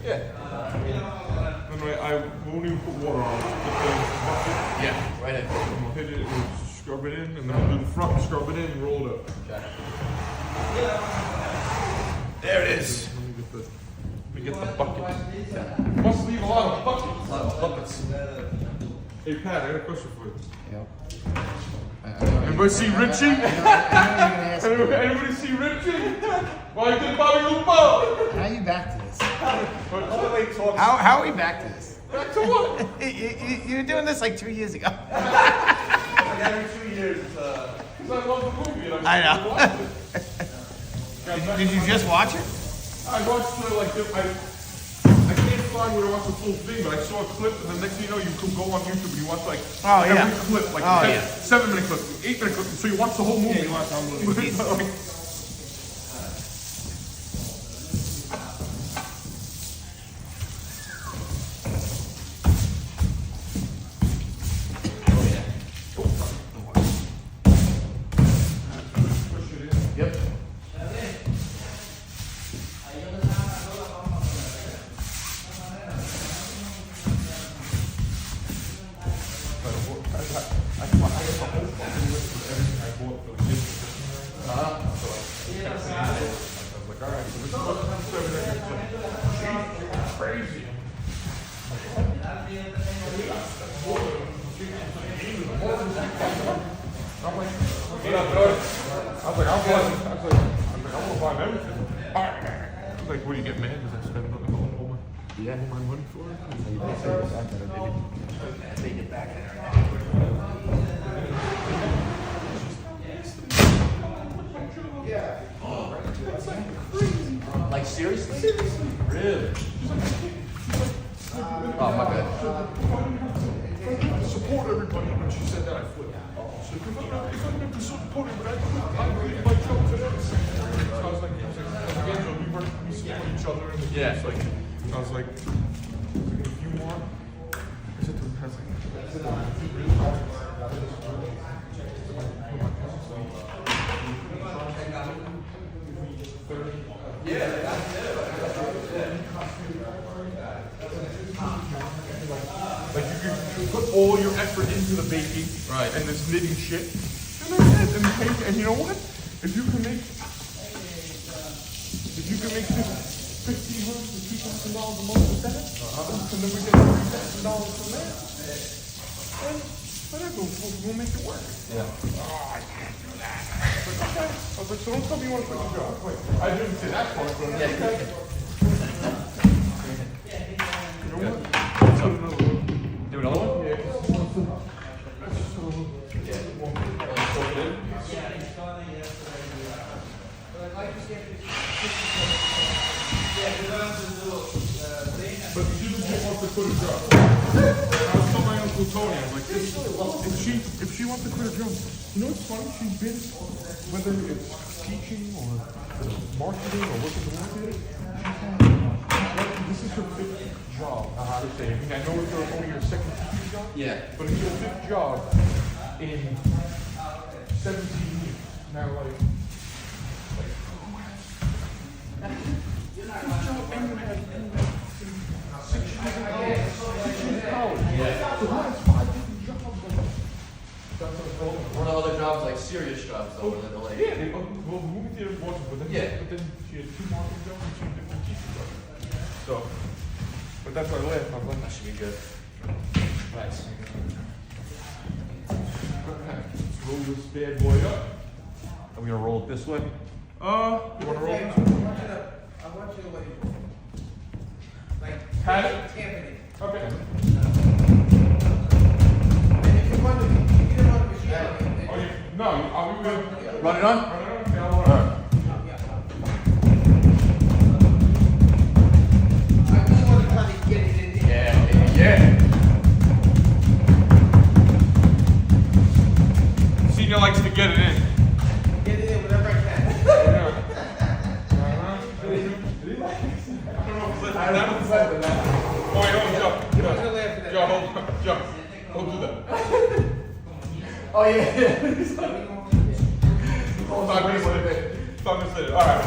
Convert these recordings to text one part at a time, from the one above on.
Yeah. Anyway, I won't even put water on it. Yeah, right in. We'll hit it, we'll scrub it in, and then we'll do the front, scrub it in, and roll it up. Okay. There it is. Let me get the bucket. You must leave a lot of buckets. A lot of buckets. Hey Pat, I got a question for you. Yep. Anybody see Richie? Anybody see Richie? Why did Bobby Lupo? How are you back to this? How are we back to this? Back to what? You were doing this like 2 years ago. Like every 2 years, Because I love the movie and I know. watched it. Did you just watch it? I watched I can't find where to watch the full thing, but I saw a clip, and the next thing you know, you can go on YouTube and you watch like every clip, like 7-minute clip, 8-minute clip, so you watch the whole movie. Yeah, you watch the whole movie. Yep. Crazy. I want to buy everything. I was like, what do you get mad? Because I spent all my money for it? Take it back there. Like seriously? Really? Oh my bad. Support everybody. When she said that, I flipped. She said, if I'm not to support it, but I really like jokes and everything. So I was like, Angela, we support each other. And Yeah. it's like, I was like, if you want, I said to him, I was like you put all your effort into the baking, right, and this knitting shit, and that's it. And you know what? If you can make this $1,500 to $2,000 a month with that, and then we get $3,000 from that, then whatever, we'll make it work. Yeah. Oh, I can't do that. But okay. I was like, so don't tell me you want to quit your job. Wait, I didn't say that part, but okay. You know what? Let's do another one. Do another one? Yeah. But she just wants to quit a job. I was telling my Uncle Tony, I was like, if she wants to quit a job, you know what's funny? She's been, whether it's teaching or marketing or working in marketing, this is her 5th job. I mean, I know it's only your 2nd teaching job. Yeah. But it's your 5th job in 17 years. Now, like you're not and you had 6 years in college. 6 years in college. Yeah. So who has 5 different jobs? That's One of the other jobs, like serious jobs, though, where they're like. yeah, well, the movie theater wasn't, but then she had 2 marketing jobs and 2 different teaching jobs. So, but that's why I laughed. I was like, That should be good. Nice. let's roll this bad boy up. Are we gonna roll it this way? You want to roll I this? want you to like Pat it? tamp it. Okay. And if you want to, you don't want to be Oh, you, no, are we good? Run it on? Okay, I'll run it on. I just want to kind of get it in there. Yeah. Senior likes to get it in. Get it in whenever I can. I don't know if it's like that. Oh, wait, hold You're gonna laugh at that. Joe, don't do that. Oh yeah. 5 minutes later. 5 minutes later. All right.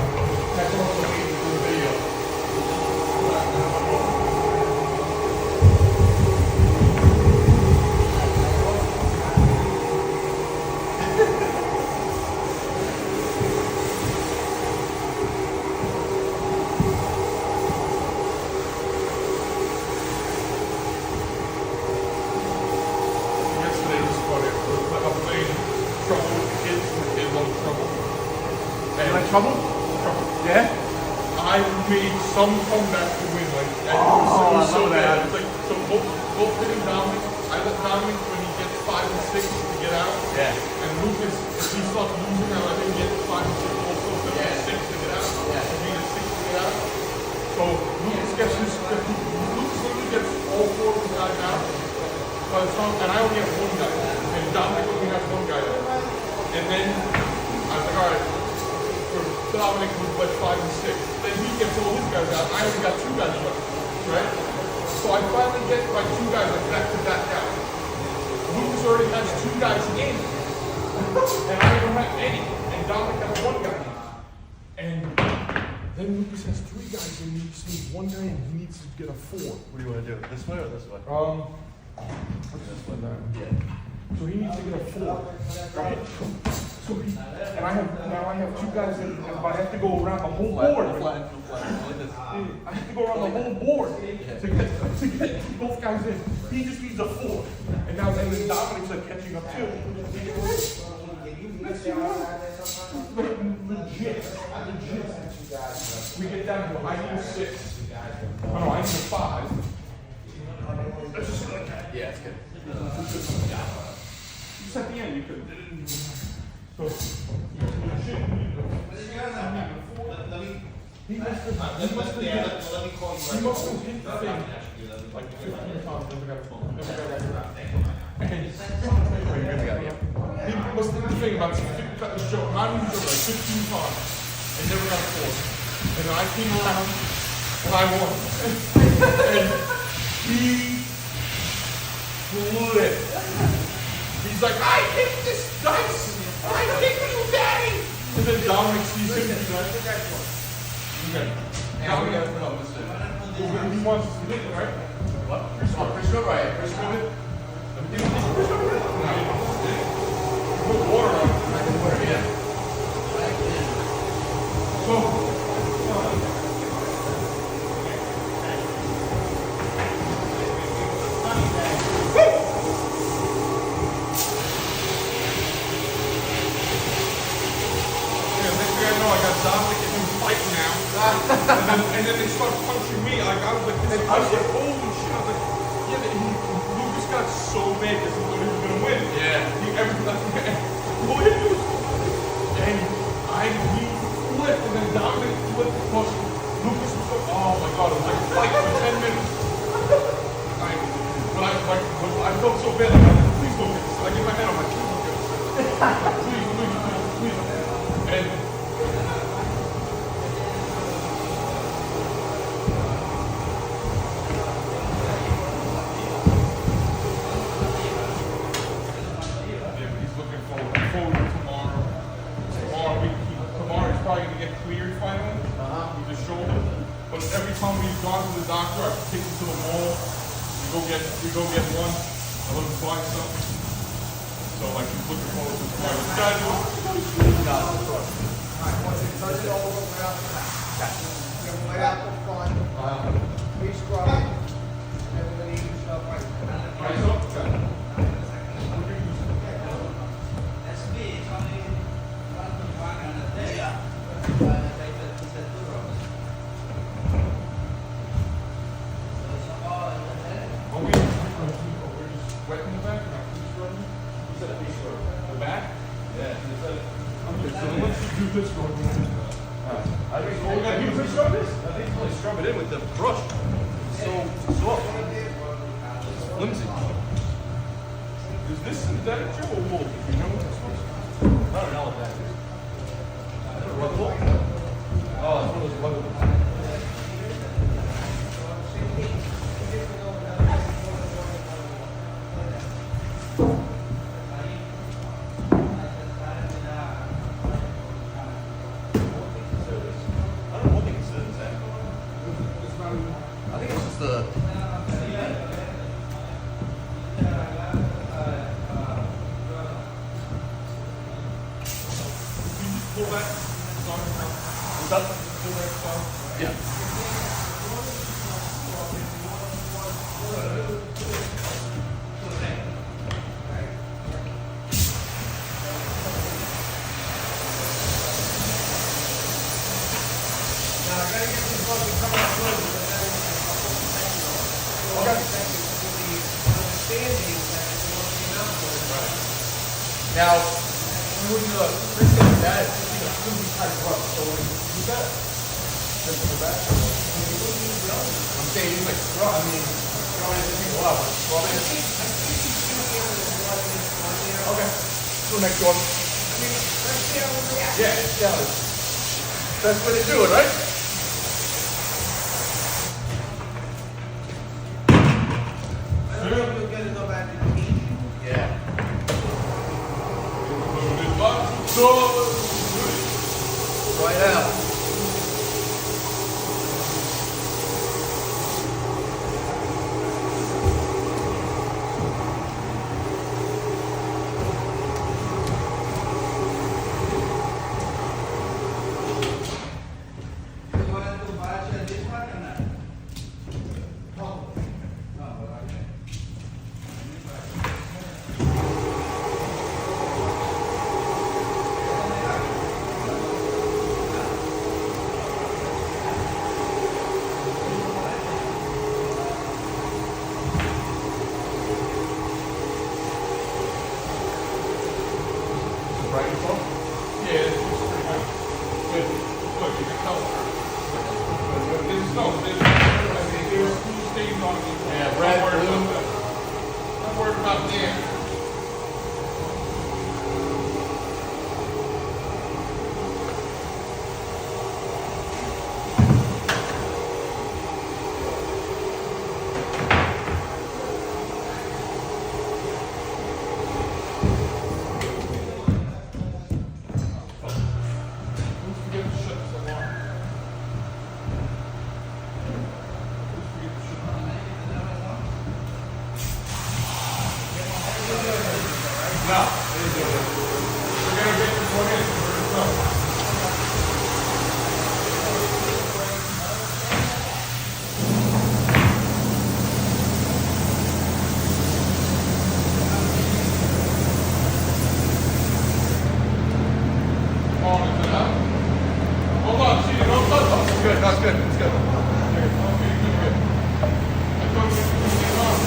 Yeah? I made some comeback to win. Like, Oh, I so love that. bad. It's like, so both hitting Dominic. I let Dominic when he gets 5 and 6 to get out. Yeah. And Lucas, if he starts losing, I let him get 5 and 6 also, so Yeah. 6 to get out. Yeah. And he gets 6 to get out. So Lucas literally gets all 4 of the guys out. By the time, and I only have 1 guy. And Dominic only has 1 guy out. And then I was like, all right, for Dominic was like 5 and 6. Then he gets all his guys out. I only got 2 guys left, right? So I finally get my 2 guys like back to back out. Lucas already has 2 guys in, and I don't have any. And Dominic has 1 guy in. And then Lucas has 3 guys in. He just needs 1 guy in. He needs to get a 4. What do you want to do? This way or this way? This one down. Yeah. So he needs to get a 4. Right? So and I have 2 guys in, but I have to go around the whole board. Flat. Like this. I have to go around the whole board to get both guys in. He just needs a 4. And now then Dominic's like catching up too. Legit. We get down to I need a 6. Oh no, I need a 5. That's just like that. Yeah, it's good. Just at the end, you could. So, legit. He must have hit the thing like 15 times. Never got a phone. Never got a phone. And he must have hit the thing about the show. Not even like 15 times. And never got a phone. And then I came around and I won. And he flipped. He's like, I hit this dice! I hit you, Daddy! And then Dominic sees him do that. Okay. Now we gotta put on this thing. He wants us to hit it, right? What? First go right. First go it. Let me do it. Put water on it. I can put it, yeah. So, and then they start punching me. Like I was like, holy shit! I was like, yeah. Lucas got so mad because he thought he was gonna win. Yeah. All he do is, and he flipped, and then Dominic flipped because Lucas was like, oh my god, it was like fight for 10 minutes. But I felt so bad. Like, please don't get this. I get my head on my shoes. Please. And time we've gone to the doctor, I take him to the mall. We go get one. I let him buy something. So like he's looking forward to the fight. This guy Turn it all the way out the back. Get right out the front. Be strong. Everybody use stuff right. This one. I think we're gonna use this scrub this. I think really scrub it in with the brush. It's so soft. It's flimsy. Is this synthetic gel or wool? Do you know what this was? I don't know what that is. Is it rubber wool? Oh, it's one of those rubber ones. I think it's just the. Pull that. What's up? Pull that stuff. Yeah. Now, when you fix that, it's going to be kind of rough. So when you do that, just in the back. I'm saying you like scrub. I mean, throwing everything up. Okay. So next one. Yeah, yeah. Best way to do it, right? Yeah. Right out. Yeah, red, blue. Not worried about that. Hold on, see, don't touch them. It's good, that's good, it's good. Okay, good. I thought you were going to get on.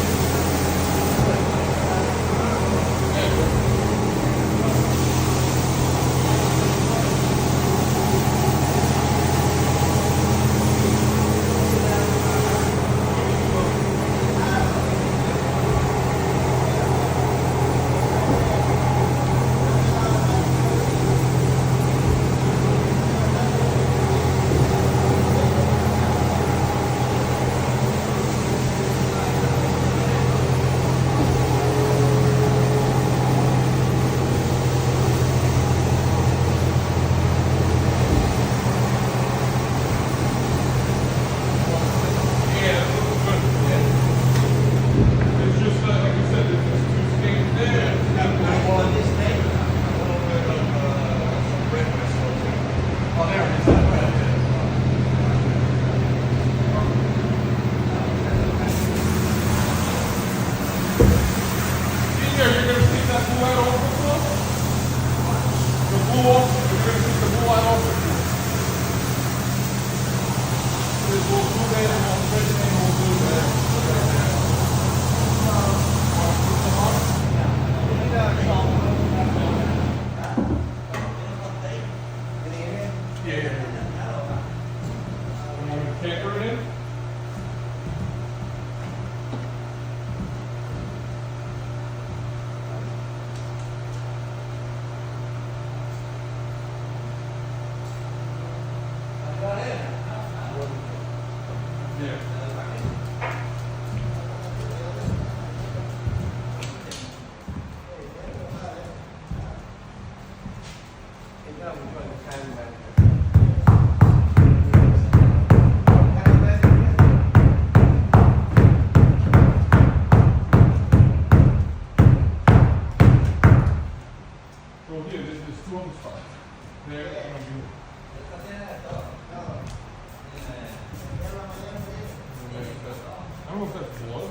I don't know if that's blood.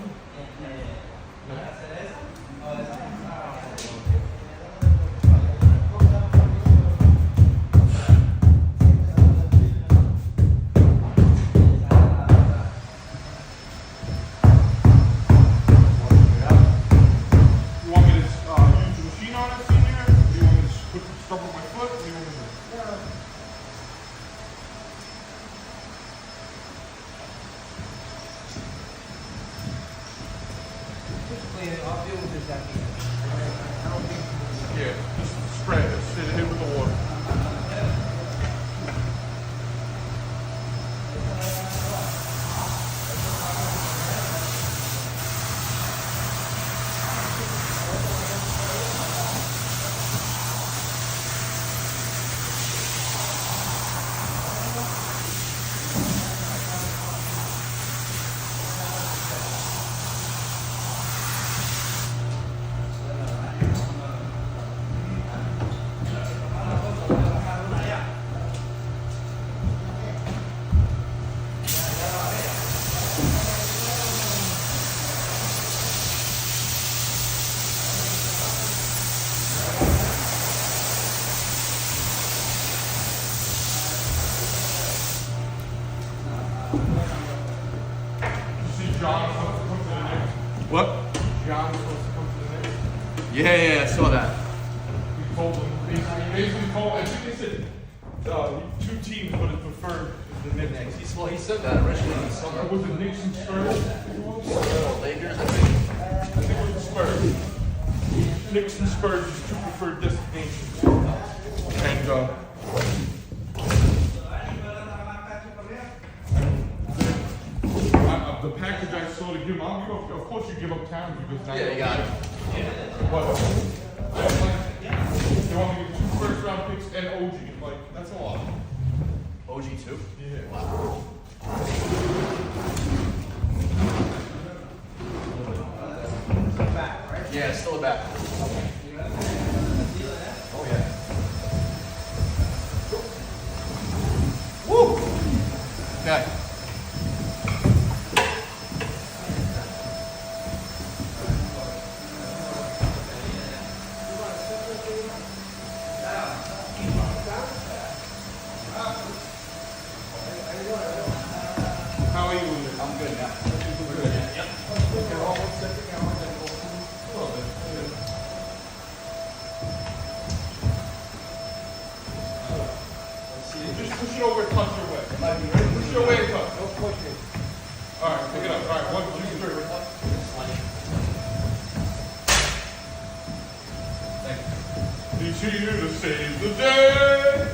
deal with this at the end. I don't think. Yeah, just spread it. Just hit it with the water. What? John's supposed to come to the Knicks. Yeah, I saw that. We told them, basically told, I think they said two teams would have preferred the Knicks. He said that originally in the summer. Was it Knicks and Spurs? Lakers, I think. I think it was the Spurs. Knicks and Spurs is two preferred destinations. And the package I saw to give him, of course you give up Towns because now Yeah, you got it. What? They want me to get 2 first-round picks and OG. Like, that's a lot. OG too? Yeah. Wow. Back, right? Yeah, it's still a back. Oh yeah. Woo! Okay. How are you doing? I'm good now. Just push it over and touch your way. Push it away and touch. Don't push it. All right, pick it up. All right, 1, 2, 3. Need you to save the day.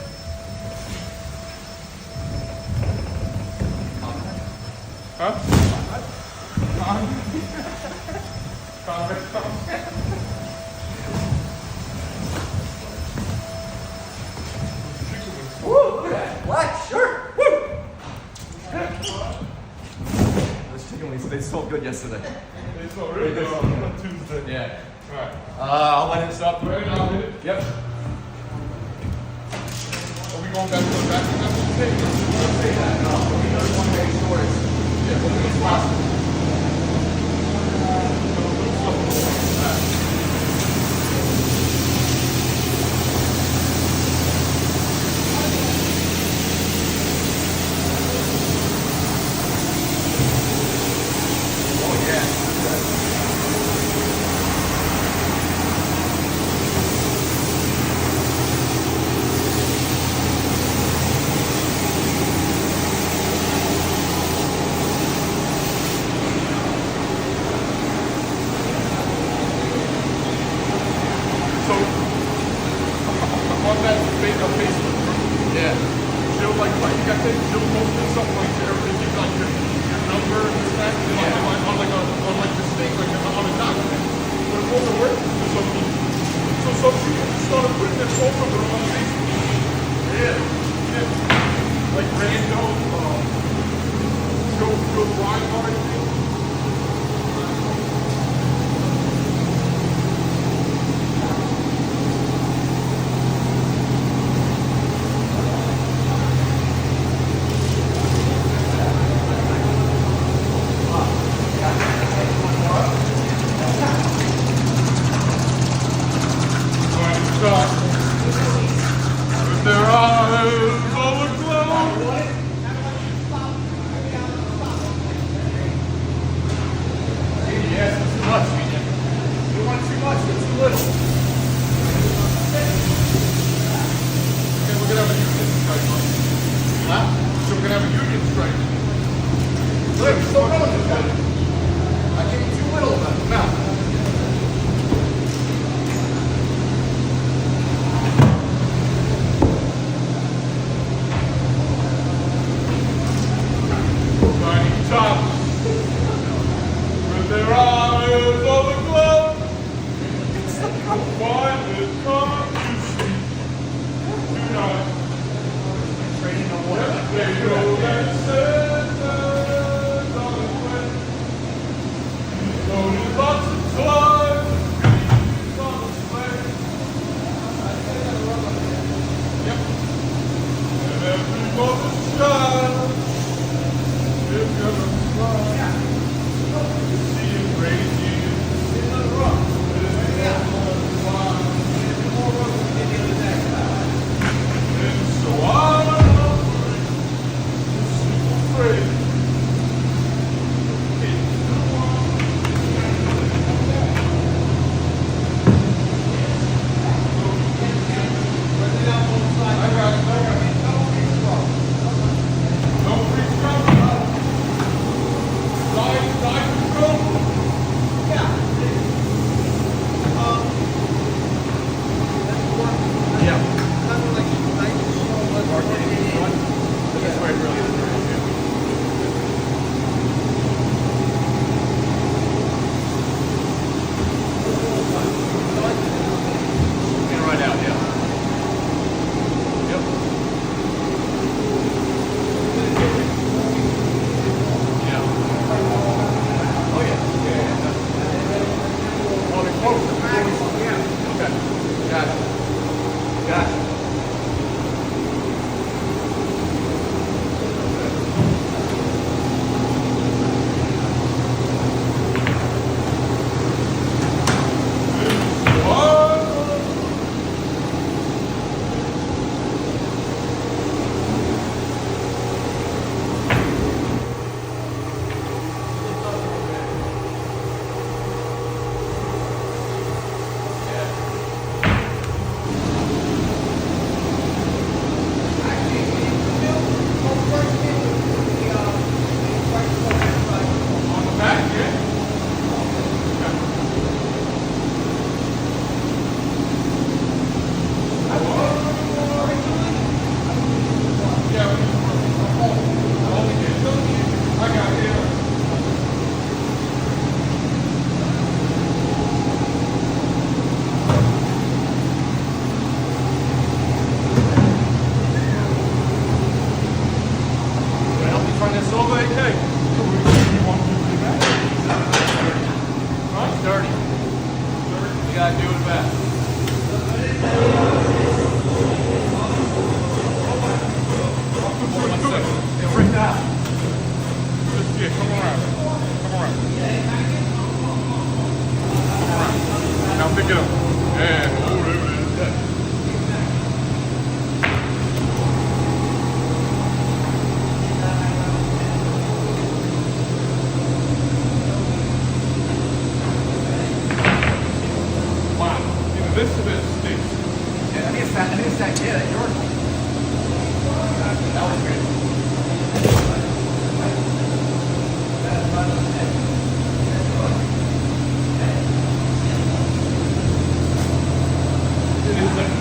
Huh? Woo! Look at that black shirt. Woo! Those chicken wings, they sold good yesterday. It's not really good on Tuesday. Yeah. All right. I'll line this up. Ready now, hit it. Yep. Are we going back to the back? So, on that Facebook group, Yeah. she'll like you got that, she'll post something like everything, like your number and this, that, and on like this thing, like on a document. But it wasn't working for some people. So some people started putting their phone number on Facebook. Yeah. Like random, Joe Reinhardt thing. With their eyes overflow. Yes, it's too much. You want too much, it's too little. Okay, we're gonna have a union strike. Huh? So we're gonna have a union strike. Look, you're still going with that. I gave you too little of that. Now. See you, praise you. And so I praise. No free scrub. Side control. Yeah. But that's where it really is. In right out, yeah. Yep. Yeah. Oh yeah. Oh, they're close. Okay. Gotcha. Gotcha. On the back, yeah? Yeah, I got it. Help me turn this over, AK. It's dirty. You gotta do it fast. One second. It ripped out. Just, yeah, come around. Come around. Come around. Now pick it up. Yeah. Oh, there it is. Wow. Either this or this stinks. Yeah, I think it's that. Yeah, that's yours. That was good. It is like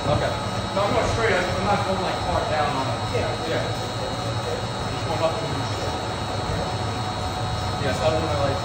Okay. No, I'm going straight. I'm not going like far down on it. Yeah. Just going up and yes, I don't want to like.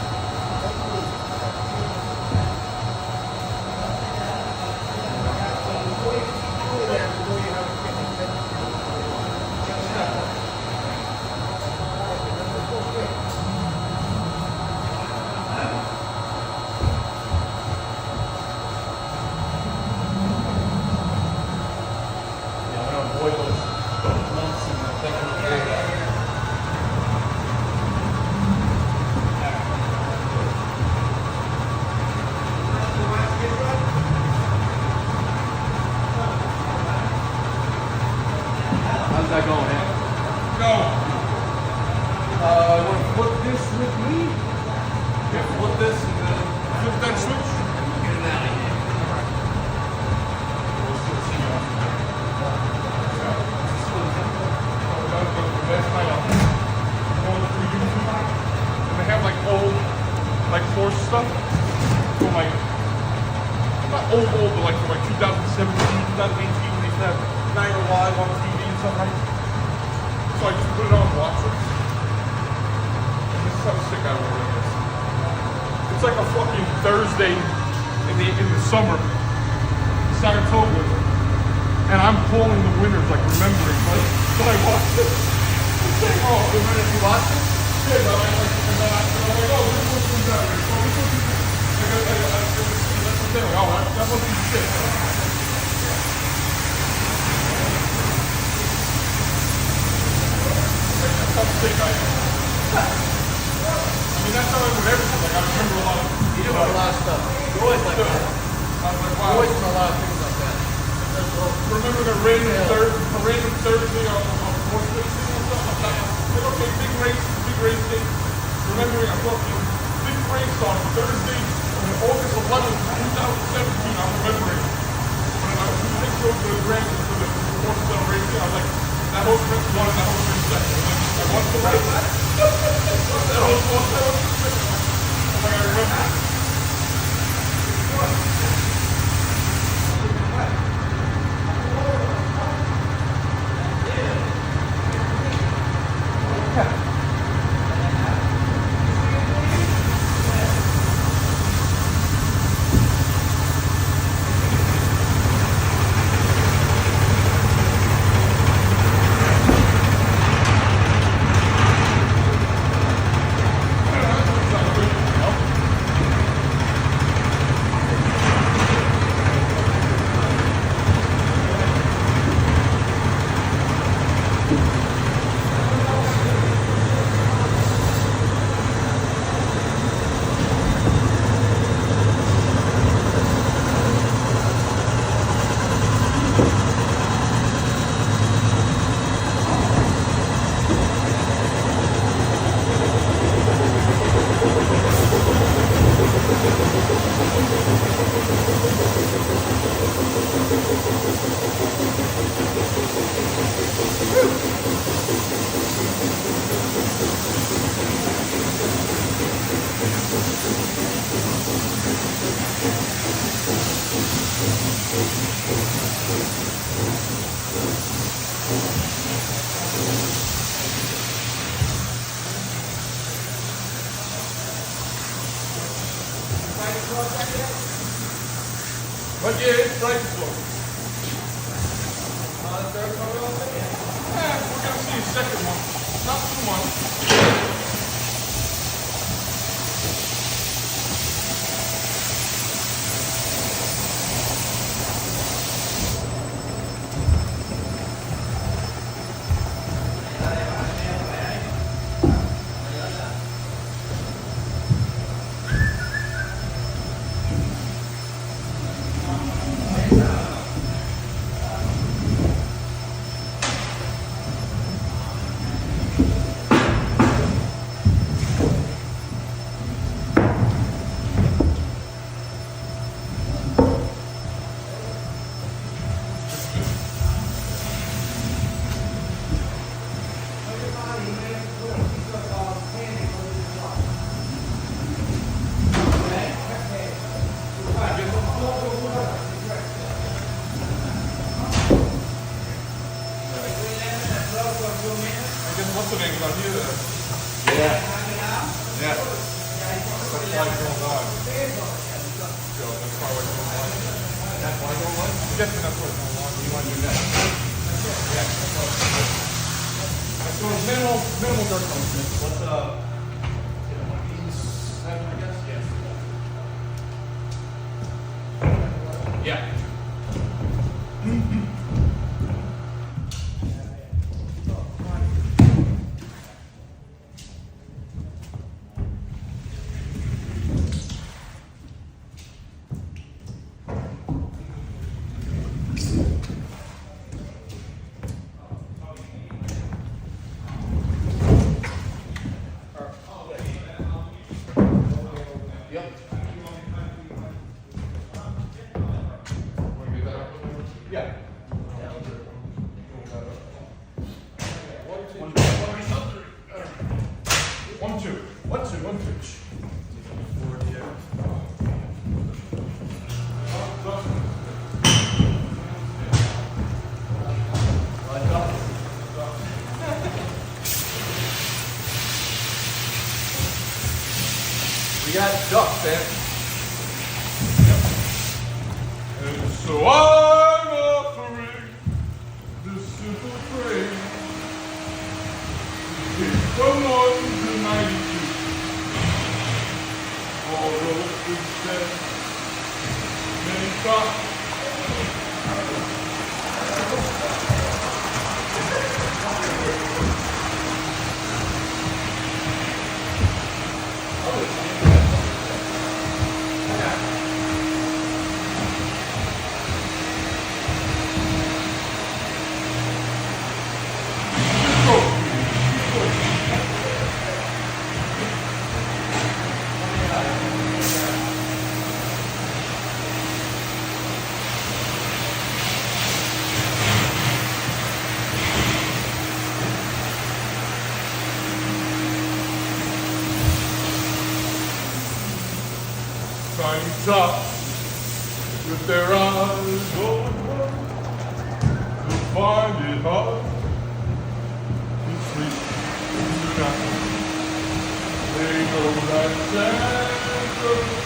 How's that going, man? No. I want to flip this with me. Yeah, flip this and then flip that switch. Get it out of here. Last night I'm going to YouTube and they have like old, like horse stuff from like, not old, but like from like 2017, 2018 when they used to have Night or Live on TV and stuff like that. So I just put it on and watch it. And this is how sick I was of this. It's like a fucking Thursday in the summer, Saratoga, and I'm calling the winners, like remembering, like, but I watched it. Oh, you watched it? Yeah, but I'm like, oh, this one's from Saturday. Oh, this one's from Saturday. Oh, that must be shit. That's how sick I am. I mean, that's how I would everything. Like, I remember a lot of. You do a lot of stuff. You're always like that. I was like, You're wow. always doing a lot of things like that. Remember the random Thursday on Fourth Street or something? Like, okay, big race day. Remembering I'm talking big race on Thursday, August 11th, 2017. I'm remembering when I was going to go to the Grand for the Fourth Street racing. I was like, that whole trip won, that whole trip second. I watched the race. That whole trip. I'm like, I remember. But yeah, it's right before. Yeah, we're gonna see a second one. Not too much. man got here there. Yeah. Yeah. That's why I don't lie. Yo, that's why I don't lie. That's why I don't like. I'm guessing that's why I don't lie. You want to do that? Yeah. So minimal dirt comes in. Let's get one of these seven, I guess. Yeah. Yeah. Yeah. One, two. We got ducks, man. And so I'm offering this simple praise. From 1 to 92. All those who said, many thought. Tiny tots with their eyes open to find it hard to sleep tonight. They know that Santa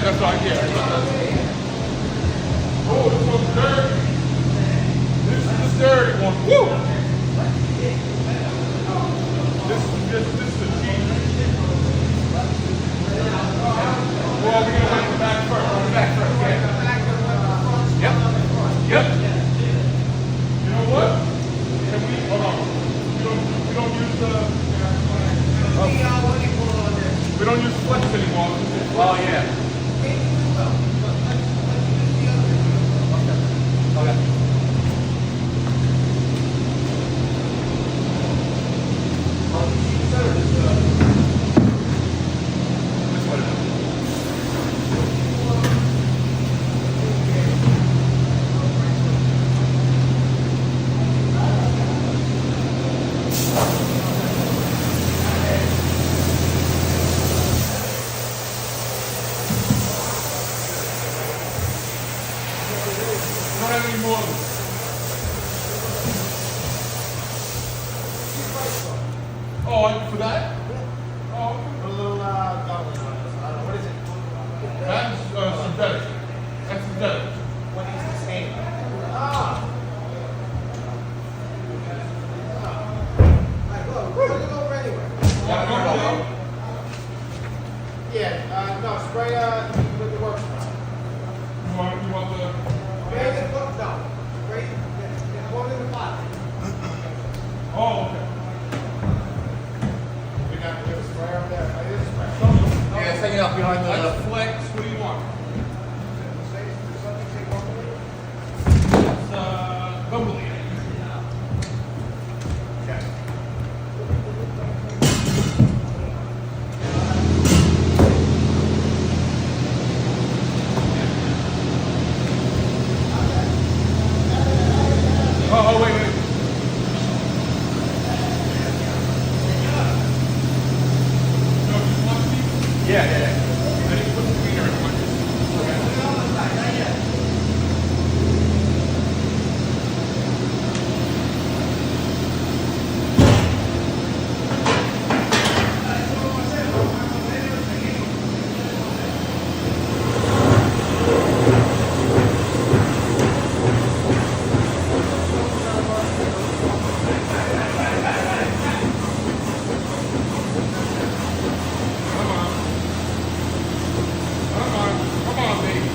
That's right here. Oh, it's so dirty. This is the dirty one. Woo! This is the cheap. Well, we're gonna wait the back first. Yep. Yep. You know what? Can we hold on? We don't use we don't use flex anymore. Oh, yeah. Okay. Don't have any more. Oh, for that? Oh, A little, what is it? that's synthetic. That's synthetic. What is the same? Ah. Alright, look, we're gonna go over anyway. Yeah, go. up behind Like the. flex, what do you want? Bubbly. Oh, wait. No, just one piece? Yeah. I didn't put the cleaner in one. Come on, baby.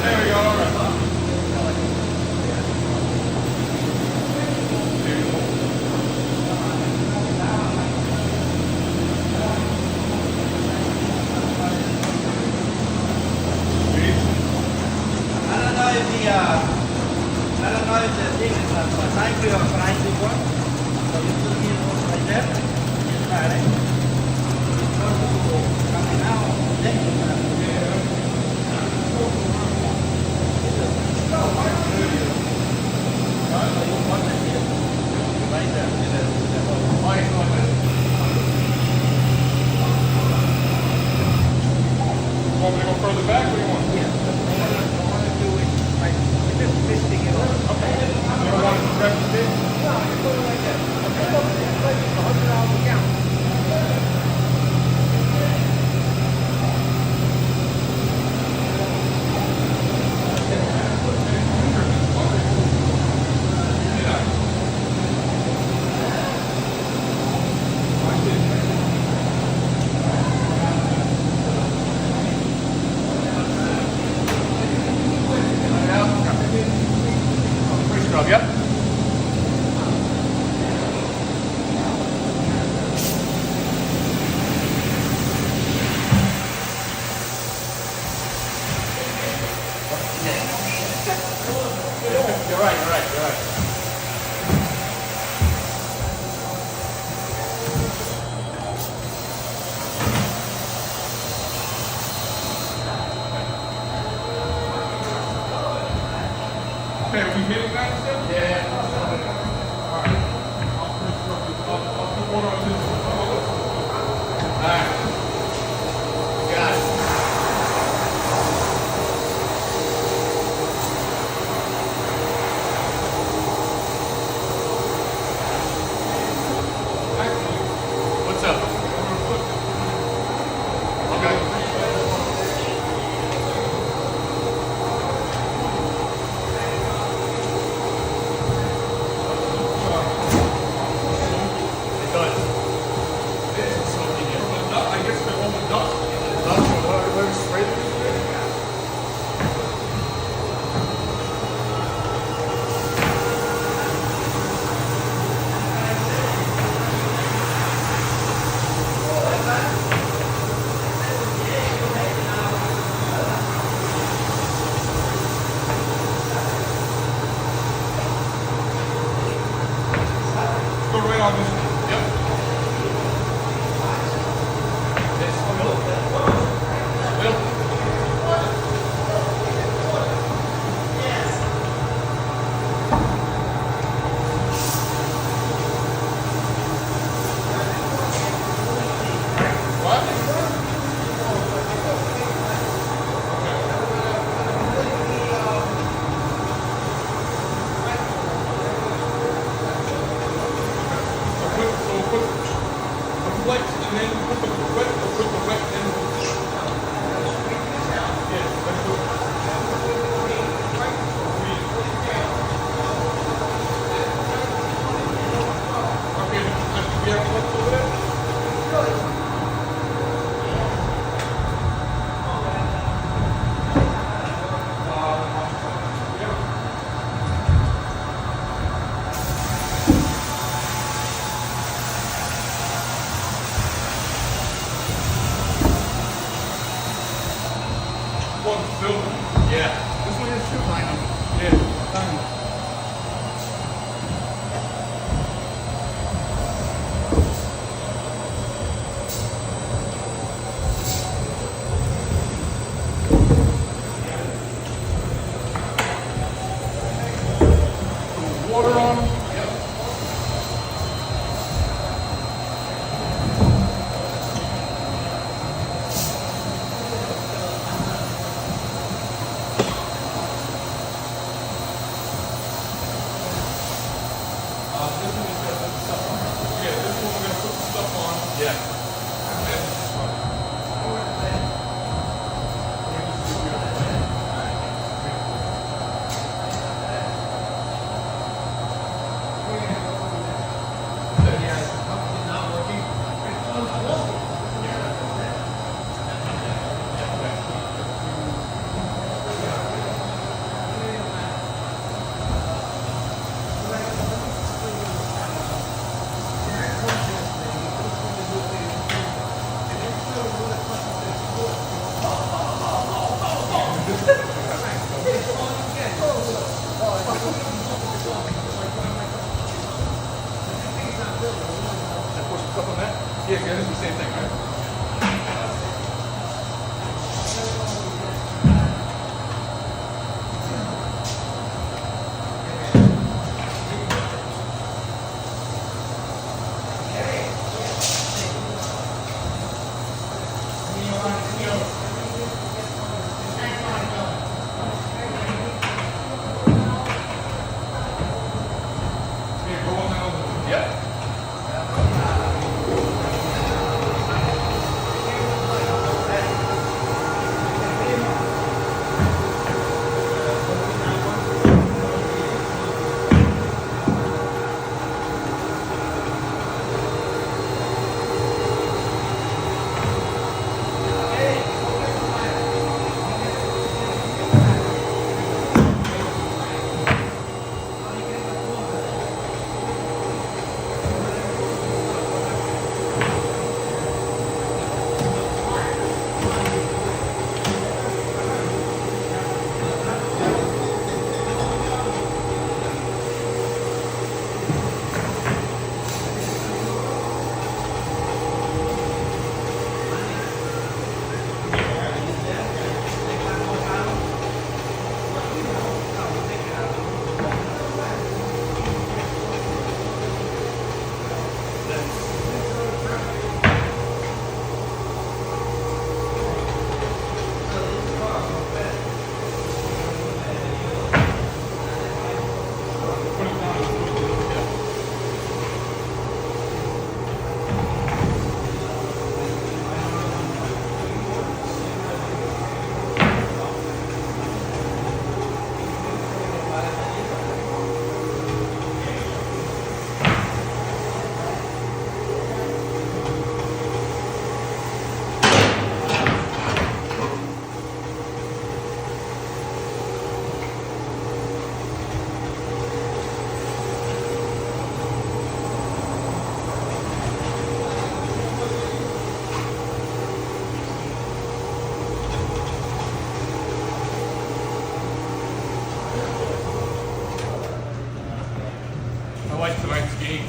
There we go, all right. I don't know if the thing is a cycle or trying to work. So you put it like that. You try it. Coming out, then right there. Want me to go further back? What do you want? I want to do it like just twisting it up. You don't want it to stretch the bit? No, I just put it like that. $100 a count. Free scrub, yep. You're right. Okay, are we hitting that still? Yeah. Alright. I'll put one on this one. Alright. Got it. What's up? Okay. one's silver. Yeah. This one is too. Kind of. Yeah, tiny. Water on them. Yeah, this one we're gonna put the stuff on. Yeah. Push the stuff on that? Yeah, it's the same thing, right? Here, go on that other one. Yep. I like tonight's game.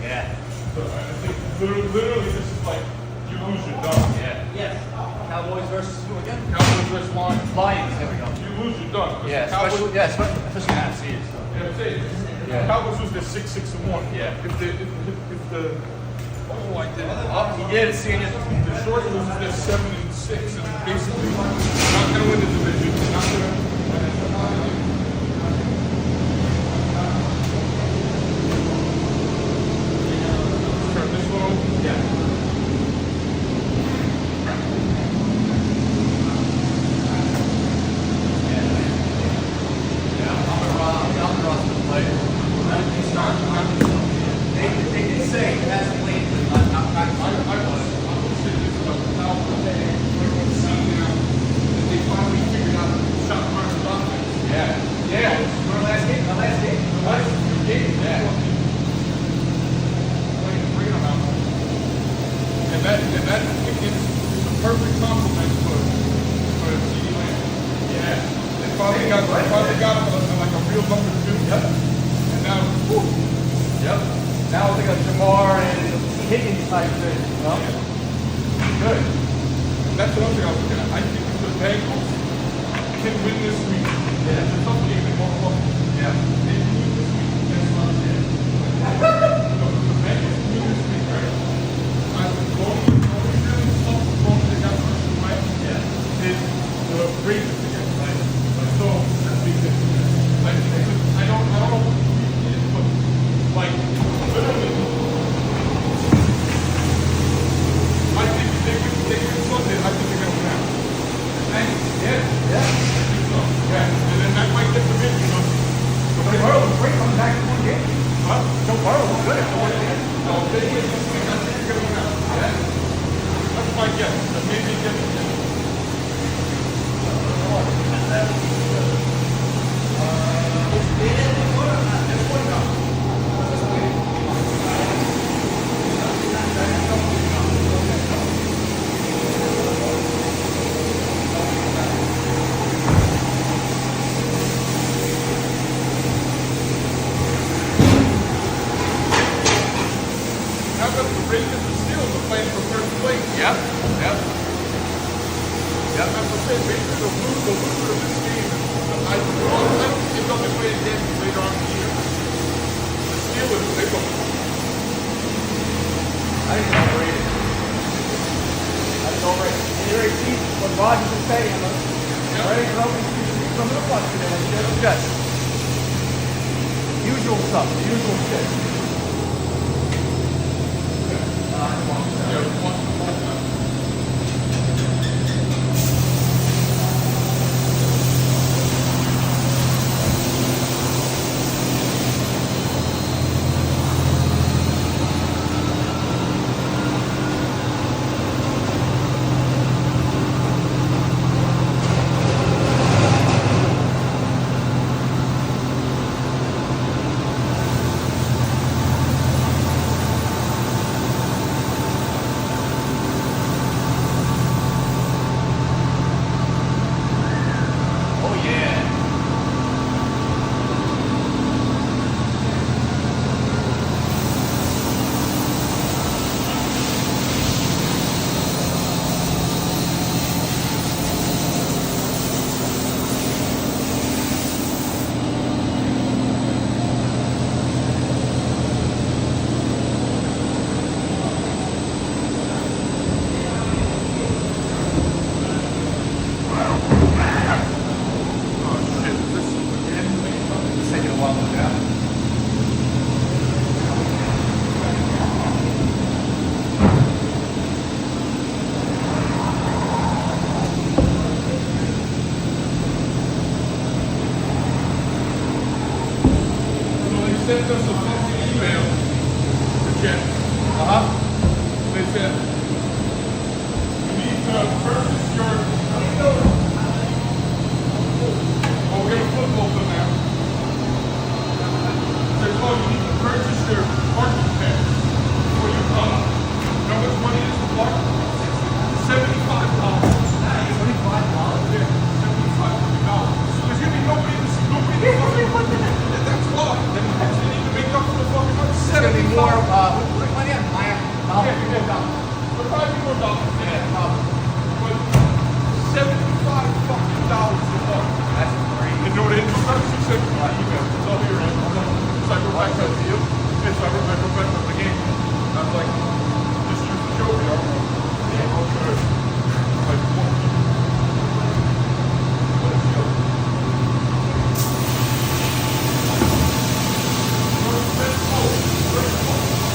Yeah. I think literally this is like, you lose your done. Yeah. Yes. Cowboys versus who again? Cowboys versus Lions. Lions. There we go. You lose your done. 'Cause Yeah, the Cowboys, especially in that series. So. yeah, I'm saying, Yeah. Cowboys lose their 6-6-1. Yeah. If the oh, I did it. Oh, he did. Seeing it. The short loses their 7-6 and basically not gonna win the division. Not gonna. Turn this one on. Yeah. They did say he hasn't played, but not I was saying this about the Cowboys. They finally finally got him like a real number 2. Yep. And now, whew, Yep. Now it's like a Jamar and Higgins type thing. Well, good. that's another thing I was looking at. I think the Bengals can win this week. Yeah. It's a tough game. They won't look. Yeah. They can win this week against Montana. The Bengals can win this week, right? The only really tough opponent they got Christian White is the Ravens again, right? So that's big thing. Like, I don't know what it is, but like literally, I think they win Sunday. I think they're gonna win out. Yeah. Yeah. I think so. Yeah, and then that might get them in, you know. Joe Burrow was great coming back in one game. Huh? Joe Burrow was good after one game. No, they win this week. I think they're gonna win out. Yeah. That's my guess. But maybe get them in. How about the Ravens and Steelers are playing for first place? Yep. Yep. That's what I'm saying. Maybe the loser of this game. I don't think they're going to play again later on in the year. The Steelers, they go. I think it's overrated. That's overrated. And you're 18, what Rodgers is saying, I'm ready to open some of the punch today. Let's get it good. Usual stuff, the usual shit. Yeah, one. Oh yeah. Oh shit, this again? It's taking a while to look out. So they sent us a fucking email to Jen. They said, you need to purchase your. Oh, we're gonna flip both of them now. They said, oh, you need to purchase your parking pass for your car. You know how much money it is to park? $75. Yeah, $75. There's gonna be nobody in the fucking. That's why. They need to make up for the fucking It's gonna be more, put money on my Yeah, but probably more dollars. Yeah, probably. But $75 fucking a month. That's great. You know what it is? She said to my email. It's all here, right? So I wrote back to you. Yeah, so I wrote back to the game. I was like, this is the joke. I don't know. Yeah, oh, good. Like, what? What a joke.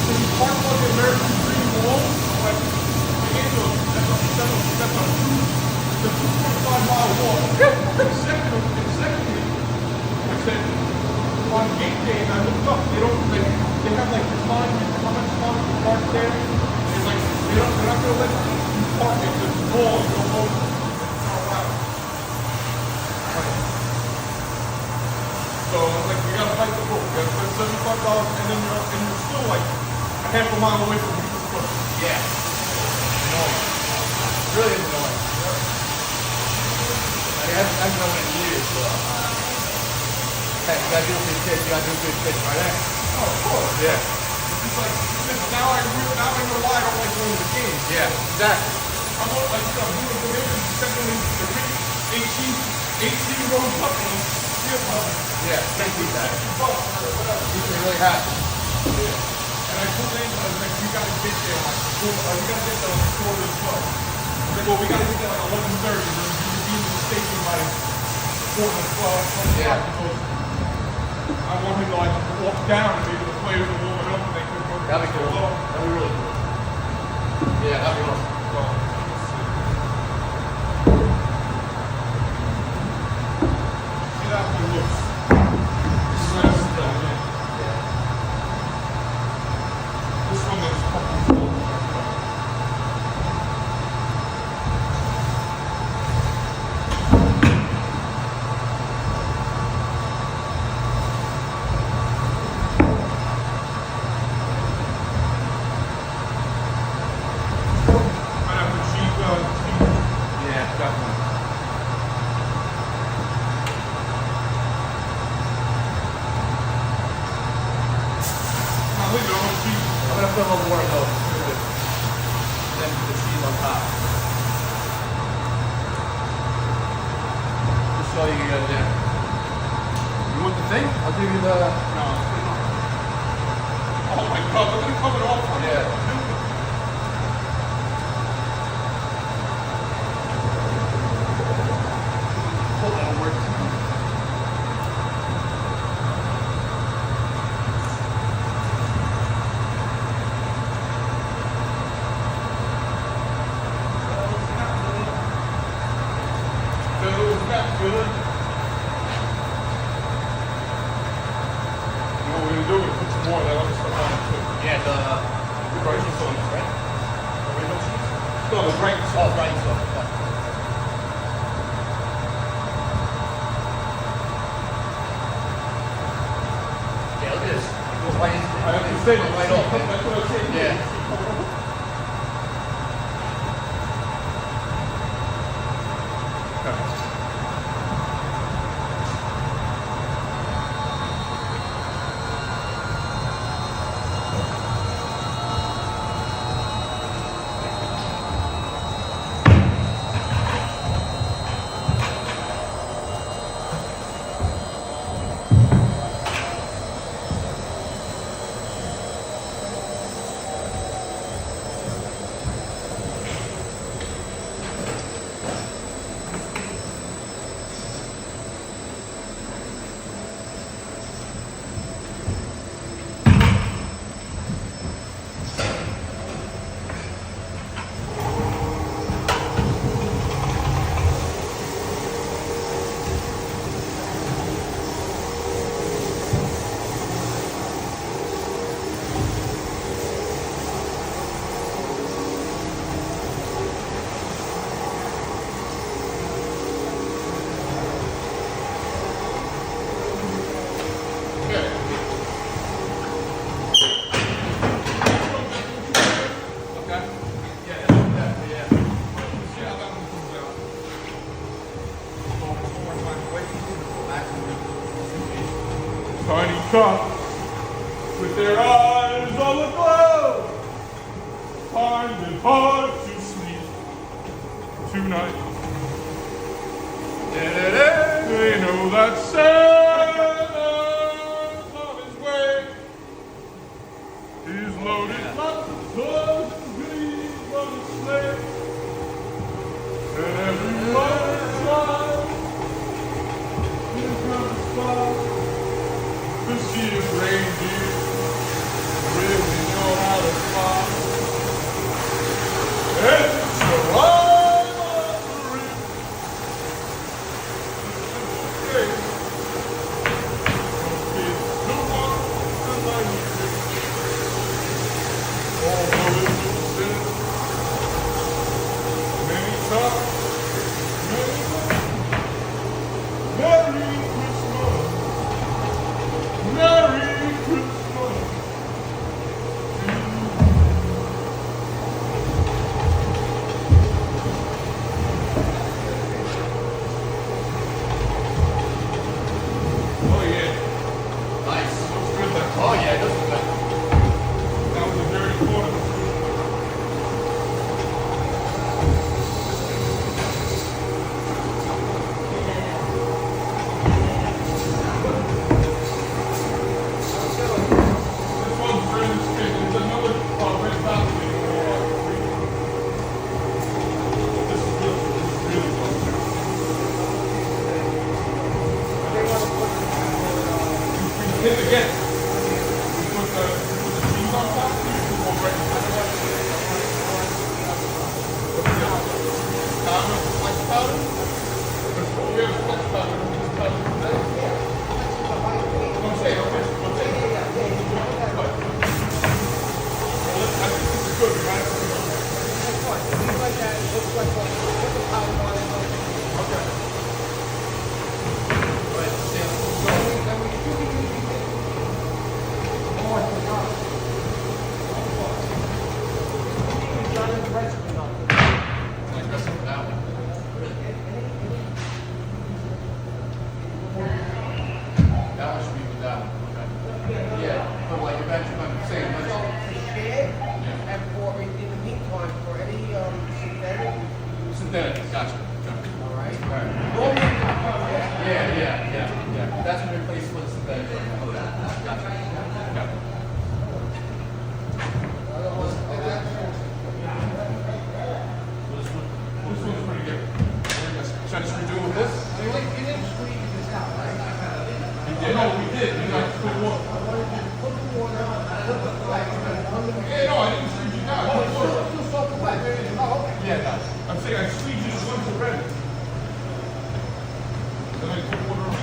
So you park on the American Dream Wall, like, that's a 2.5 mile walk. Secondly, I said, on gate day, I looked up, they have like time, how much time you park there. It's like, they're not gonna let you park it, it's small, you don't know. So I'm like, we gotta fight the book. We gotta spend $75 and then you're still like a half a mile away from People's Court. Yeah. Annoying. Really annoying. I haven't done it in years, but You gotta do it for your kids. You gotta do it for your kids, right? Oh, of course. Yeah. It's like, now I know why I don't like going to the games. Yeah, exactly. I'm not like, I'm doing donations, sending in the 18 rows up and Yeah, can't beat that. You can really happy. and I told Angela, I was like, we gotta get there like, we gotta get there like 4 to 12. I was like, well, we gotta get there like 11:30, and then we can be in the station by 4 to 12, Yeah. because I want him to like walk down and maybe the players will warm it up and they can go. That'd be cool. That'd be really cool. Yeah, that'd be awesome. Well, see that one looks. Nice, yeah. This one is fucking cool. Might have to cheap, Yeah, definitely. I'll leave it on cheap. I'm gonna put a little more of those. Then the cheese on top. Just so you can get it in. You want the thing? I'll give you the. No. Oh my god, look at it coming off. Yeah. Hold on, work. Good. You know what we're gonna do? We're gonna put some more of that other stuff on it too. Yeah, the Persian sauce, right? Original cheese? No, the right Oh, right sauce. Yeah. Yeah, look at this. It goes right into it. I have to say, Right off, man. that's what I'm saying. Yeah. Okay. Yeah, definitely, yeah. Let's see how that one comes out. Tiny cup with their eyes on the glow, find it hard to sleep tonight. They know that Santa's on his way. He's loaded lots of toys and goodies on his sleigh, and everybody's trying to come to spot. This year's reindeer really know how to fly. And it's a ride on the rim. Hey, kids don't want to like it. Although it was said many times, Merry Christmas. Merry Christmas. Oh yeah. That one should be with that one. Okay. Yeah, but like eventually, I'm saying, And for, in the meantime, for any synthetic, synthetic. Gotcha. all right? Alright. Yeah. That's what replaces with the synthetic. Okay. Gotcha. Okay. This one's pretty good. Should I just redo it with this? You didn't squeeze this out, right? No, we did. You got to put water. I wanted you to put the water, put the flag under the. Yeah, no, I didn't squeeze you down. Put water. Still soak the wet. Oh, okay. Yeah, gotcha. I'm saying I squeeze you once you're ready. Then I put water on.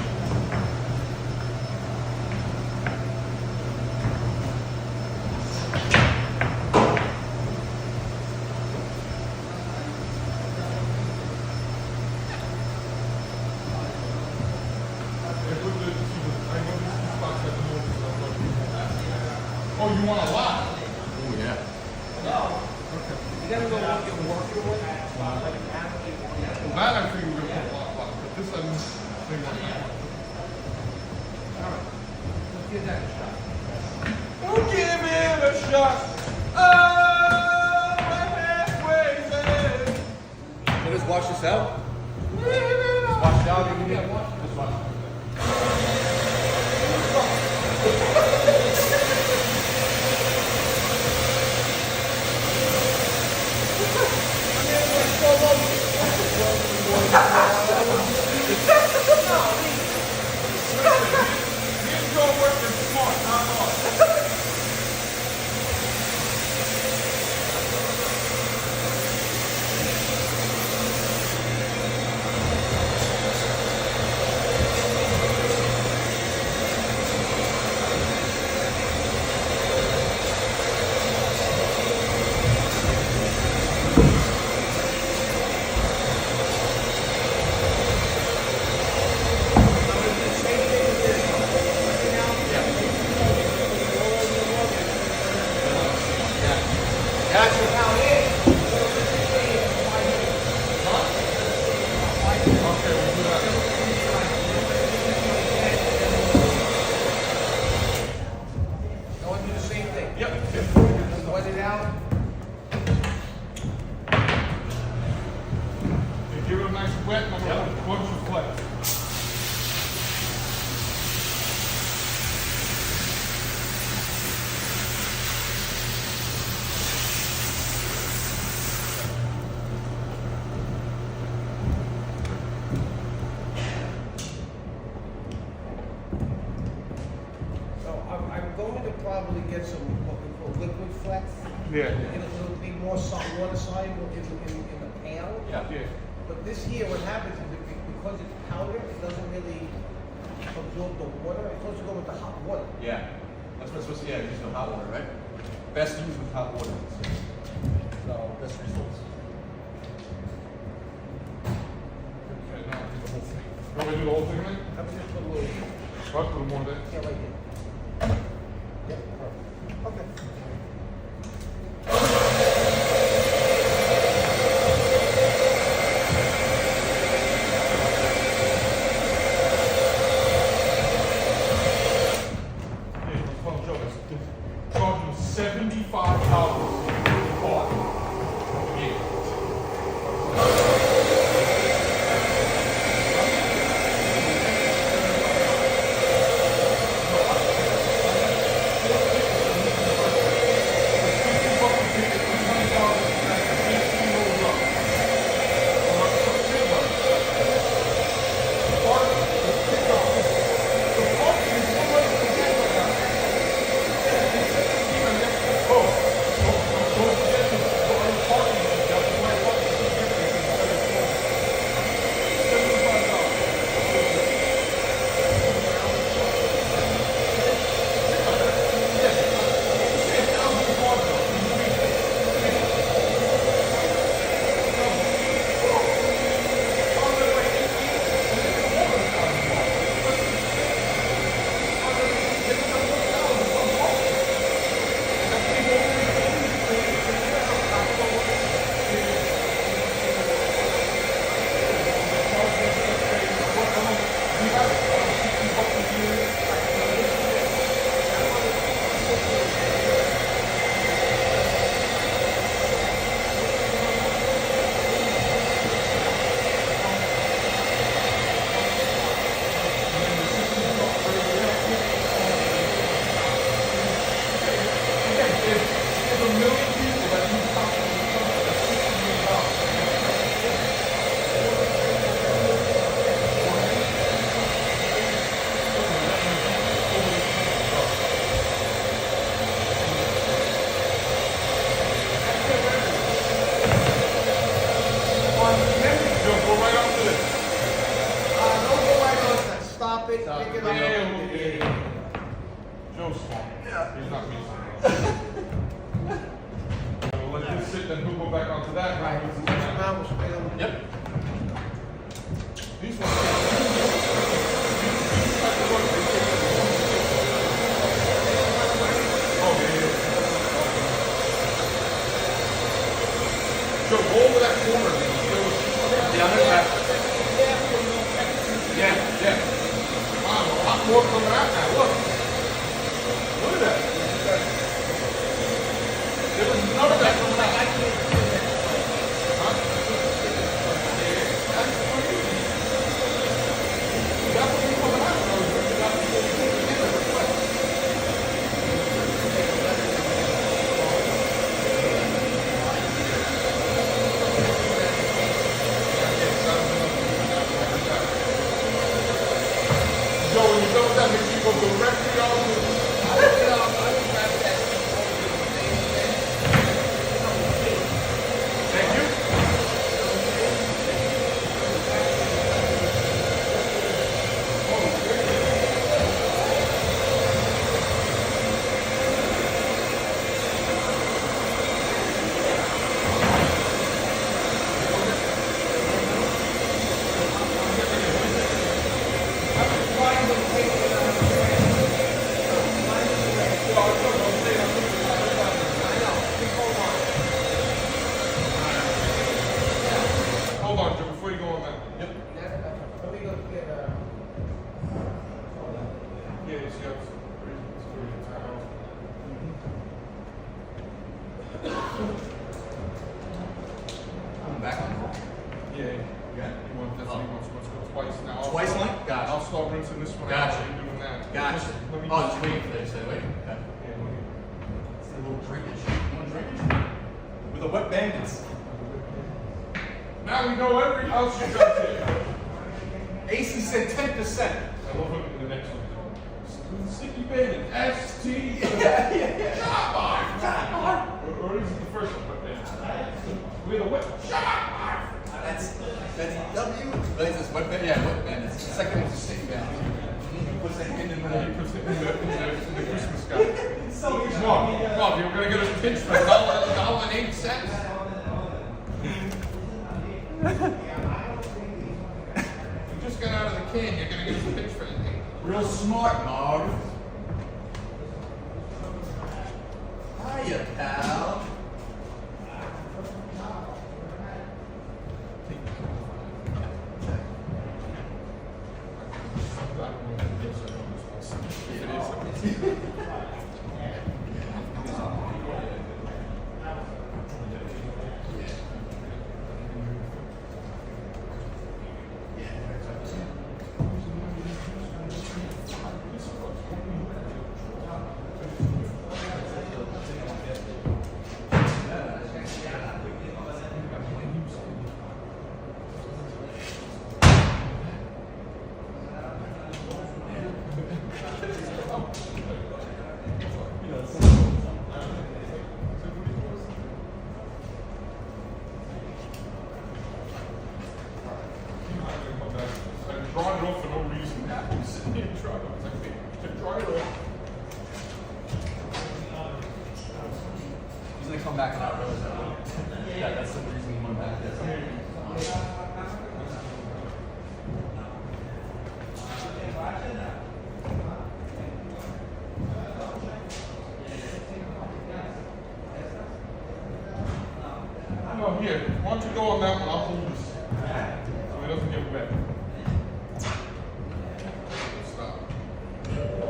Oh, you want a lot? Oh yeah. You gotta know what you're working with. Like an athlete. Well, that I think we're gonna put a lot, but this I didn't think about that. All right. Let's give that a shot. We'll give it a shot. Oh, we're halfway there. So just wash this out? Just wash it out. Just wash it. Here's your working smart, not hard. I want to do the same thing. Yep. Wet it out. And give it a nice wet, and I'm gonna put a bunch of flex. So I'm going to probably get some what we call liquid flex. Yeah. It'll be more water soluble in the pail. Yeah. Yeah. But this here, what happens is because it's powder, it doesn't really absorb the water. It's supposed to go with the hot water. Yeah. That's what it's supposed to, yeah, use no hot water, right? Best used with hot water. So, best results. Okay, now do the whole thing. You want me to do the whole thing, man? I would just put a little, What? A little more there? yeah, like it. Yeah, perfect. Okay. Yeah, it's fun joke. It's charging $75 a part. Yeah. No, Joe's fault. He's not me. We'll let this sit, then he'll go back onto that. Right. Mount was made on. Yep. These ones. Oh, yeah. Joe, go over that corner. Yeah, I'm gonna have. Yeah. Yeah. Wow, a lot more coming out now. Look. Look at that. There was none of that coming out. Huh? That wasn't coming out. I was looking at it. So when you go with that, make sure you go directly on the... Thank you. Hold on, Joe, before you go on that. Yep. Let me go get Yeah, he's got some reasons for your towel. I'm back on. Yeah. Yeah. He wants, that's what he wants to go twice now. Twice link? Gotcha. I'll start rinsing this one Gotcha. out. You're doing that. Gotcha. Just let me Oh, just- just waiting for this. Wait. Okay. Yeah, let me- It's a little drinkage. You want drinkage? With the wet bandits. Now we know every house you go to. AC said 10%. I love him in the next one. Sticky Bandit, ST. Shot bar. Or is it the first one? Wet Bandit. With a wet shot bar. That's W. Like this wet band. Yeah, wet band. It's the second one's a sticky band. He puts that in He the. puts it in the Christmas guy. Mom, you're gonna get a pinch for $1.08. You just got out of the can, you're gonna get us a pinch for anything. Real smart, Marv. Hiya, pal. I brought it off for no reason. I'm sitting here trying. I was like, hey, to dry it off. He's gonna come back and not realize that. Yeah, that's the reason he went back there. No, here. Why don't you go on that one? I'll hold this. So it doesn't get wet. Stop.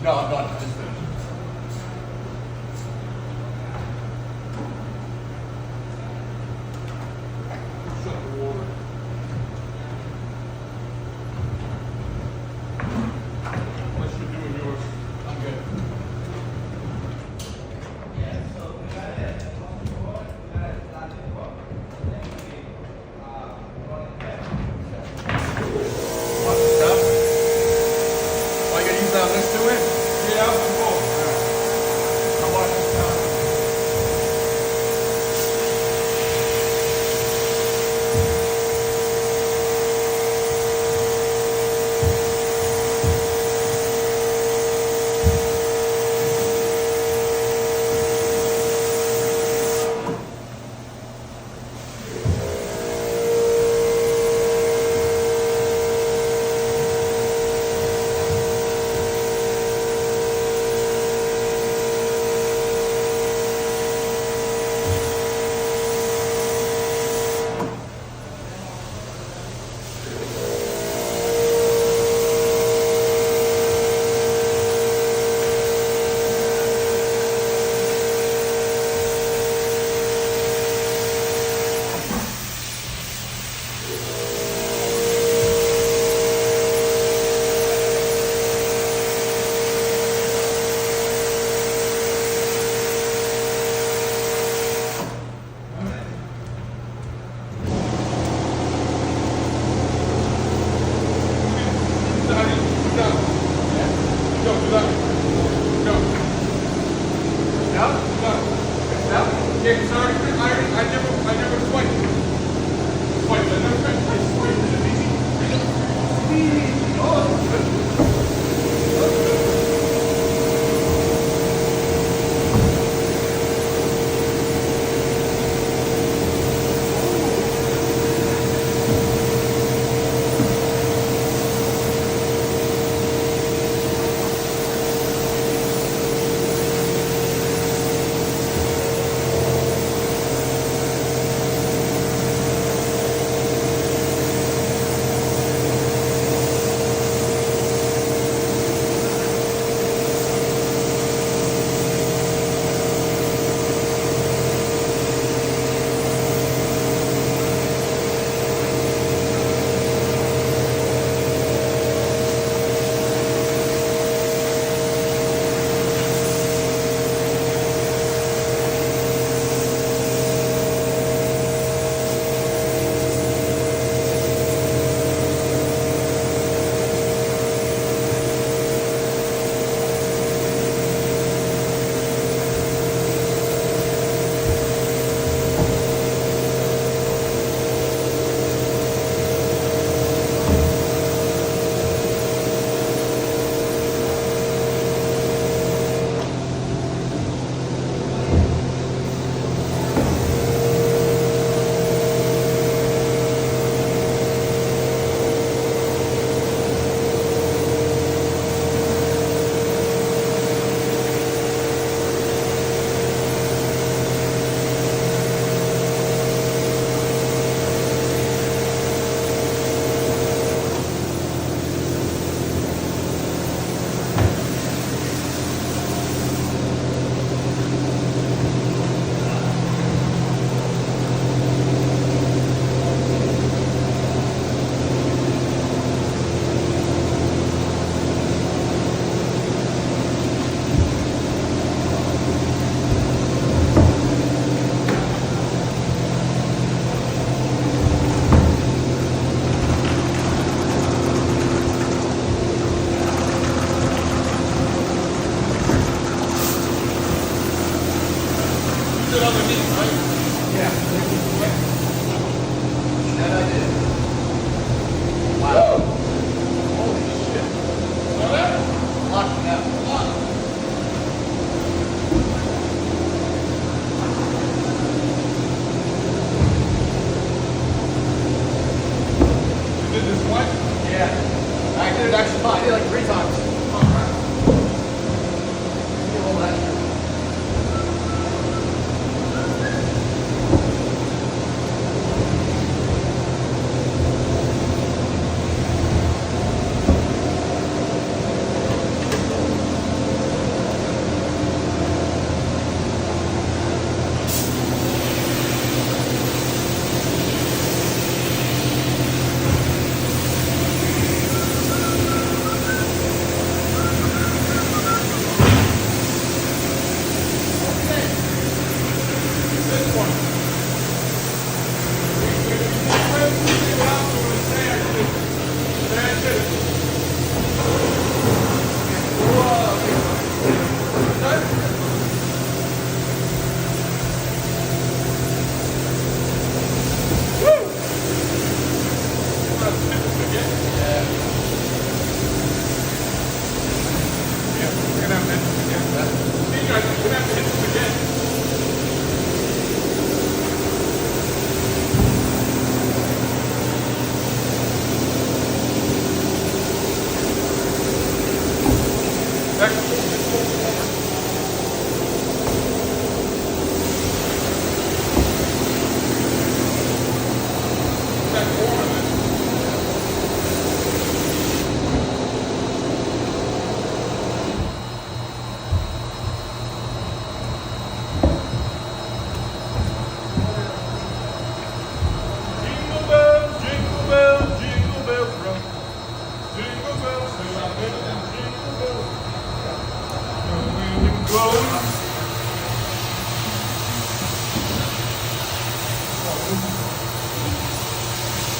No, I'm done. Just finished. Shut the water. Unless you're doing yours. I'm good. Want some stuff? Oh, you gonna use that list to it? Yeah, I'll do both. I want some stuff.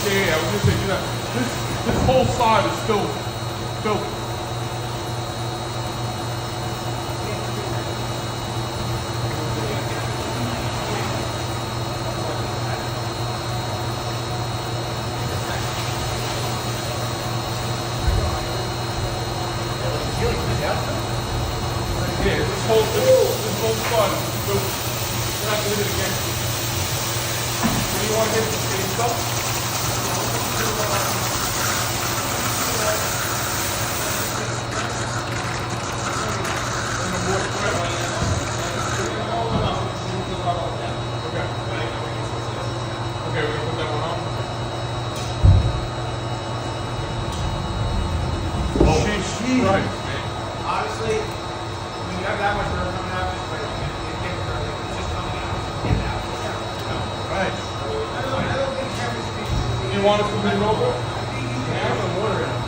Yeah, I was just saying that. This whole side is still filthy. Yeah, this whole spot is filthy. We're not gonna hit it again. Do you want to hit the stuff? Okay, we're gonna put that one on. Sheesh, right, man. Honestly, when you have that much dirt coming out, just like, it gets dirt, like, it's just coming out, just get it out. Right. I don't think Kevin speaks. You want us to move it over? Yeah, I'm gonna water it.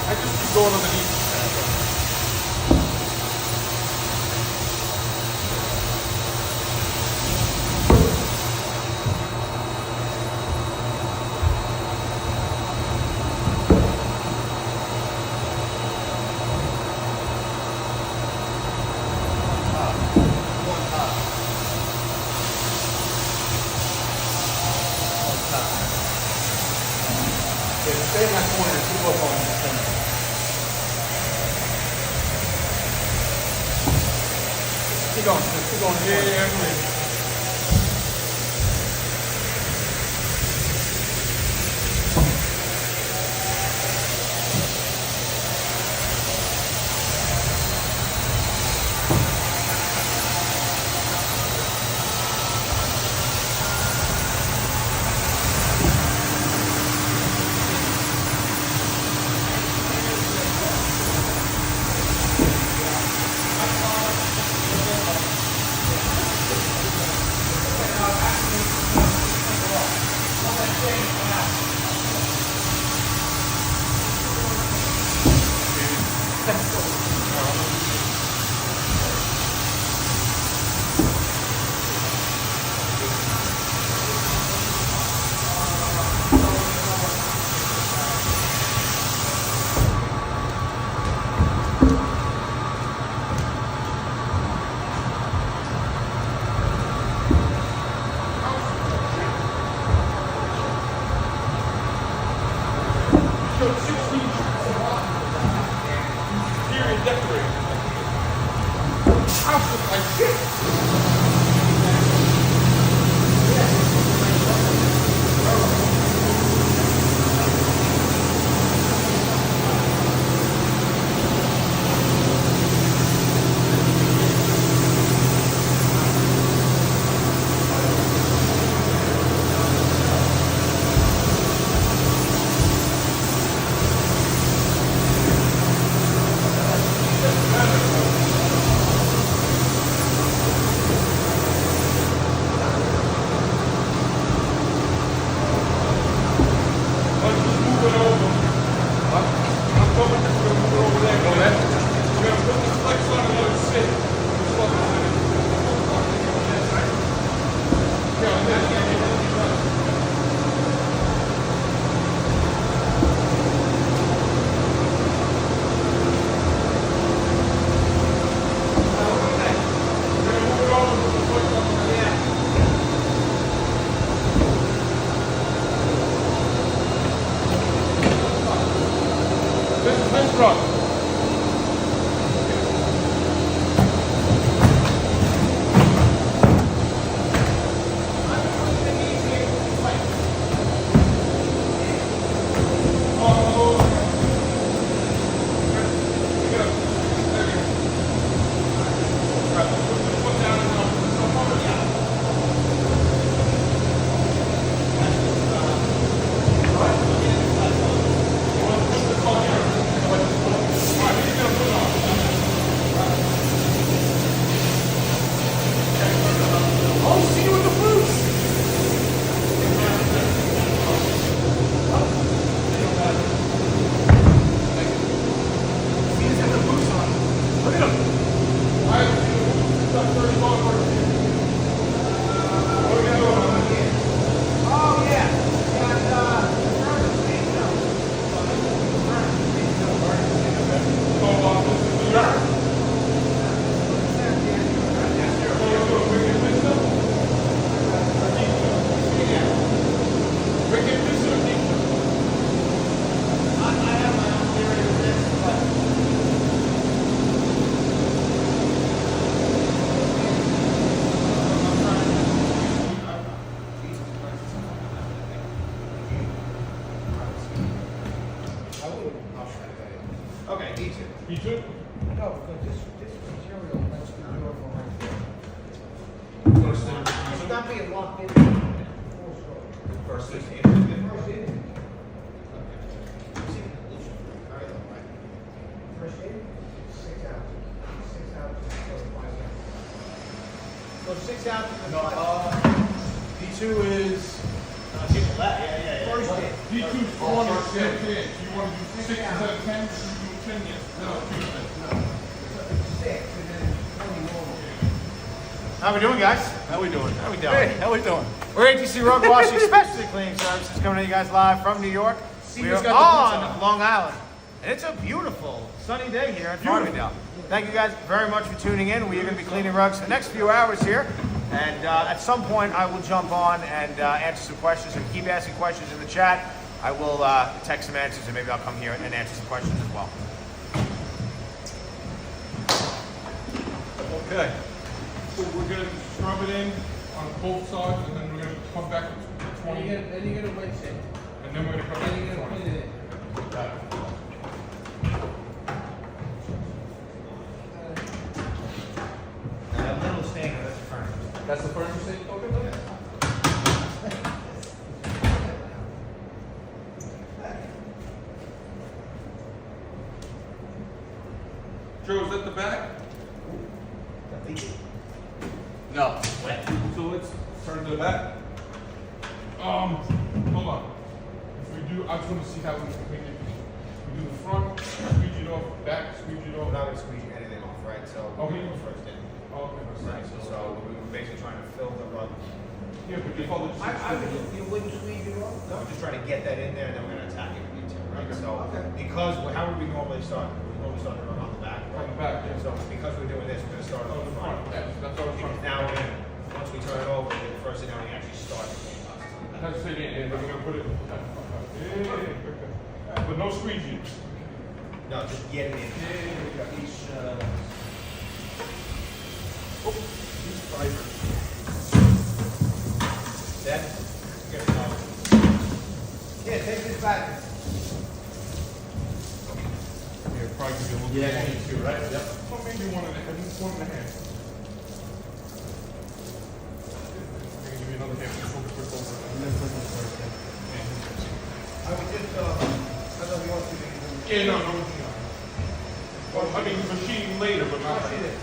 I just keep going underneath. Yeah, stay in that corner and keep up on this corner. Keep going, just keep going. Yeah, I'm ready. Period decorated. House looks like shit. Let's just move it over. I'm probably just gonna move it over there. Go ahead. We're gonna put the flex on and let it sit. This truck. Oh, yeah. Got, Okay, me too. You too? no, because this material lets me do it for my It's not being locked in. Full stroke. First is in. First in. First in, 6 ounces. 6 ounces, so 5 ounces. So 6 ounces and No, 5 D2 is. People that, yeah. First in. D2 is 1 or 6. You want to do 6 instead of 10? You do 10, yes. No, 2 6 and then 20 normal. How we doing, guys? How we doing? How we doing? Hey, how we doing? We're ATC Rug Washing Specialty Cleaning Services coming to you guys live from New York. We are Steven's got the boots on Long Island. And it's a beautiful sunny day here in Farmingdale. Thank you guys very much for tuning in. We are going to be cleaning rugs for the next few hours here. And at some point I will jump on and answer some questions. And keep asking questions in the chat. I will text some answers and maybe I'll come here and answer some questions as well. Okay. So we're going to scrub it in on both sides, and then we're going to come back to 20, and Then you're gonna rinse it. then we're going to come back Then you're to gonna 20. clean it in. Got it. That little stain, that's the furnace. That's the furnace thing? Okay. Joe, is that the back? No. So let's turn to the back. Hold on. If we do, I just want to see how we can make it. We do the front, squeegee it off, back, squeegee it We're off. not going to squeeze anything off, right? So Okay. we go first in. Okay, Right, so we were basically trying to fill the rug. yeah, but if all the You wouldn't squeeze it off? No, we're just trying to get that in there, and then we're gonna attack it in detail, right? Okay. So, because, how would we normally start? We normally start the run on the back, right? On the back, yeah. So, because we're doing this, we're gonna start on the front. Yes, that's all front. Now, we're gonna, once we turn it over, the first thing, now we actually start the cleaning process. That's it, and we're gonna put it. Yeah, but no squeegee. No, just get it in. Then, get it out. Yeah, take this back. Yeah, probably be a little bit more than 2, right? Yep. Well, maybe 1.5. 1.5. I'm gonna give you another half just real quick over. I would just, I don't know if you want to do it. Yeah, no. Well, I mean, machine later, but not. I'll see this.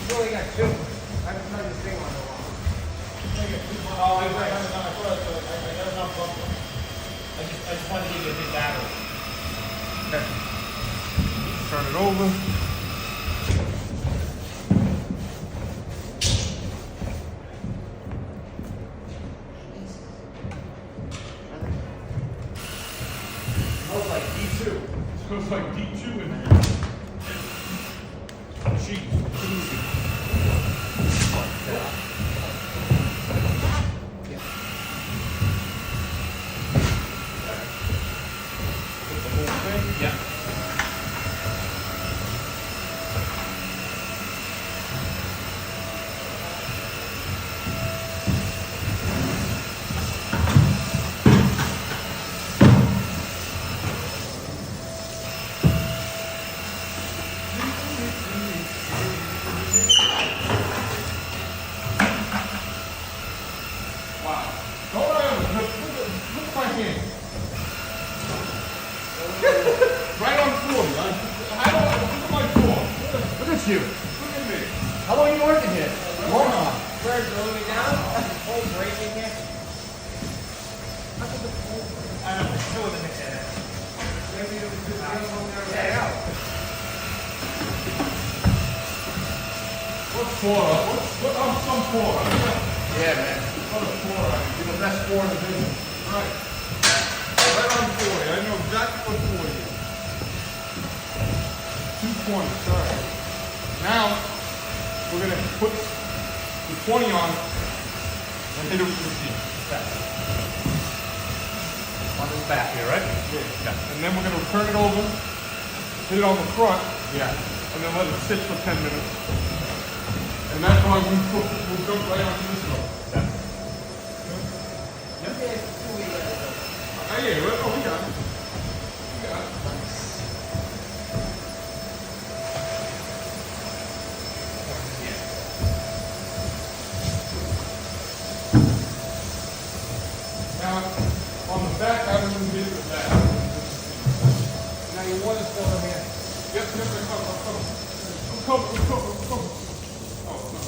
You only got 2. I haven't turned this thing on in a while. Oh, I got enough buffer. I just wanted to give you a big battery. Turn it over. Smells like D2. Smells like D2 in here. Cheese. Put the whole thing. Yeah. you. Look at me. How long you working here? Long time. Where's the movie down? Whole break in here. I don't know. Two of them in there. Maybe it was just the other one there. Yeah. What's four? What I'm some four. Yeah, man. What a four? You're the best four in the business. Right. Right on 40. I know exactly what 40 is. 220, sorry. Now, we're going to put the 20 on and hit it with the machine. On this back here, right? Yeah. And then we're going to turn it over, hit it on the front, Yeah. and then let it sit for 10 minutes. And that's why we'll jump right onto this one. Yeah, we got it. We got it. Now, on the back, I don't even get to the back. Now your water's still in here. Yep, I'm coming. Oh, no.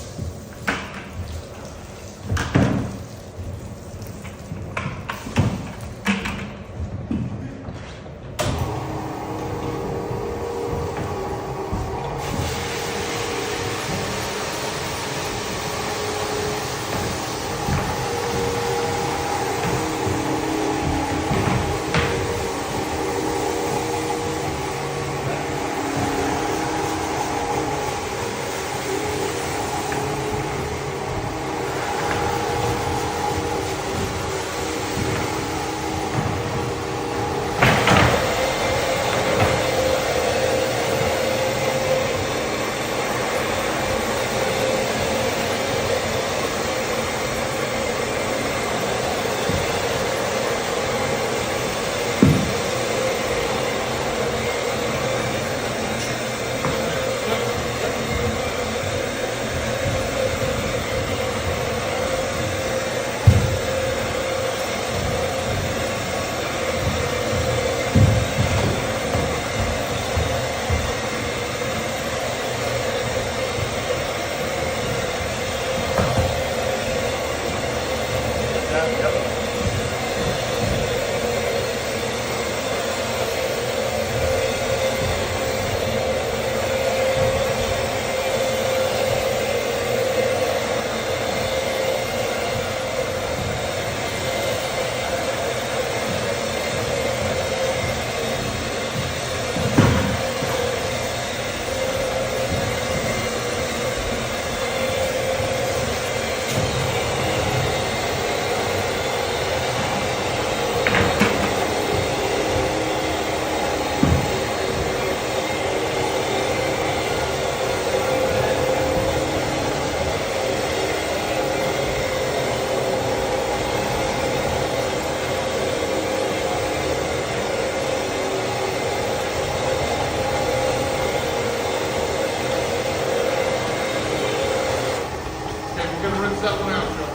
That one out, Joe.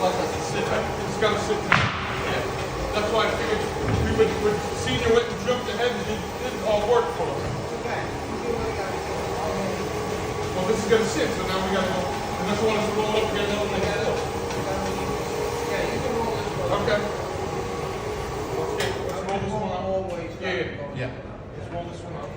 It's got to sit there. Yeah. That's why I figured we would senior went and jumped ahead and did all work for us. Well, this is going to sit, so now we got to go. Unless you want us to roll up again, then we'll make it up. Yeah, you can roll this one. Okay. Okay, let's roll this one out. Yeah. Yeah. Let's roll this one out.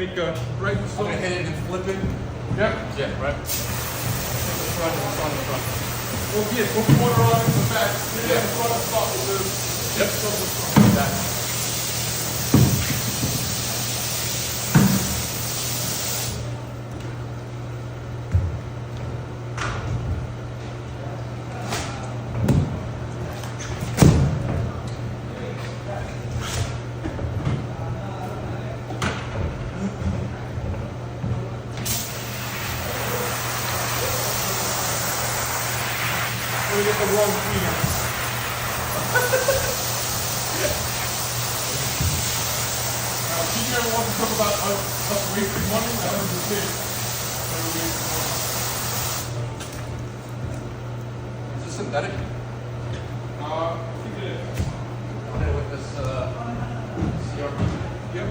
make a right. I'm gonna hit it and flip it. Yep. Yeah, right. Take the front and the front. Well, yeah, put water on it in the back. Yeah. The front start with the. Yep. Start with the front. That. We get the wrong cleaner. TJ wants to talk about us wasting money. I don't understand. Is this synthetic? I think it is. I'll hit it with this CRP. Yep.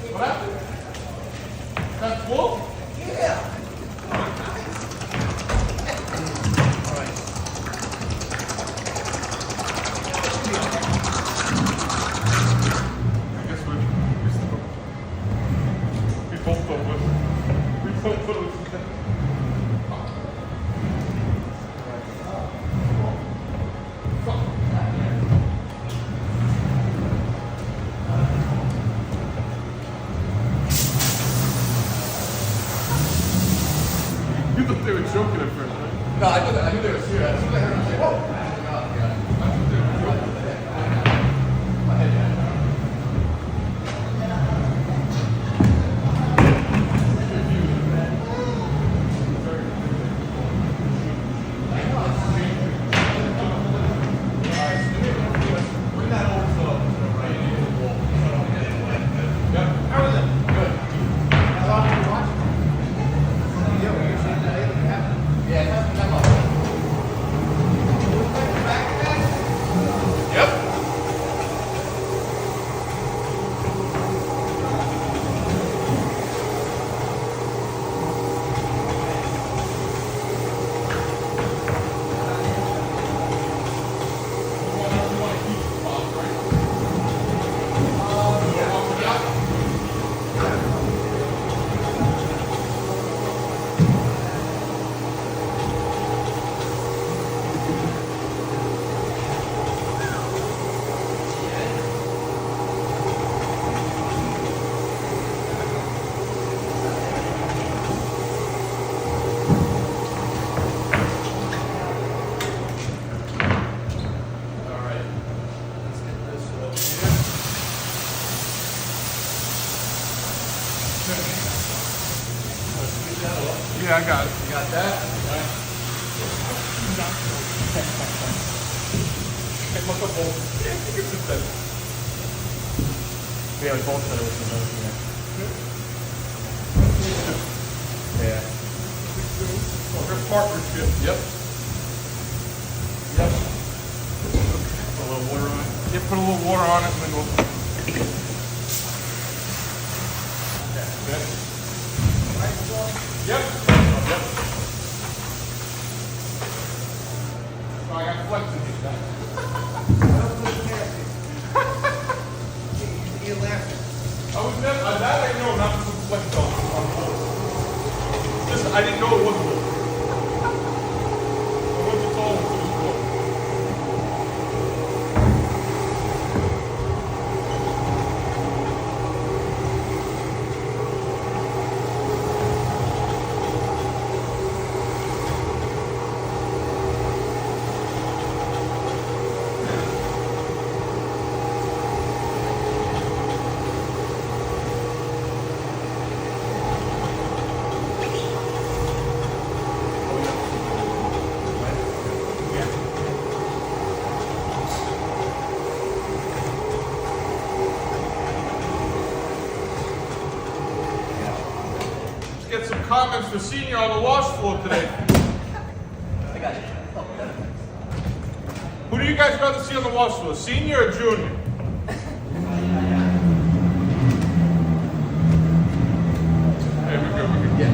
What happened? That's full? Yeah. I guess we both don't listen. We both put it together. You thought they were joking at first, right? No, I knew they were serious. As soon as I heard him say, "Whoa!" I forgot. Yeah. I thought they were joking. My head down. Bring that over to the right end of the wall. Yep. How is it? Good. How long have you watched? Yeah, we usually do it. Yeah, it hasn't come up. Yep. You want to keep the spot, right? All right. Let's get this over here. Squeeze that up. Yeah, I got it. You got that? Right. Look up both. Yeah, we both said it was another thing. Yeah. We're partnership. Yep. Yep. Put a little water on it. Yeah, put a little water on it and then we'll. Okay. Yep. Yep. So I got flexing these guys. You're laughing. I was never, that I know not to put flex on board. Just, I didn't know it was wood. I went to told him it was wood. comments for senior on the wash floor today. Who do you guys rather see on the wash floor, senior or junior? Hey, we're good, we're good.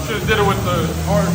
Should have did it with the hard.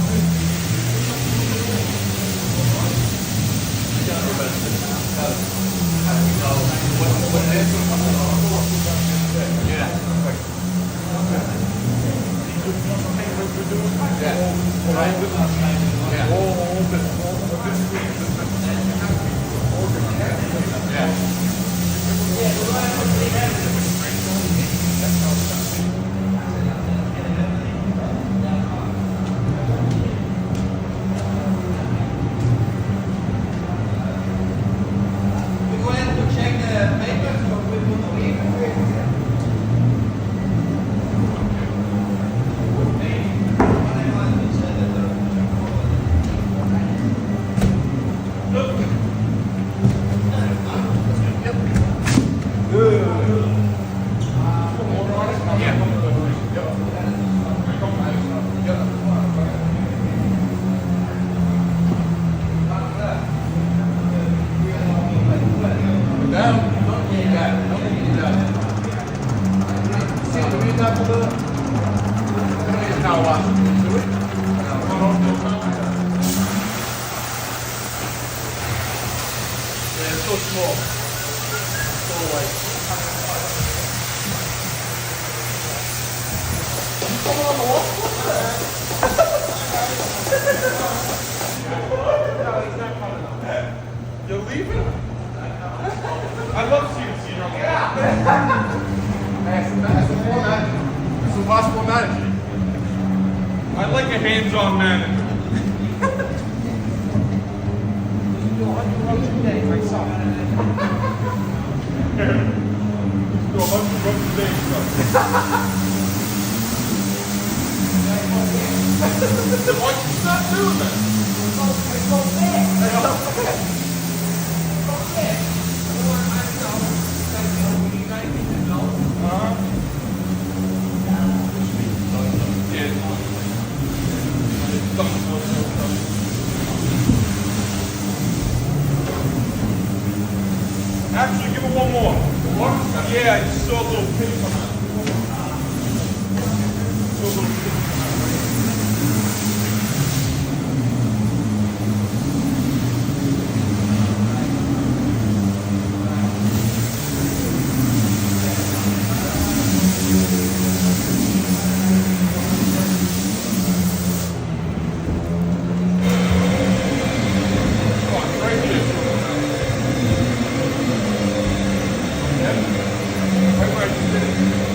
It's so small. So like. You're leaving? I love seeing senior on the wall. That's a possible manager. I like a hands-on manager. Do 100 runs a day, so. Why don't you stop doing that? Actually, give it one more. What? Yeah, I just saw a little pin come out. Saw a little pin come out. Come on, right here. Right where I just did it.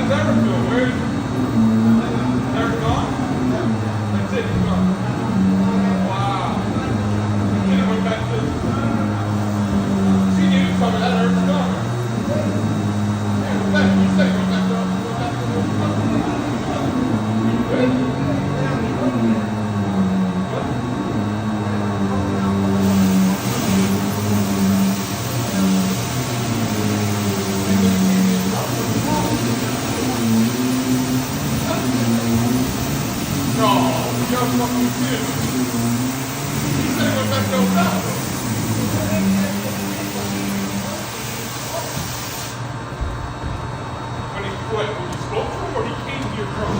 How's Eric doing? Where is Eric gone? That's it, he's gone. Wow. Then it went back to. See, you coming out, Eric's gone. Yeah, went back. You said he went back to. No, you have fucking kids. He said he went back to hotel. When he quit, when you spoke to him or he came to your drunk?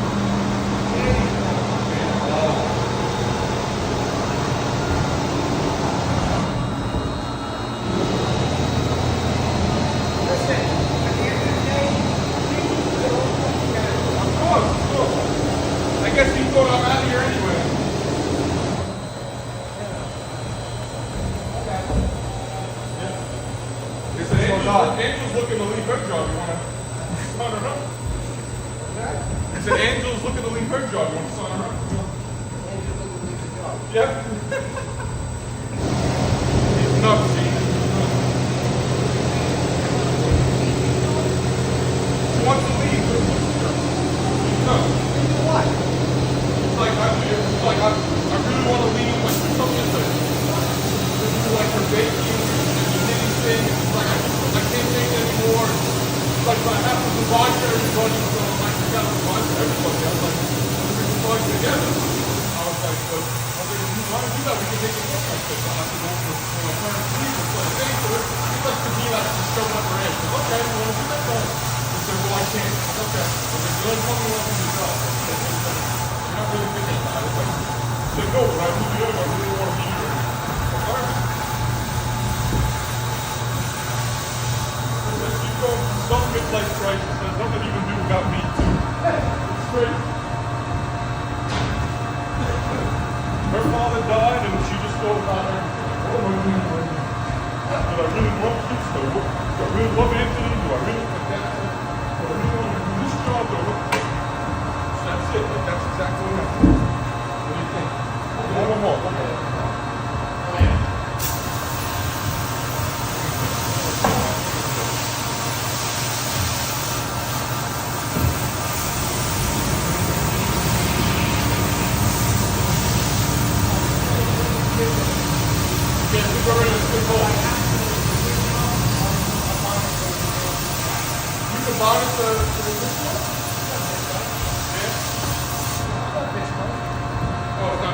Listen, at the end of the day, people all come together. Of course. I guess he thought I'm out of here anyway. Yeah. Is Angel's looking to leave her job. You want to sign her up? I said Angel's looking to leave her job. You want to sign her up? Yeah. He's nuts. He wants to leave. No. What? It's like I really want to leave. Like there's something that this is like her baking and the knitting thing. It's like I can't take it anymore. It's like I have to provide for everybody, so like I gotta provide for everybody. I was like, we're provide together. I was like, but if you want to do that, we can make it work like this. I have to go for my parents' leave and play a game. So it's like to me like she's showing up her age. Okay, you want to do that? Go. He said, well, I can't. Okay. Well, then you don't tell me what to do. You're not really thinking about it. Like, said, no, but I really do. I really want to be here. All right. She's going through some midlife crisis that has nothing to even do about me, too. It's great. Her father died, and she just thought about everything. What am I doing right now? Did I really love kids, though? Do I really love Anthony? Do I really like that? Do I really want to do this job, though? So that's it. Like, that's exactly what happened. What do you think? One more.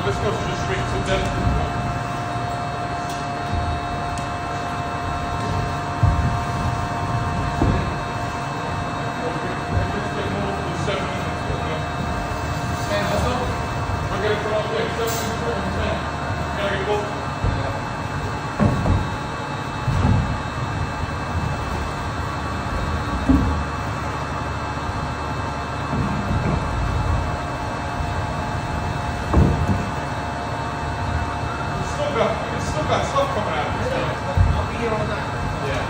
This goes just straight to them. Still got stuff coming out of this thing. I'll be here all night. Yeah.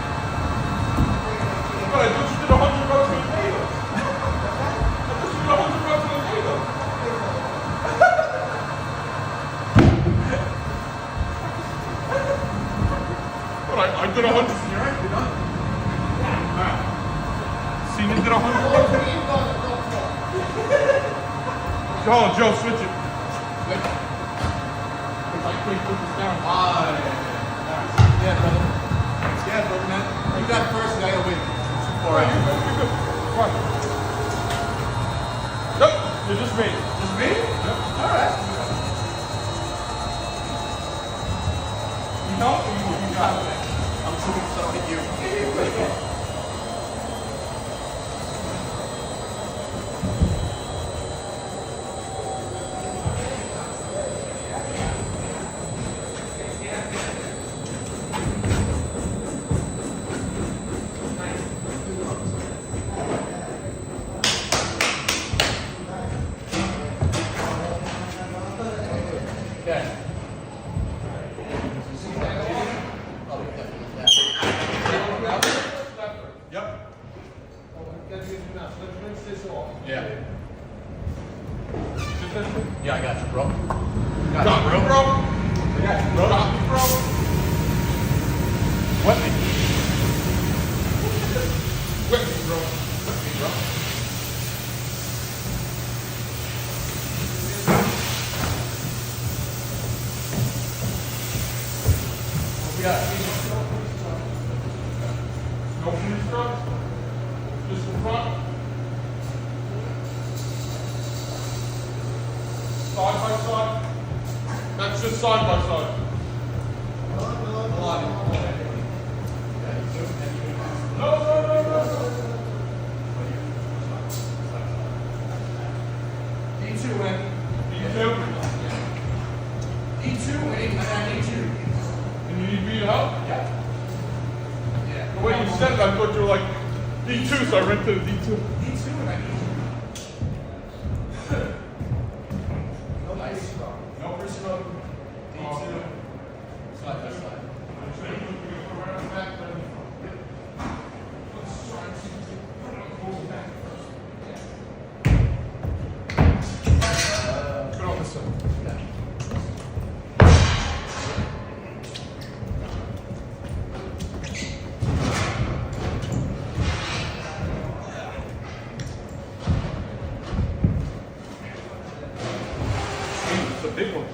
But I thought you did $100 for the day though. I thought you did $100 for the day though. But I did 100. You're right, you're done. Alright. See, you did 100. Oh, Joe, switch it. Put this down. Yeah, brother. Yeah, brother, man. You got first, I gotta wait. All right, you're good. Come on. Nope, you're just me. Just me? Yep. All right. You know, you got it. I'm assuming something you. Yeah. Just that shit. Yeah, I got you, bro. Got me, bro. I got you, bro. Got me, bro. Wet me. Wet me, bro. Wet me, bro. What we got? No finish truck. Just the front. Side by side. That's just side by side. D2 and D2. D2 and I need you. And you need me to help? Yeah. Yeah. The way you said it, I thought you were like D2, so I ran to the D2. D2 and I need you. Nice. No first row. D2. Slide by slide. Put on this side. It's a big one.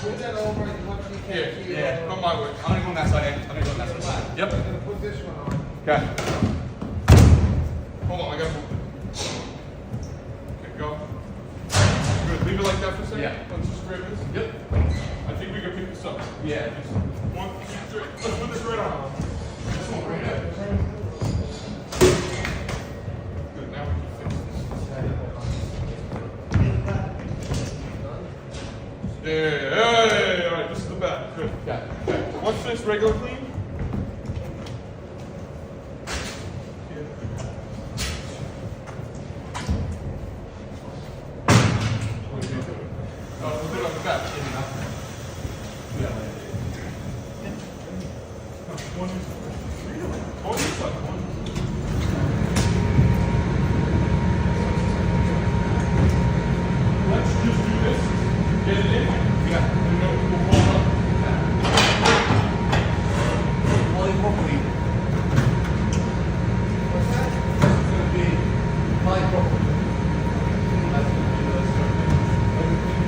Move that over as much as you can. Yeah, to your- yeah. Come my way. I'm gonna go on that side. I'm gonna go on that side. Yep. I'm gonna put this one on. Okay. Hold on, I gotta move it. Okay, go. Good. Leave it like that for a second? Yeah. Let's just grab this. Yep. I think we can pick this up. Yeah. Just 1, 2, 3. Let's put this right on. This one right there. Good, now we can fix this. Yeah, alright, this is the back. Good. Yeah. Okay. What's this, regular clean? We'll do it on the back. One this side. One this side. Let's just do this. Get it in. Yeah. And then we'll pull it up. Polypropylene. What's that? It's gonna be polypropylene. That's gonna be the everything.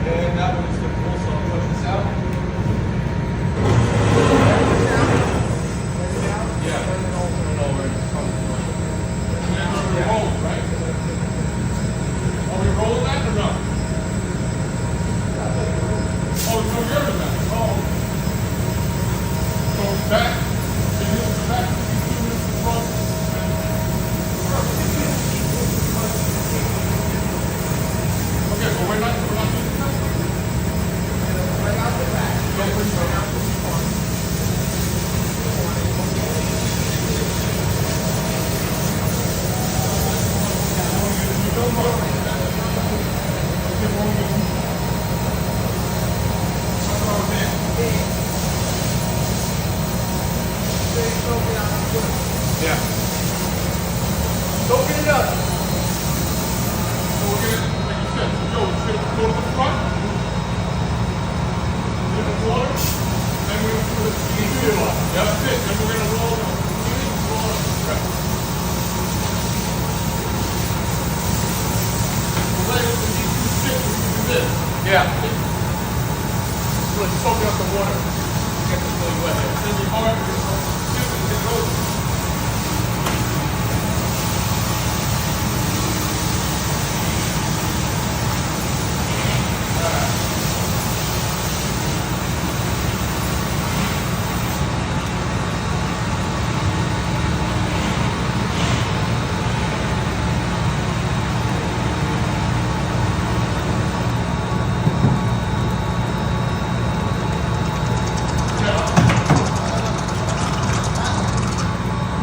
And that one's gonna also push this out. Yeah. Turn it over and come forward. And then we're rolling, right? Are we rolling that or no? Oh, so you're in that. Oh. So back. Can you move back? Can you move the front? Okay, but we're not doing that. Right out the back. Right out the front. Yeah. Open it up. So we're gonna, like you said, Joe, we're gonna go to the front. In the water. Then we're gonna put the D2 on. That's it. Then we're gonna roll it. Roll it. Right. We'll let it with the D2 stick. We can do this. Yeah. Really soaking up the water. Get this really wet here. Then we hard. It goes.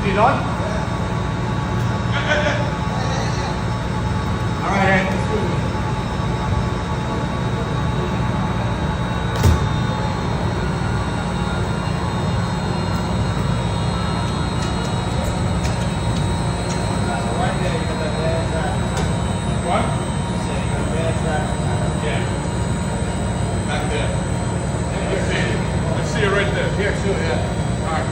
You done? All right, Hank. Here too, yeah. Alright.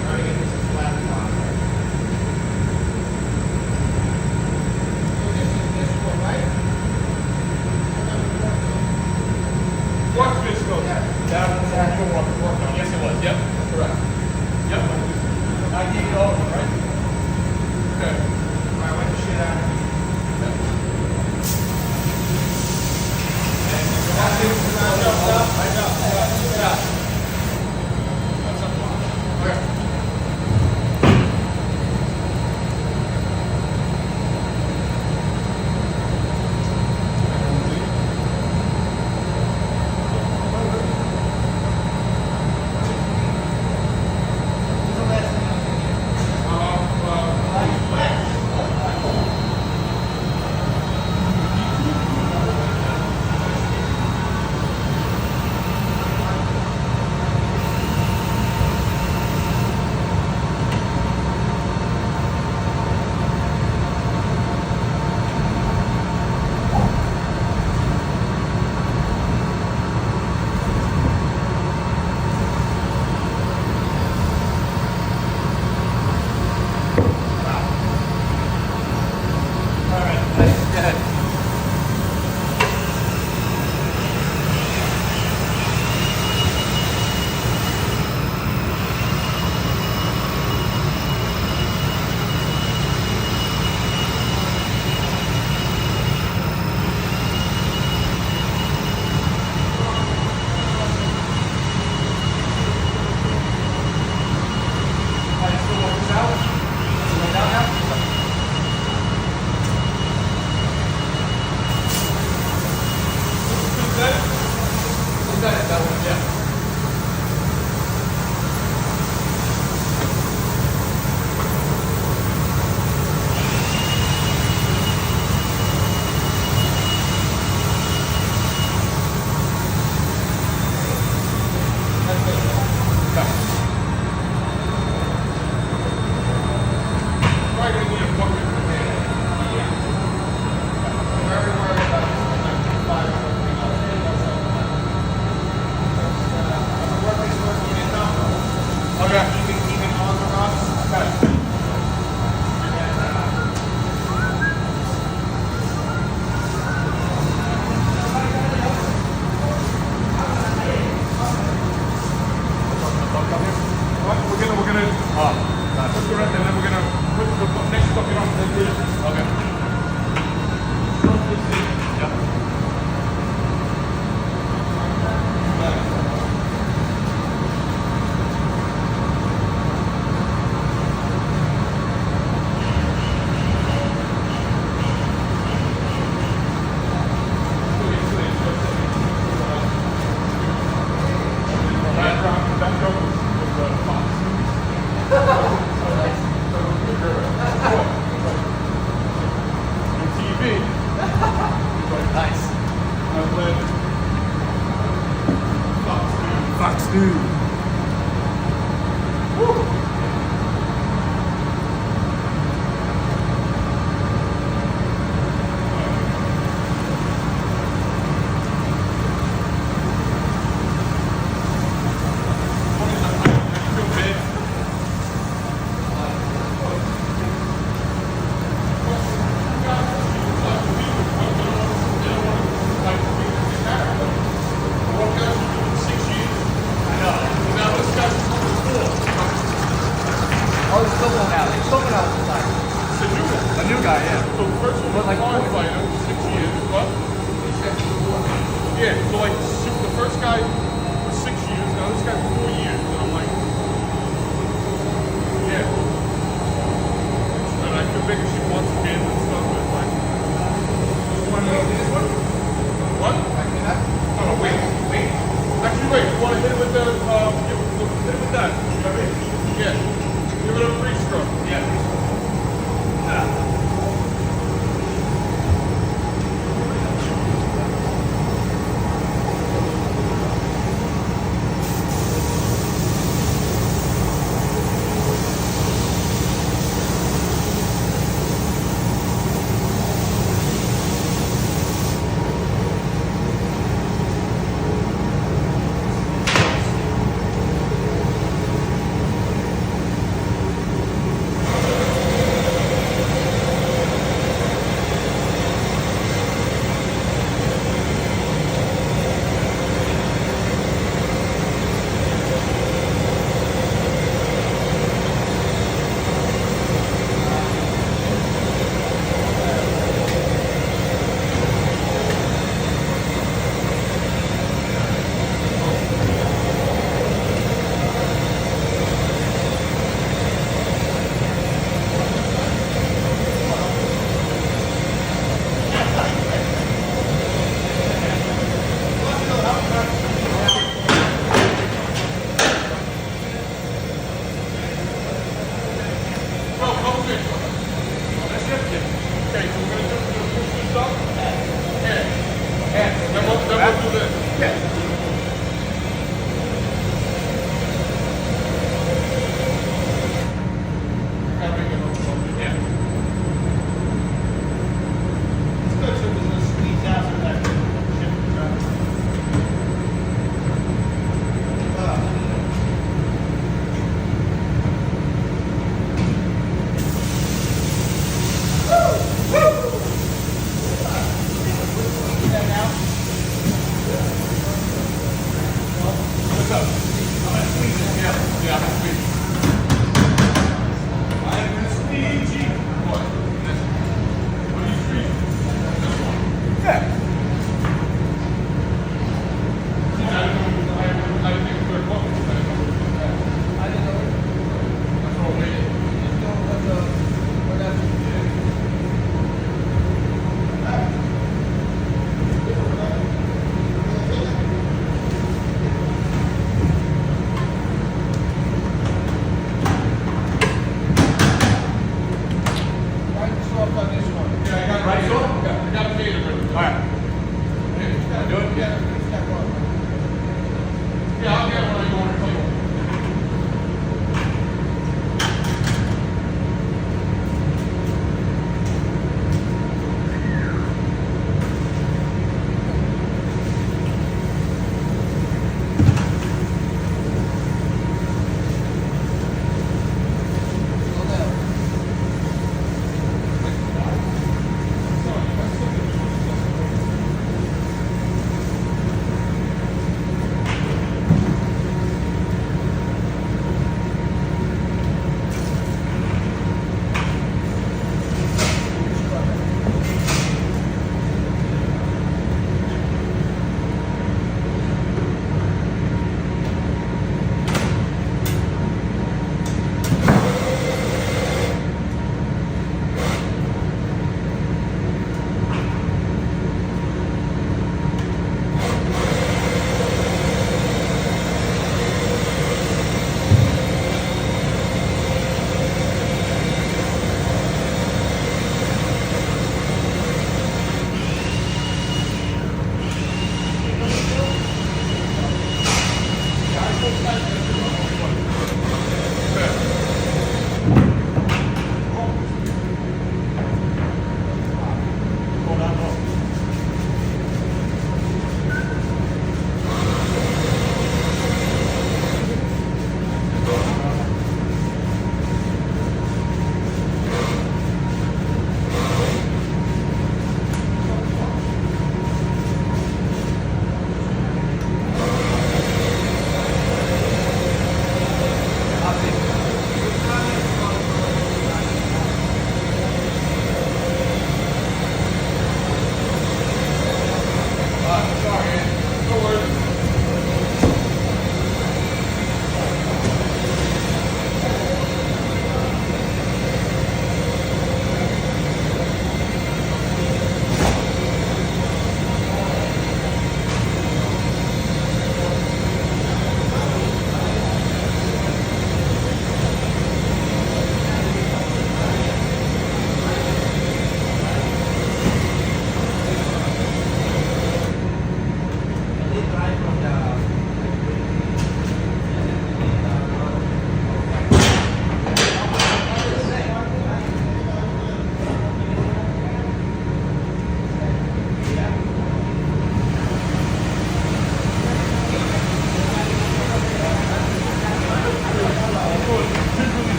Trying to get this flat top. This one, right? Watch this though. That was actual work on. Yes, it was. Yep, correct. Yep. I gave it over, right? Okay. I went to shit out of it. Fox News. Oh, it's still going out. It's still going out this time. It's a new one. A new guy, yeah. So the first one was Like firefighter, 6 years. What? Yeah, so like the first guy was 6 years, now this guy's 4 years. And I'm like, yeah. And I feel bigger she wants kids and stuff, but it's like, what? Oh, wait. Actually, wait, you want to hit it with the, hit it with that. Yeah. Give it a free stroke. Yeah.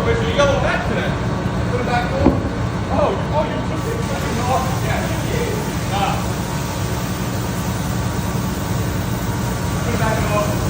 Wait, so you got one back today? Put it back on. Oh, you took it? Yeah. Nah. Put it back in the office.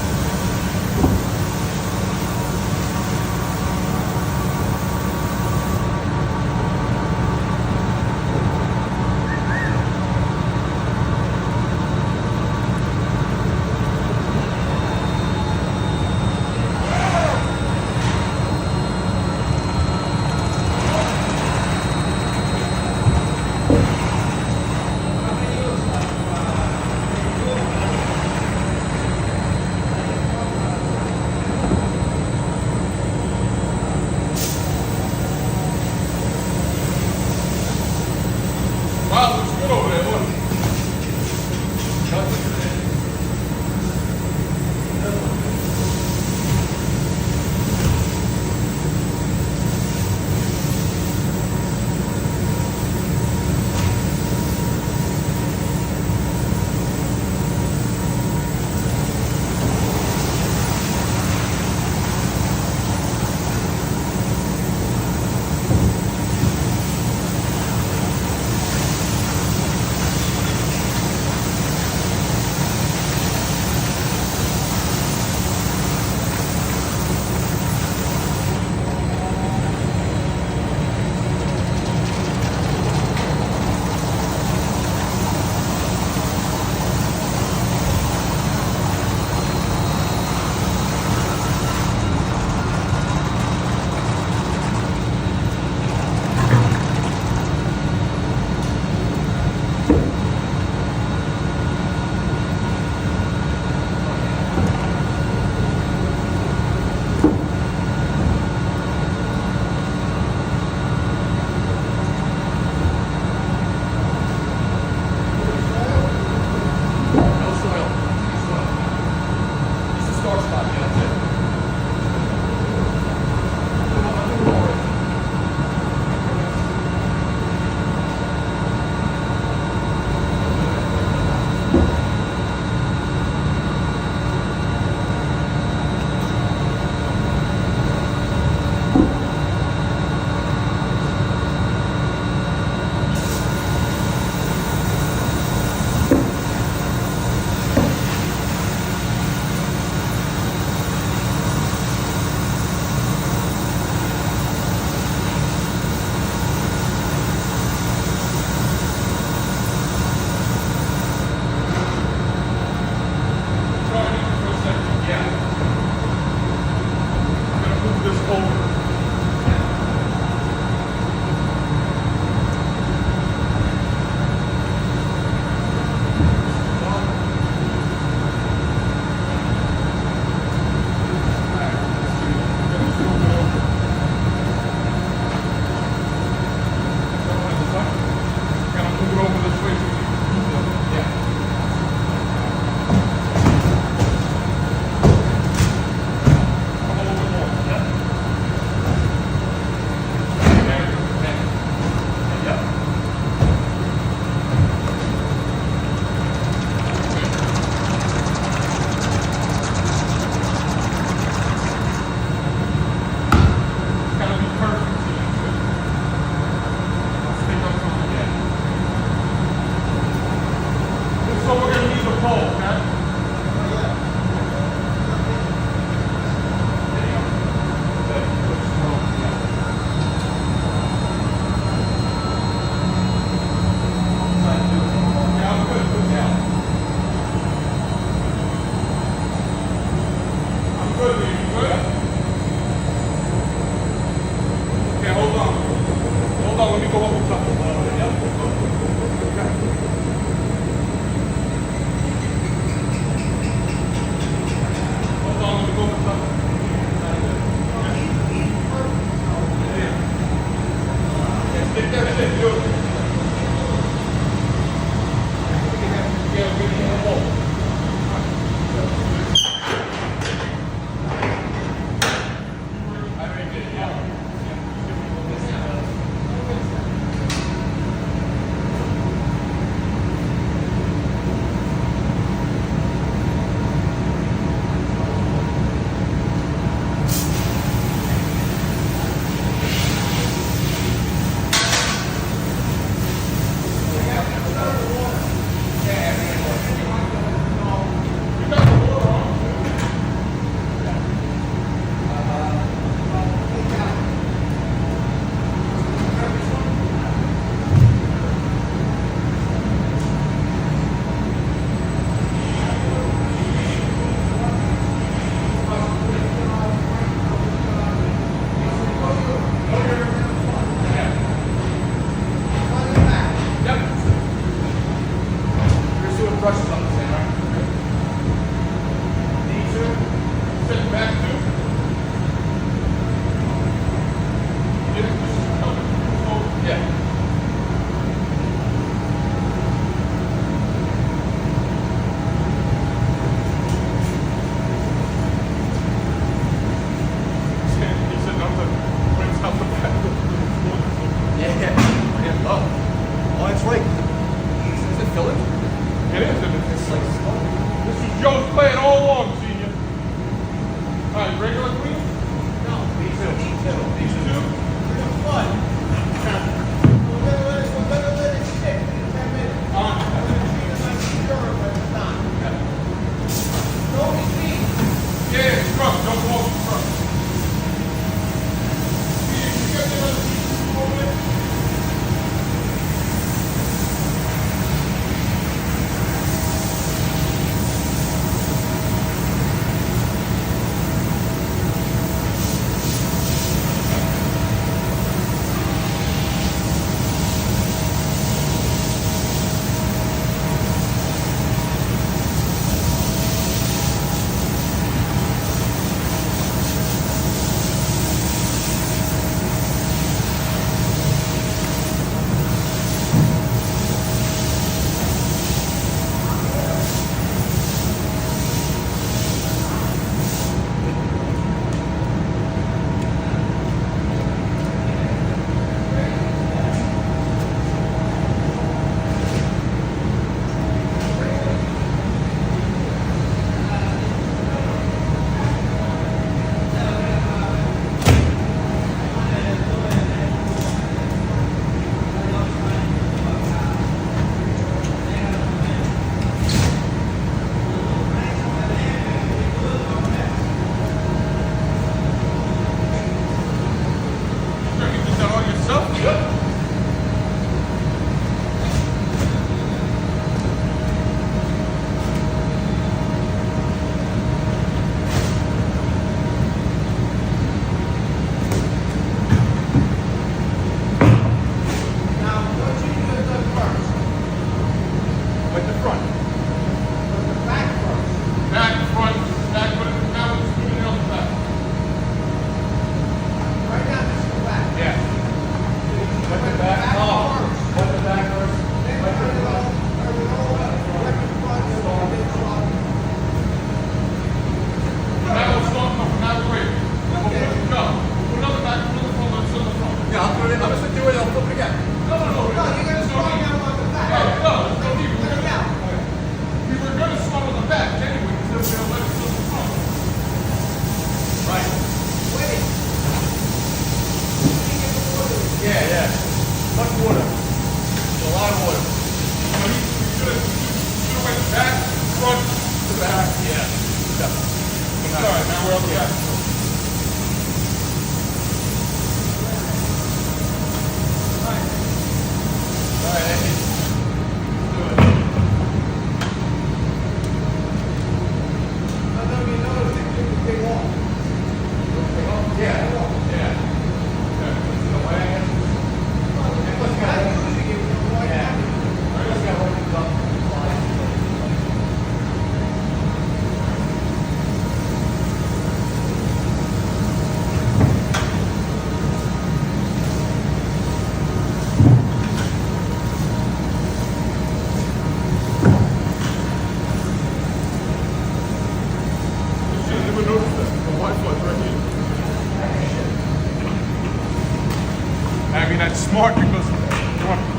Smart because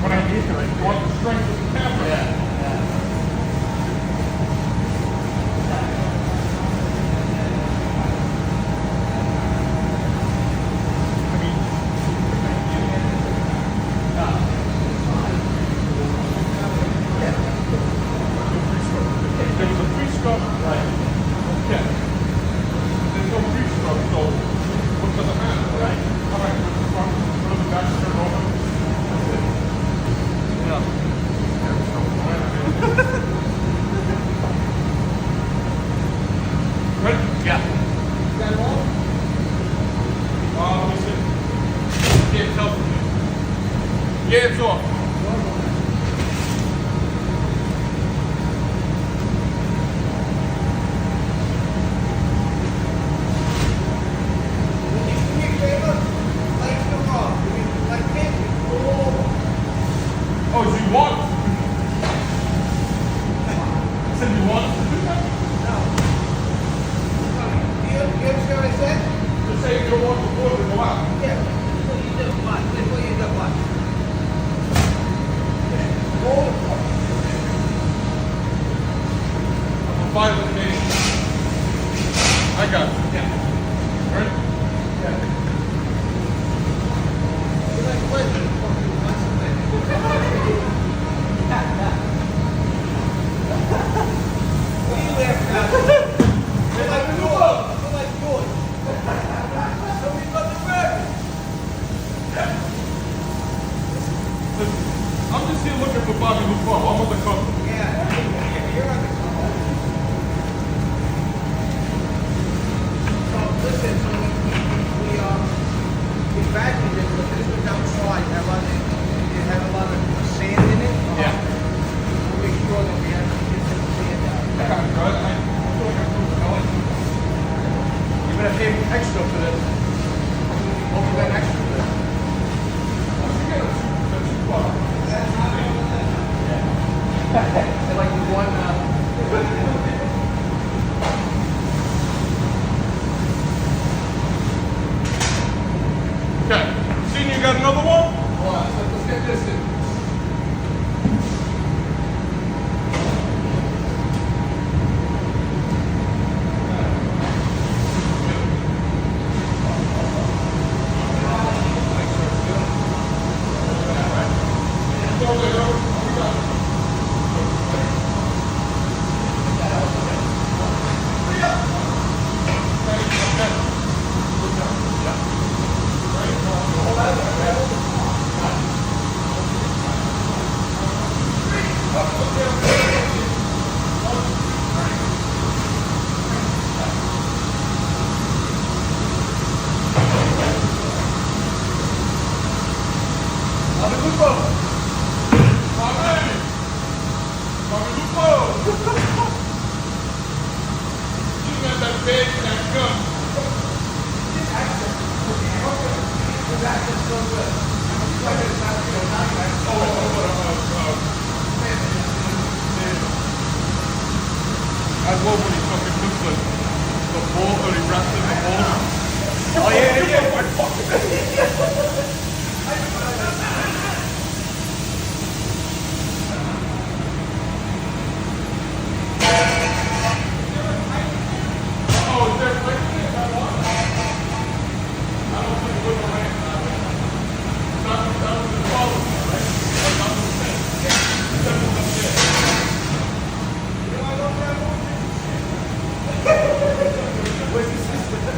when I need it, you want the strength of the camera. Yeah. There was a pre-scrub, right? Okay. There's no pre-scrub, so what doesn't matter, right? All right, put the front, put the back shirt over. That's it. Yeah. Ready? Yeah. Is that all? Let me see. Can't tell from me. Yeah, it's off. Oh, so you want? I said you want to do that? Just say you don't want the water to go out. this was outside, it had a lot of sand in it. Yeah. We'll make sure that we have to get some sand out. You're gonna pay extra for this. What was that extra for this? Like the one, Okay. Senior, you got another one? let's get this in. I love when he fucking puts the ball, or he wraps in the ball. Oh yeah. Oh, is there a place in that one? I don't think it would have rained. That was the problem, right? That was the thing. That was the thing. Where's the system?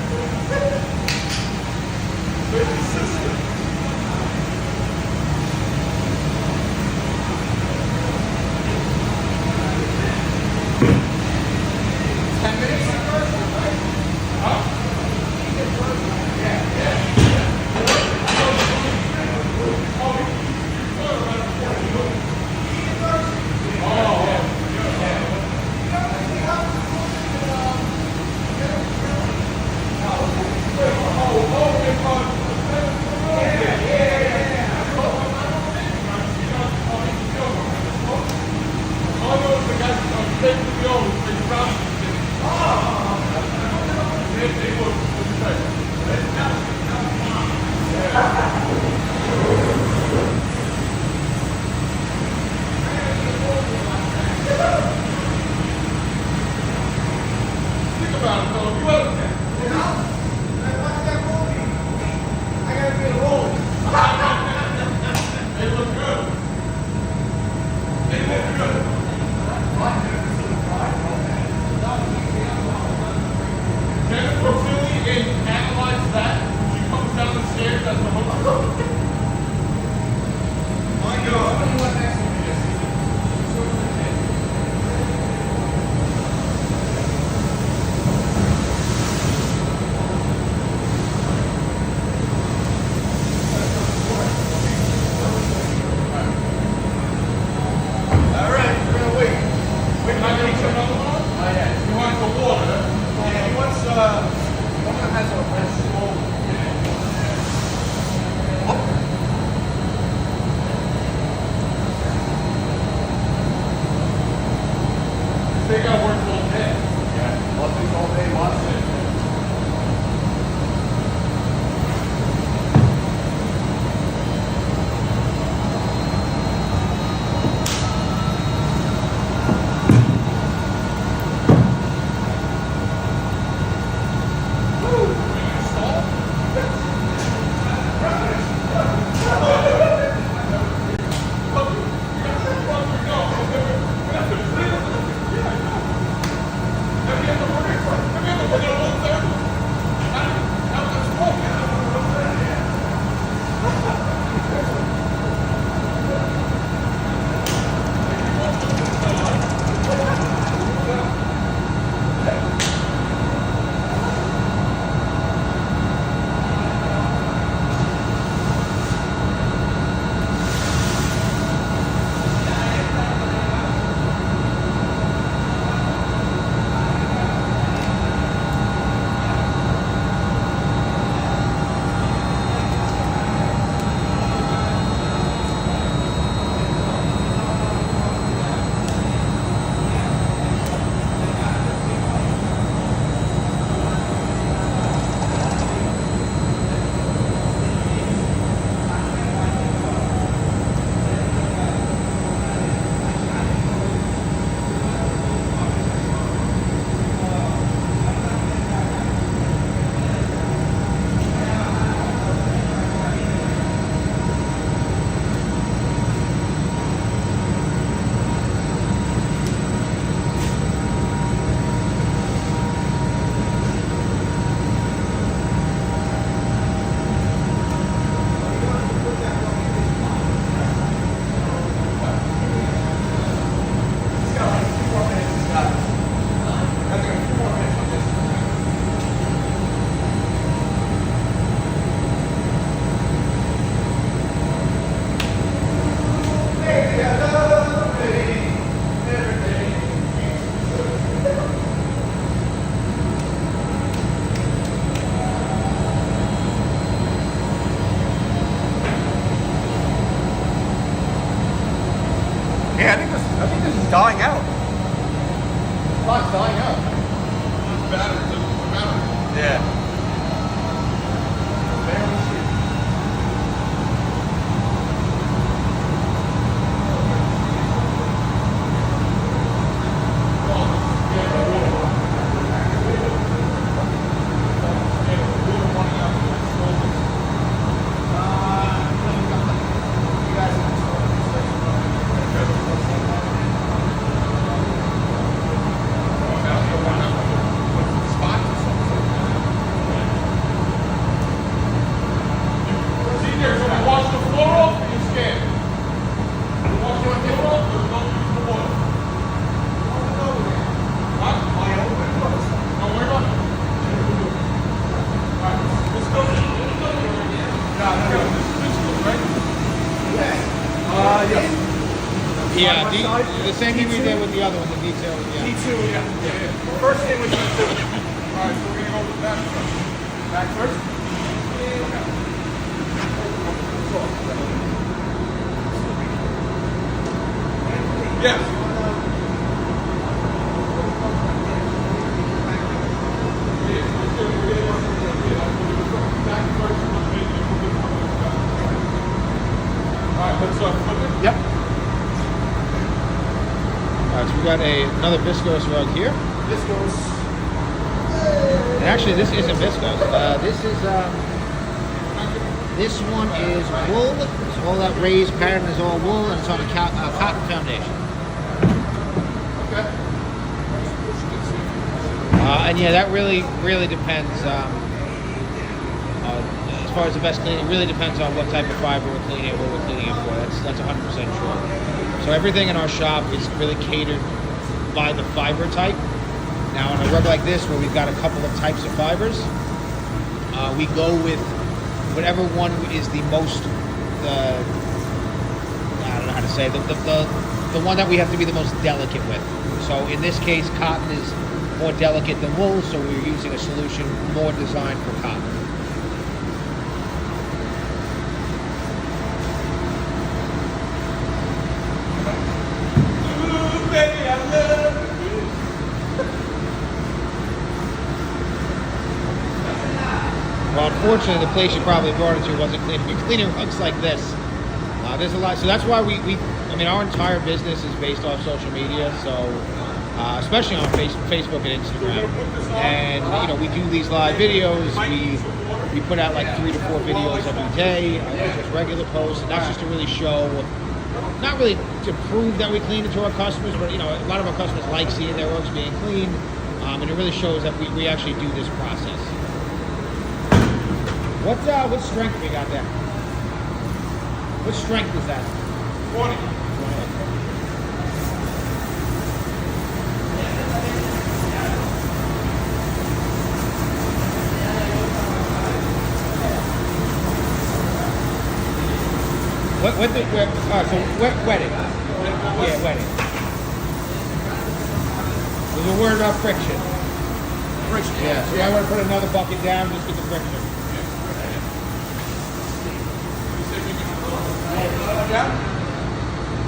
dying out. Clock's dying out. Yeah. Barely see it. Yeah, the same thing we did with the other one, the detail. Yeah. D2, yeah. First thing with D2. Alright, so we're gonna go with the back first. Back first? Yes. Alright, let's flip it. Yep. All right, so we got another viscose rug here. Viscose. And actually, this isn't viscose. This one is wool. So all that raised pattern is all wool, and it's on a cotton foundation. Okay. And yeah, that really depends. As far as the best cleaning, it really depends on what type of fiber we're cleaning, what we're cleaning it for. That's 100% sure. So everything in our shop is really catered by the fiber type. Now, on a rug like this, where we've got a couple of types of fibers, we go with whatever one is the most. I don't know how to say it, the one that we have to be the most delicate with. So in this case, cotton is more delicate than wool, so we're using a solution more designed for cotton. Ooh, baby, I love you. Well, unfortunately, the place you probably brought it to wasn't cleaning. You're cleaning rugs like this. There's a lot, so that's why I mean, our entire business is based off social media, so especially on Facebook and Instagram. And you know, we do these live videos. We put out like 3 to 4 videos every day, just regular posts, and that's just to really show, not really to prove that we clean it to our customers, but you know, a lot of our customers like seeing their rugs being cleaned, and it really shows that we actually do this process. What strength we got there? What strength is that? 20. Wetting. Yeah, wetting. There's a word about friction. Friction. Yeah, so I want to put another bucket down just with the friction.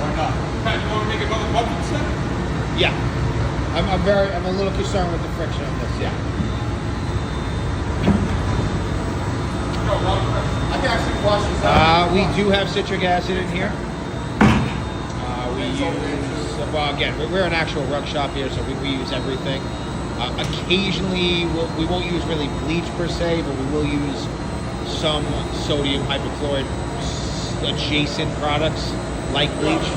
Why not? Pat, you want to make another bucket set? Yeah. I'm a little concerned with the friction on this, yeah. I can actually wash this out. We do have citric acid in here. We use, well, again, we're an actual rug shop here, so we use everything. Occasionally, we won't use really bleach per se, but we will use some sodium hypochlorite adjacent products like bleach.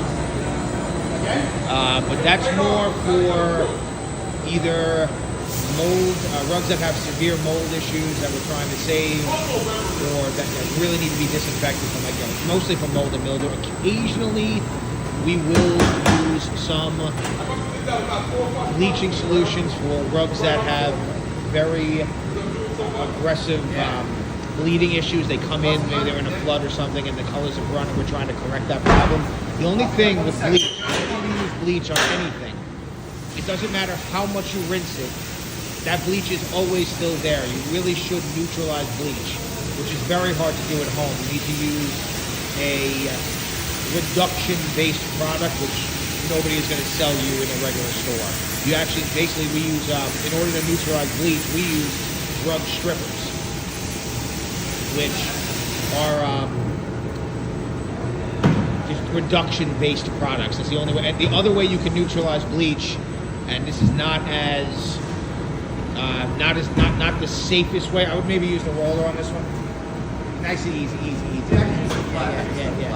But that's more for either mold, rugs that have severe mold issues that we're trying to save, or that really need to be disinfected from, like, mostly from mold and mildew. Occasionally, we will use some bleaching solutions for rugs that have very aggressive bleeding issues. They come in, maybe they're in a flood or something, and the colors have run, and we're trying to correct that problem. The only thing with bleach, when you use bleach on anything, it doesn't matter how much you rinse it, that bleach is always still there. You really should neutralize bleach, which is very hard to do at home. You need to use a reduction-based product, which nobody is going to sell you in a regular store. You actually, basically, we use, in order to neutralize bleach, we use rug strippers, which are just reduction-based products. That's the only way. And the other way you can neutralize bleach, and this is not the safest way. I would maybe use the roller on this one. Nice and easy. Yeah.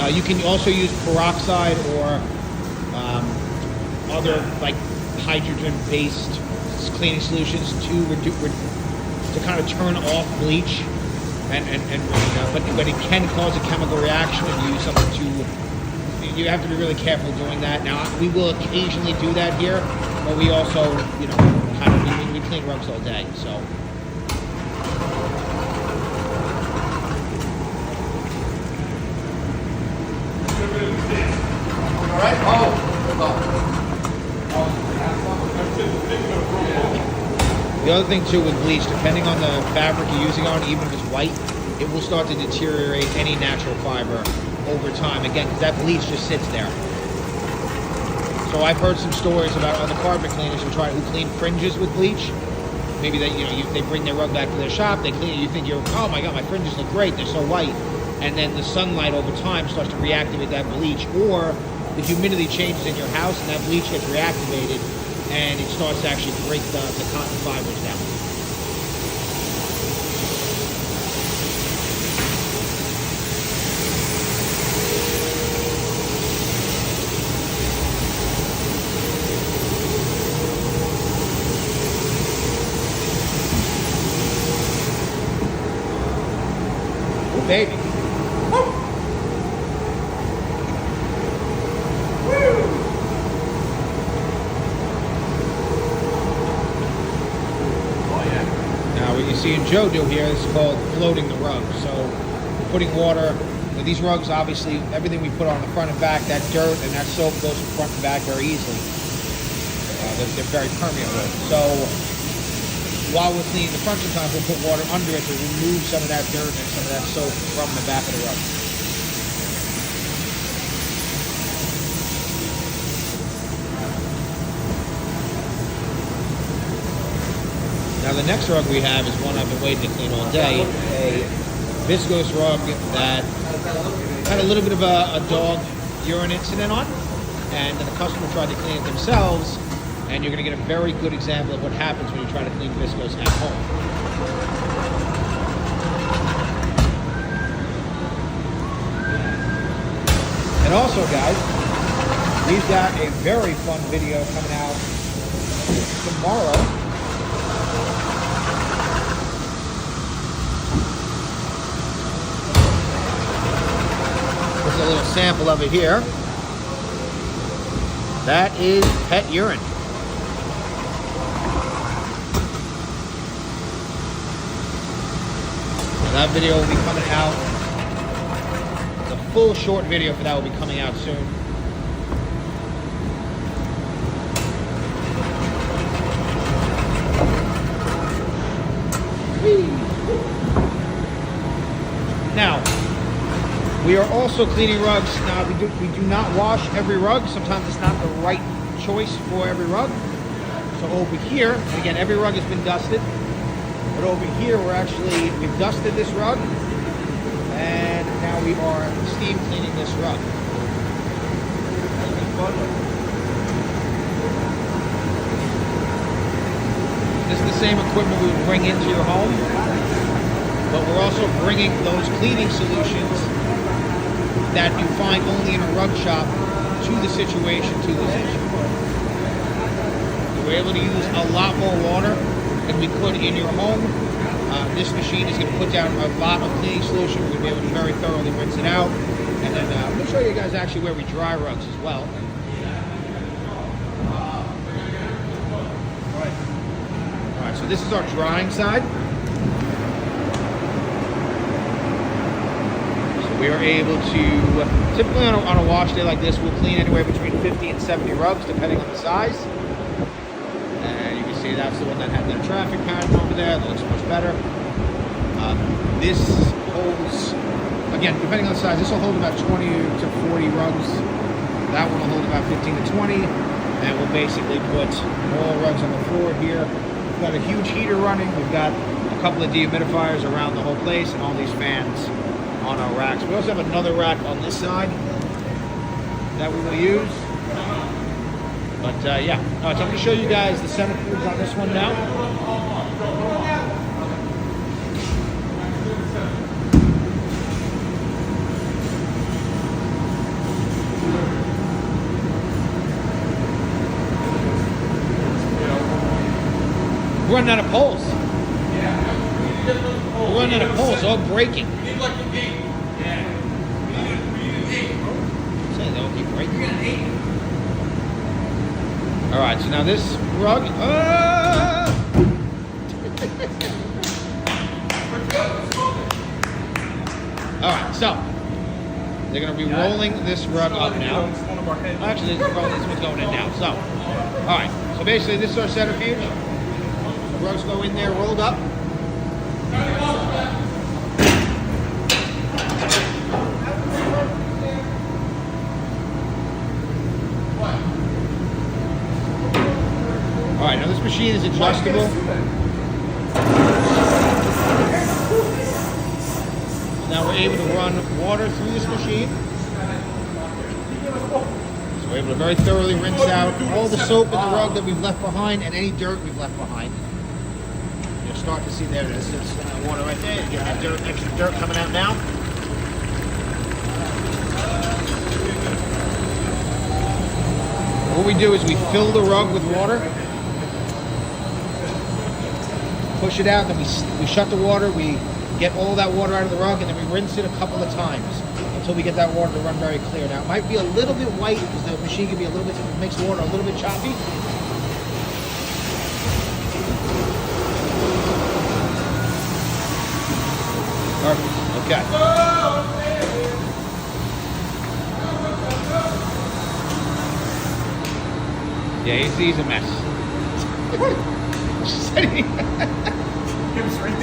You can also use peroxide or other like hydrogen-based cleaning solutions to kind of turn off bleach, but it can cause a chemical reaction if you use something to. You have to be really careful doing that. Now we will occasionally do that here, but we also, we clean rugs all day, so. All right? The other thing too with bleach, depending on the fabric you're using on, even if it's white, it will start to deteriorate any natural fiber over time. Again, because that bleach just sits there. So I've heard some stories about other carpet cleaners who clean fringes with bleach. Maybe they bring their rug back to their shop, they clean it, you think oh my god, my fringes look great, they're so white. And then the sunlight over time starts to reactivate that bleach, or the humidity changes in your house and that bleach gets reactivated and it starts to actually break the cotton fibers down. Oh, baby. Seeing Joe do here is called floating the rug. So putting water, these rugs, obviously everything we put on the front and back, that dirt and that soap goes from front and back very easily. They're very permeable. So while we're cleaning the front, sometimes we'll put water under it to remove some of that dirt and some of that soap from the back of the rug. Now the next rug we have is one I've been waiting to clean all day, a viscose rug that had a little bit of a dog urine incident on, and the customer tried to clean it themselves, and you're going to get a very good example of what happens when you try to clean viscose at home. And also guys, we've got a very fun video coming out tomorrow. A little sample of it here. That is pet urine. So that video will be coming out. The full short video for that will be coming out soon. Now, we are also cleaning rugs. Now, we do not wash every rug. Sometimes it's not the right choice for every rug. So over here, and again, every rug has been dusted. But over here, we've dusted this rug. And now we are steam cleaning this rug. This is the same equipment we would bring into your home. But we're also bringing those cleaning solutions that you find only in a rug shop to the situation, to this issue. We're able to use a lot more water than we could in your home. This machine is going to put down a lot of cleaning solution. We're going to be able to very thoroughly rinse it out. And then I'm going to show you guys actually where we dry rugs as well. All right, so this is our drying side. We are able to, typically on a wash day like this, we'll clean anywhere between 50 and 70 rugs, depending on the size. And you can see that's the one that had that traffic pattern over there. That looks much better. This holds again, depending on the size, this will hold about 20 to 40 rugs. That one will hold about 15 to 20. And we'll basically put more rugs on the floor here. We've got a huge heater running. We've got a couple of dehumidifiers around the whole place and all these fans on our racks. We also have another rack on this side that we will use. But yeah, all right, so I'm going to show you guys the centrifuge on this one now. We're running out of poles. We're running out of poles, all breaking. We need like an 8. Yeah. We need an 8. Say they'll keep breaking. You're gonna 8. All right, so now this rug. All right, so they're gonna be rolling this rug up now. Actually, this one's going in now. So, all right. So basically, this is our centrifuge. The rugs go in there, rolled up. All right, now this machine is adjustable. Now we're able to run water through this machine. So we're able to very thoroughly rinse out all the soap in the rug that we've left behind and any dirt we've left behind. You'll start to see there it is. It's water right there. You get that dirt, extra dirt coming out now. What we do is we fill the rug with water, push it out, then we shut the water, we get all that water out of the rug, and then we rinse it a couple of times until we get that water to run very clear. Now, it might be a little bit white because the machine can be a little bit, makes the water a little bit choppy. Perfect. Okay. Yeah, he's a mess.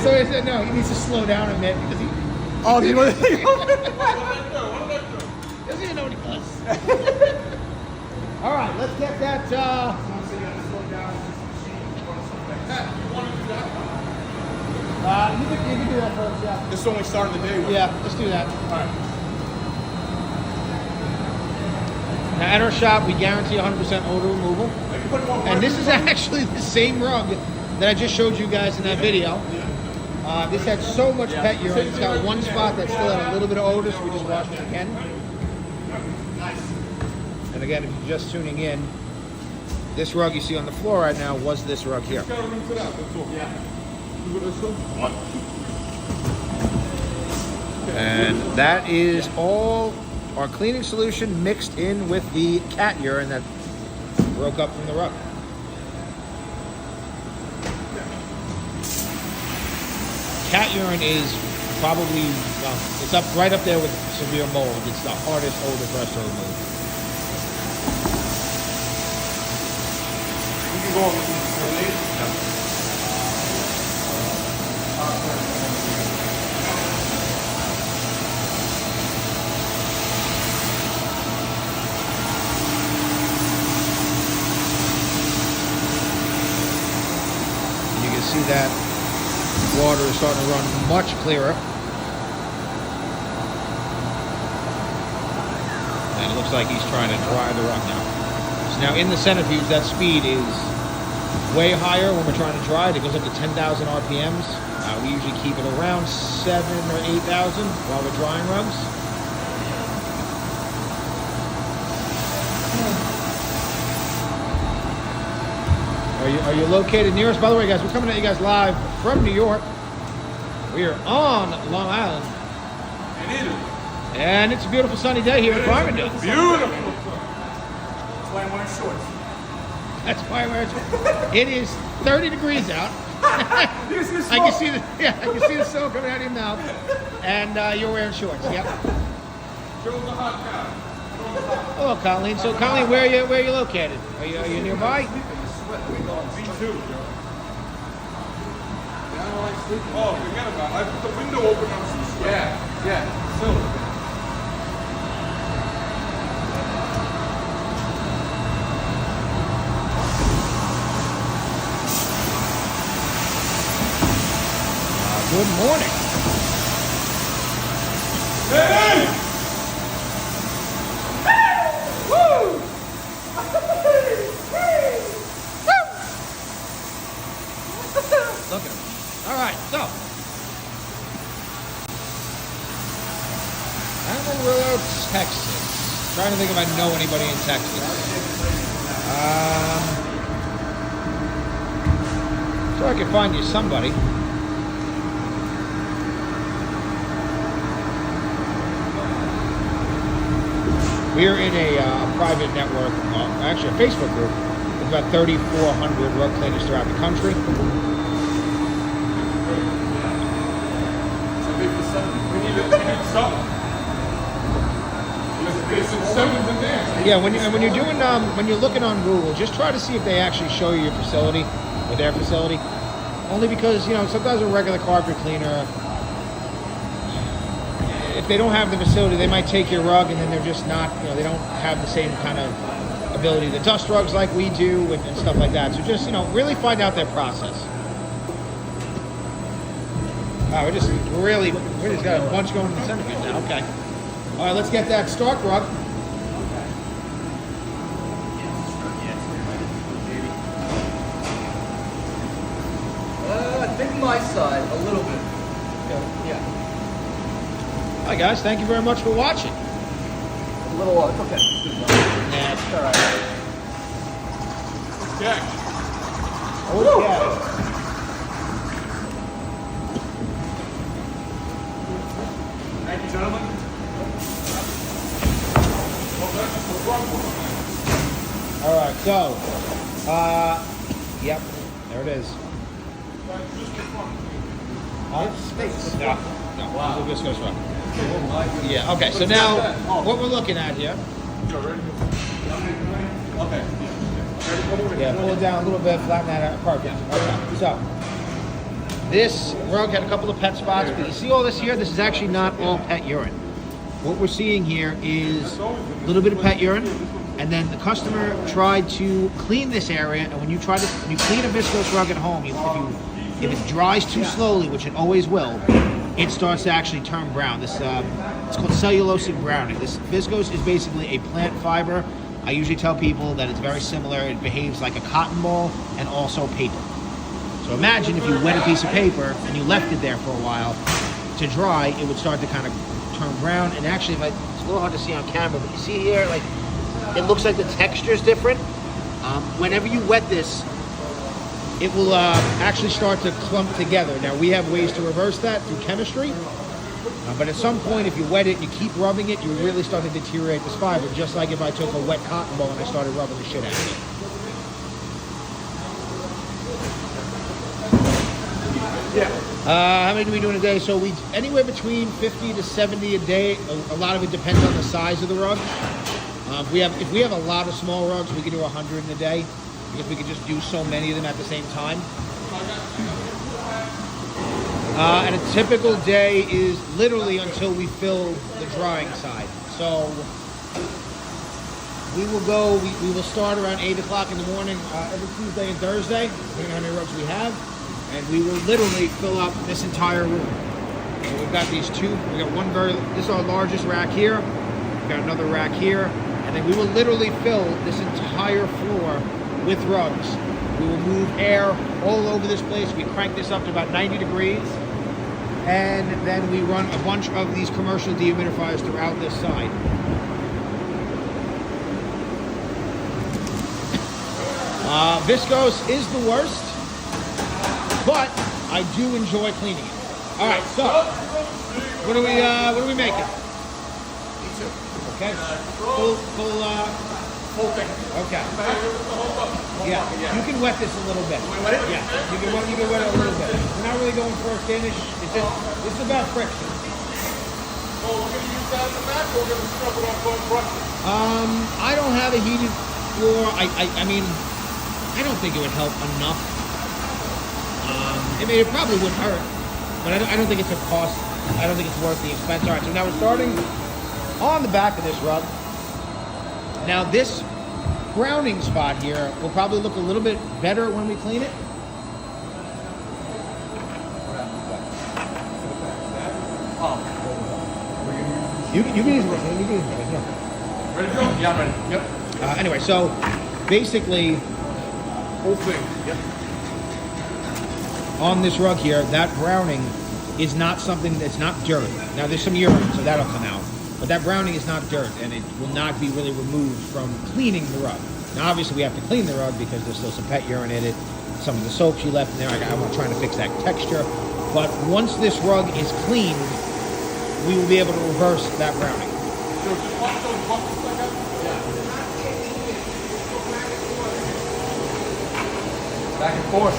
So I said no, he needs to slow down a bit because he. Oh, you know what? Doesn't even know what he does. All right, let's get that. You can do that first, yeah. This is when we started the day with. Yeah, let's do that. All right. Now, at our shop, we guarantee 100% odor removal. And this is actually the same rug that I just showed you guys in that video. This had so much pet urine. It's got one spot that still had a little bit of odor, so we just washed it again. And again, if you're just tuning in, this rug you see on the floor right now was this rug here. And that is all our cleaning solution mixed in with the cat urine that broke up from the rug. Cat urine is probably, well, it's up right up there with severe mold. It's the hardest odor for us to remove. You can go over to the lady. And you can see that water is starting to run much clearer. And it looks like he's trying to dry the rug now. So now in the centrifuge, that speed is way higher when we're trying to dry it. It goes up to 10,000 RPMs. We usually keep it around 7,000 or 8,000 while we're drying rugs. Are you located near us? By the way, guys, we're coming at you guys live from New York. We are on Long Island. It is. And it's a beautiful sunny day here in Farmingdale. Beautiful. That's why I'm wearing shorts. That's why we're. It is 30 degrees out. I can see the snow coming out of your mouth, and you're wearing shorts. Yep. Hello, Colleen. So, Colleen, where are you located? Are you nearby? Me too, Joe. sleeping. Oh, forget about it. I put the window open, I'm so sweaty. Yeah. Still. Good morning. Hey! Look at him. All right, so Amarillo, Texas. Trying to think if I know anybody in Texas. Sure, I can find you somebody. We're in a private network, actually a Facebook group, with about 3,400 rug cleaners throughout the country. We need something. It's in sevens and dance. Yeah, when you're doing when you're looking on Google, just try to see if they actually show you your facility or their facility. Only because sometimes a regular carpet cleaner, if they don't have the facility, they might take your rug and then they're just not, they don't have the same kind of ability to dust rugs like we do and stuff like that. So just really find out their process. Wow, we just got a bunch going in the centerfield now. Okay. All right, let's get that Stark rug. I think my side a little bit. Yeah. Hi guys, thank you very much for watching. A little. It's okay. Yeah. It's all right. Jack. Okay. Thank you, gentlemen. All right, so, yep, there it is. Space. No, wow. This goes wrong. Yeah, okay, so now, what we're looking at here. Okay. Yeah, pull it down a little bit, flatten that out, perfect. Okay, so, this rug had a couple of pet spots, but you see all this here? This is actually not all pet urine. What we're seeing here is a little bit of pet urine, and then the customer tried to clean this area, and when you clean a viscose rug at home, if it dries too slowly, which it always will, it starts to actually turn brown. This it's called cellulosic browning. This viscose is basically a plant fiber. I usually tell people that it's very similar. It behaves like a cotton ball and also paper. So imagine if you wet a piece of paper and you left it there for a while to dry, it would start to kind of turn brown. And actually, it's a little hard to see on camera, but you see here, like, it looks like the texture is different. Whenever you wet this, it will actually start to clump together. Now, we have ways to reverse that through chemistry, but at some point, if you wet it and you keep rubbing it, you really start to deteriorate this fiber, just like if I took a wet cotton ball and I started rubbing the shit out of it. Yeah. How many do we do in a day? So we anywhere between 50 to 70 a day. A lot of it depends on the size of the rug. If we have a lot of small rugs, we can do 100 in a day because we can just do so many of them at the same time. And a typical day is literally until we fill the drying side. So we will start around 8 o'clock in the morning every Tuesday and Thursday, depending on how many rugs we have. And we will literally fill up this entire room. So we've got this is our largest rack here. We've got another rack here. And then we will literally fill this entire floor with rugs. We will move air all over this place. We crank this up to about 90 degrees. And then we run a bunch of these commercial dehumidifiers throughout this side. Viscose is the worst, but I do enjoy cleaning it. All right, so what are we making? Okay, full thing. Okay. Yeah, you can wet this a little bit. Wet it? Yeah, you can wet it a little bit. We're not really going for a finish. It's about friction. So we're going to use that as a mat, or we're going to scrub it off on brushes? I don't have a heated floor. I mean, I don't think it would help enough. I mean, it probably wouldn't hurt. but I don't think it's a cost. I don't think it's worth the expense. All right, so now we're starting on the back of this rug. Now this browning spot here will probably look a little bit better when we clean it. You can use it. You can use it. Yeah. Ready to go? Yeah, I'm ready. Yep. Anyway, so basically Whole thing. Yep. on this rug here, that browning is not something that's not dirt. Now there's some urine, so that'll come out. But that browning is not dirt, and it will not be really removed from cleaning the rug. Now obviously we have to clean the rug because there's still some pet urine in it, some of the soap you left in there. I'm trying to fix that texture. But once this rug is cleaned, we will be able to reverse that browning. So just walk those buckets like that? Yeah. Back and forth.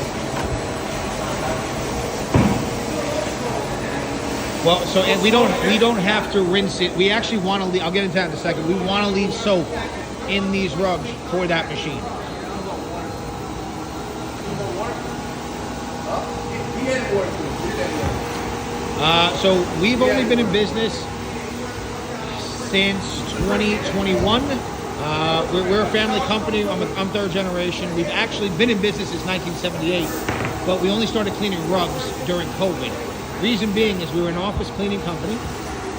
Well, so and we don't have to rinse it. We actually want to leave. I'll get into that in a second. We want to leave soap in these rugs for that machine. So we've only been in business since 2021. We're a family company. I'm third generation. We've actually been in business since 1978, but we only started cleaning rugs during COVID. Reason being is we were an office cleaning company,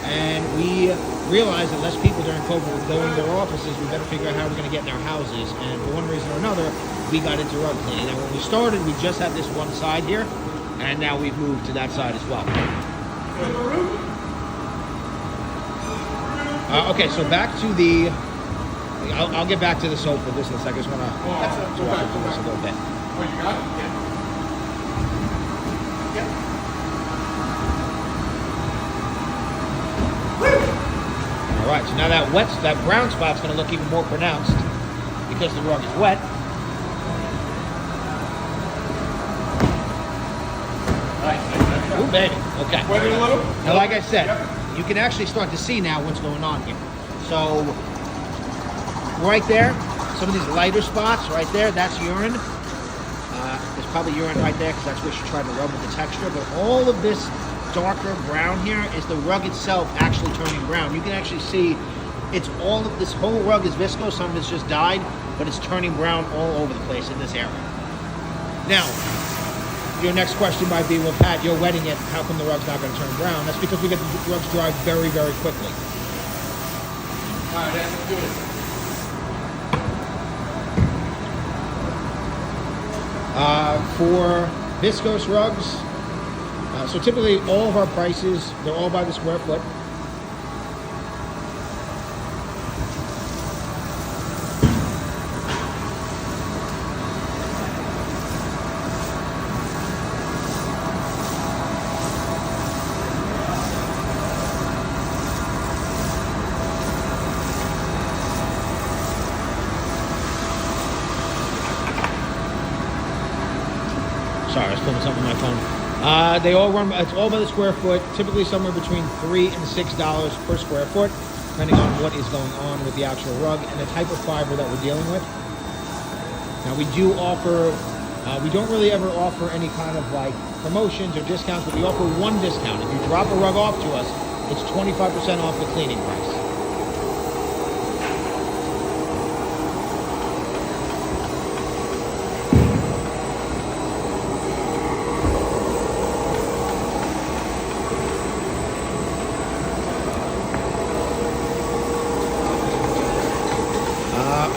and we realized that less people during COVID were going to their offices. We better figure out how we're going to get in our houses, and for one reason or another, we got into rug cleaning. And when we started, we just had this one side here, and now we've moved to that side as well. Okay, so back to the. I'll get back to the soap for this in a second. I just want to walk through this a little bit. Oh, you got it? Yeah. All right, so now that brown spot's going to look even more pronounced because the rug is wet. Nice. Ooh, baby. Okay. Wet it a little? Now, like I said, you can actually start to see now what's going on here. So, right there, some of these lighter spots right there, that's urine. There's probably urine right there because that's where she tried to rub with the texture. But all of this darker brown here is the rug itself actually turning brown. You can actually see it's all of this whole rug is viscose. Some of it's just dyed, but it's turning brown all over the place in this area. Now, your next question might be, well, Pat, you're wetting it. How come the rug's not going to turn brown? That's because we get the rugs dry very, very quickly. All right, let's do it. For viscose rugs, so typically all of our prices, they're all by the square foot. Sorry, I was pulling something on my phone. They all run, it's all by the square foot, typically somewhere between $3 and $6 per square foot, depending on what is going on with the actual rug and the type of fiber that we're dealing with. Now we do offer, we don't really ever offer any kind of like promotions or discounts, but we offer one discount. If you drop a rug off to us, it's 25% off the cleaning price.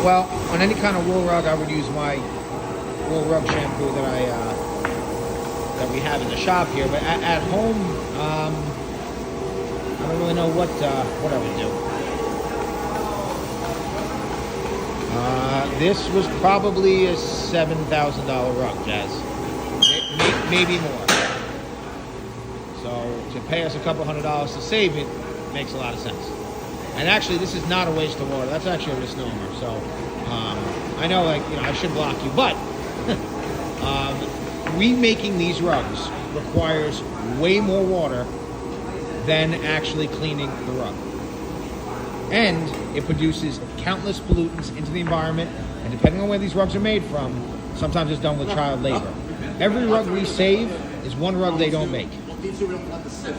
Well, on any kind of wool rug, I would use my wool rug shampoo that we have in the shop here. But at home, I don't really know what I would do. This was probably a $7,000 rug, Jazz. Maybe more. So to pay us a couple $100 to save it makes a lot of sense. And actually, this is not a waste of water. That's actually a misnomer. So I know, like, I should block you, but remaking these rugs requires way more water than actually cleaning the rug. And it produces countless pollutants into the environment. And depending on where these rugs are made from, sometimes it's done with child labor. Every rug we save is one rug they don't make. These two we don't want to sit.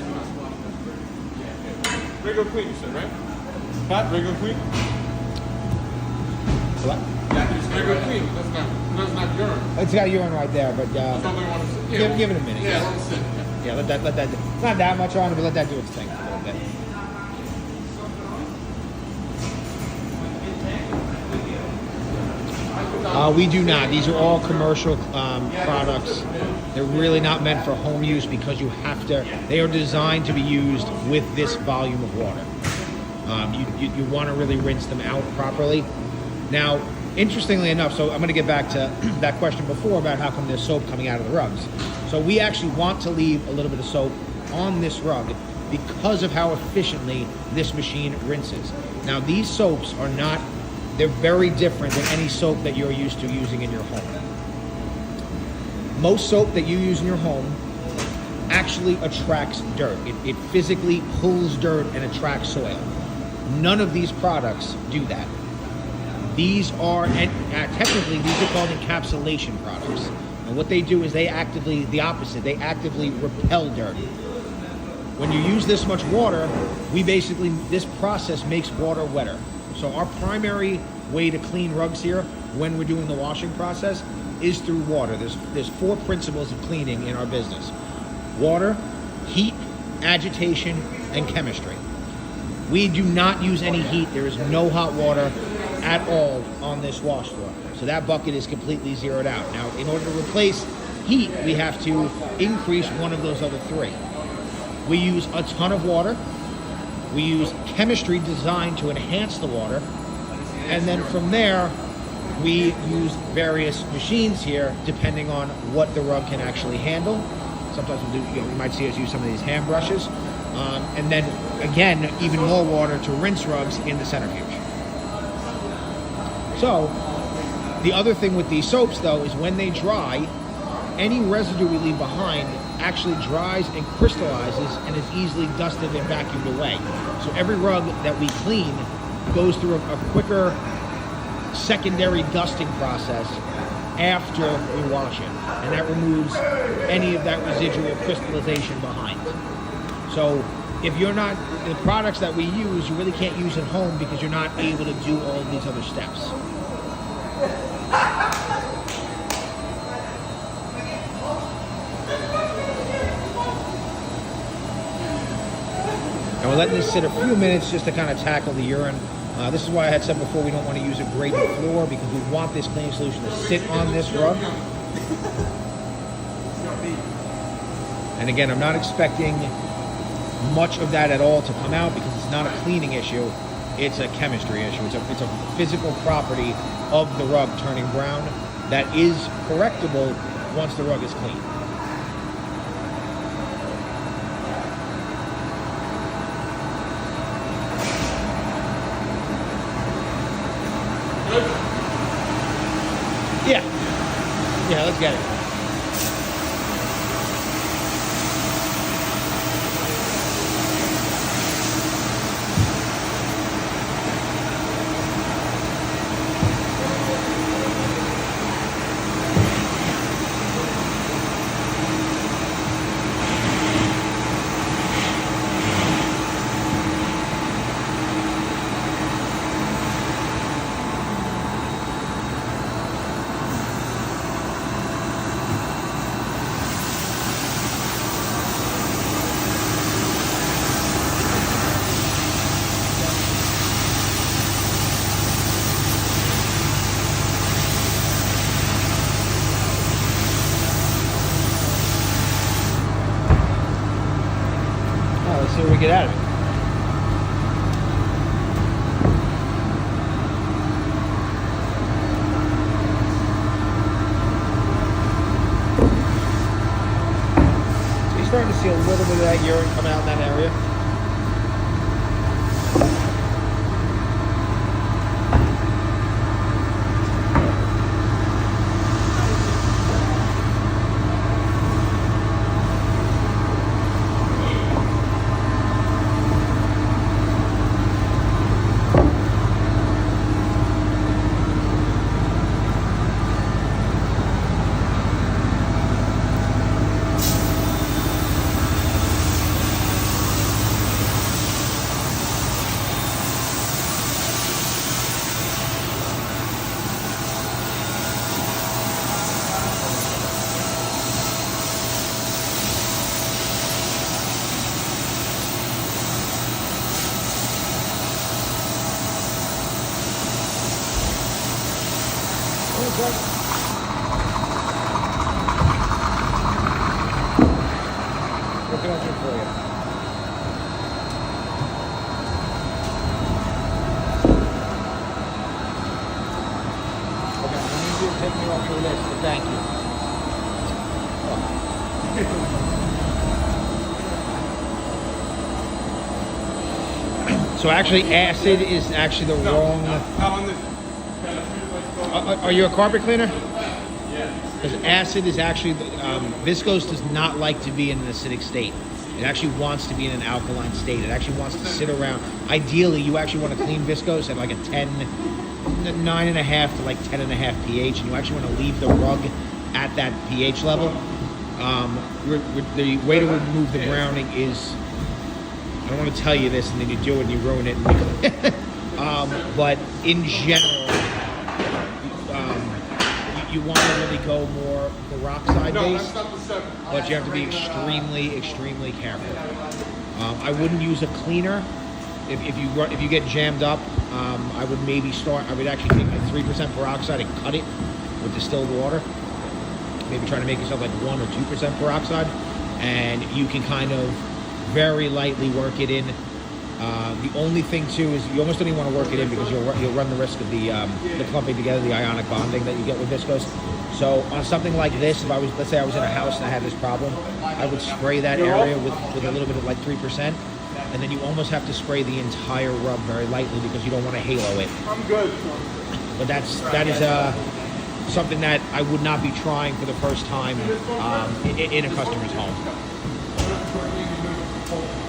Regular clean, you said, right? Pat, regular clean? What? Regular clean. That's not urine. It's got urine right there, but Something want to sit. give it a minute. Yeah, let me sit. Yeah, let that. Not that much on it, but let that do its thing a little bit. We do not. These are all commercial products. They're really not meant for home use because you have to. They are designed to be used with this volume of water. You want to really rinse them out properly. Now, interestingly enough, so I'm going to get back to that question before about how come there's soap coming out of the rugs. So we actually want to leave a little bit of soap on this rug because of how efficiently this machine rinses. Now, these soaps are not. They're very different than any soap that you're used to using in your home. Most soap that you use in your home actually attracts dirt. It physically pulls dirt and attracts soil. None of these products do that. These are, and technically, these are called encapsulation products. And what they do is they actively repel dirt. When you use this much water, this process makes water wetter. So our primary way to clean rugs here when we're doing the washing process is through water. There's 4 principles of cleaning in our business: water, heat, agitation, and chemistry. We do not use any heat. There is no hot water at all on this wash floor. So that bucket is completely zeroed out. Now, in order to replace heat, we have to increase one of those other 3. We use a ton of water. We use chemistry designed to enhance the water. And then from there, we use various machines here depending on what the rug can actually handle. Sometimes we'll do, you might see us use some of these hand brushes. And then, again, even more water to rinse rugs in the centrifuge. So, the other thing with these soaps, though, is when they dry, any residue we leave behind actually dries and crystallizes and is easily dusted and vacuumed away. So every rug that we clean goes through a quicker secondary dusting process after we wash it. And that removes any of that residual crystallization behind. So if you're not, the products that we use, you really can't use at home because you're not able to do all of these other steps. And we're letting this sit a few minutes just to kind of tackle the urine. This is why I had said before we don't want to use a graded floor because we want this cleaning solution to sit on this rug. And again, I'm not expecting much of that at all to come out because it's not a cleaning issue. It's a chemistry issue. It's a physical property of the rug turning brown that is correctable once the rug is clean. Yeah, let's get it. See what we get out of it. So you're starting to see a little bit of that urine come out in that area. for you. Okay, I need you to take me off your list, but thank you. So actually, acid is actually the wrong. Not on this. Are you a carpet cleaner? Because acid is actually, viscose does not like to be in an acidic state. It actually wants to be in an alkaline state. It actually wants to sit around. Ideally, you actually want to clean viscose at like a 9.5 to like 10.5 pH, and you actually want to leave the rug at that pH level. The way to remove the browning is, I don't want to tell you this, and then you do it and you ruin it. But in general, you want to really go more peroxide No, based, that's not the 7. but you have to be extremely careful. I wouldn't use a cleaner if you get jammed up. I would actually take like 3% peroxide and cut it with distilled water. Maybe try to make yourself like 1 or 2% peroxide, and you can kind of very lightly work it in. The only thing too is you almost don't even want to work it in because you'll run the risk of the clumping together, the ionic bonding that you get with viscose. So on something like this, let's say I was in a house and I had this problem, I would spray that area with a little bit of like 3%, and then you almost have to spray the entire rub very lightly because you don't want to halo it. I'm good. But that is something that I would not be trying for the first time in a customer's home.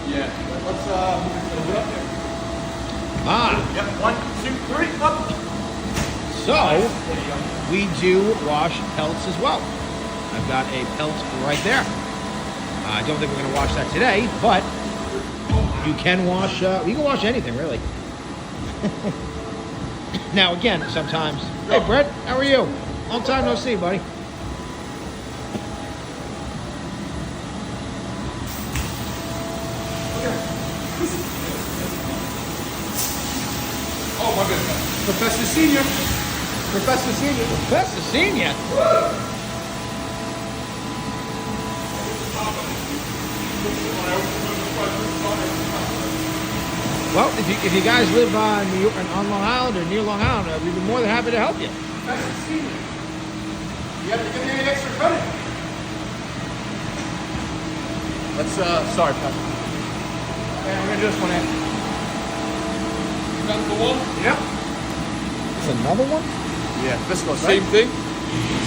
Yeah. Let's move it up there. Yep. 1, 2, 3, up. So we do wash pelts as well. I've got a pelt right there. I don't think we're going to wash that today, but you can wash. You can wash anything really. Now again, sometimes. Hey Brett, how are you? Long time no see, buddy. Oh my goodness. Professor Senior. Professor Senior. Professor Senior. Well, if you guys live on Long Island or near Long Island, we'd be more than happy to help you. Professor Senior. You have to give me any extra credit. Let's, sorry, Pat. Okay, I'm gonna do this one in. That's the one? Yep. It's another one? Yeah, viscose, Same thing?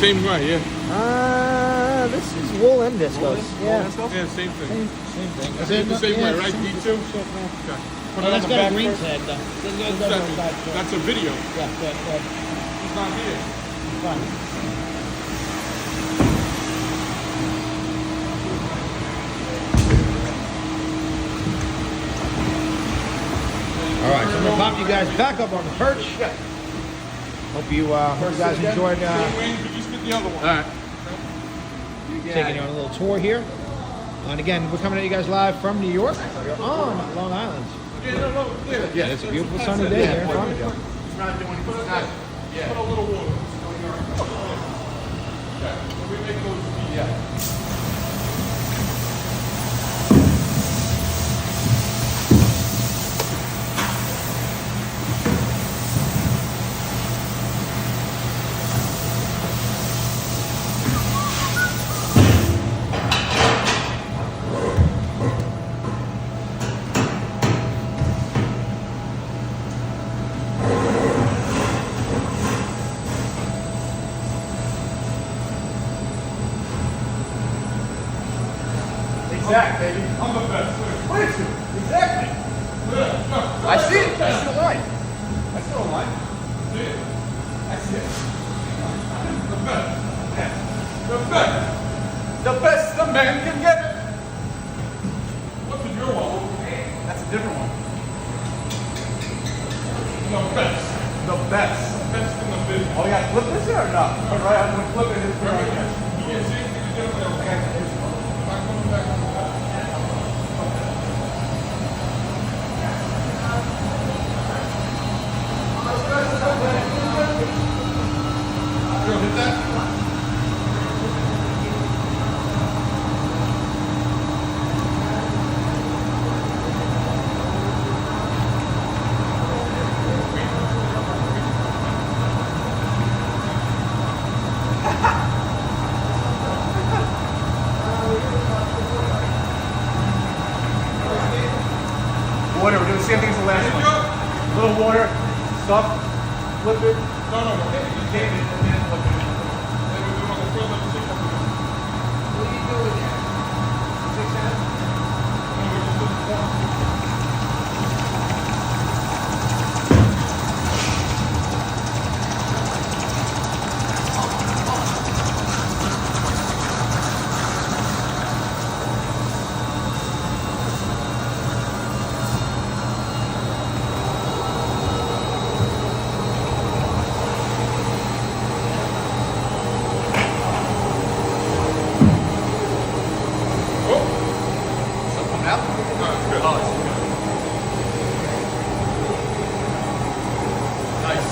Same way, yeah. This is wool and viscose. Yeah. Yeah, same thing. Same thing. It's the same way, right? D2? Okay. Put it on That's the got a back green first. tag though. That's a video. Yeah, He's not here. fine. All right, so I'm gonna pop you guys back up on the perch. Hope you guys enjoyed Wayne, could you spit the other one? All right. taking you on a little tour here. And again, we're coming at you guys live from New York. We're on Long Island. Yeah, It's a beautiful sunny day here in Farmingdale. It's not doing anything. It's not. Yeah. Put a little water. Okay. So we make those. Yeah. Exact, baby. I'm the best. What is it? Exactly. I see it. I see the line. I see the line. See it? I see it. The best. Yeah. The best. The best the man can get. What's in your wallet? That's a different one. The best. The best. Best in the business. Oh yeah, flip this here or not? All right, I'm gonna flip it. It's right here. You can't see anything to do with it. Back on the back on the back. Yo, hit that. the same thing as the last one. A little water, stuff, flip it. No. Game it, and then flip it. Then we want to throw them six up. What are you doing there? 6 ounces? No, we just did the one. Something coming out? No, it's good. Oh, it's good. Nice.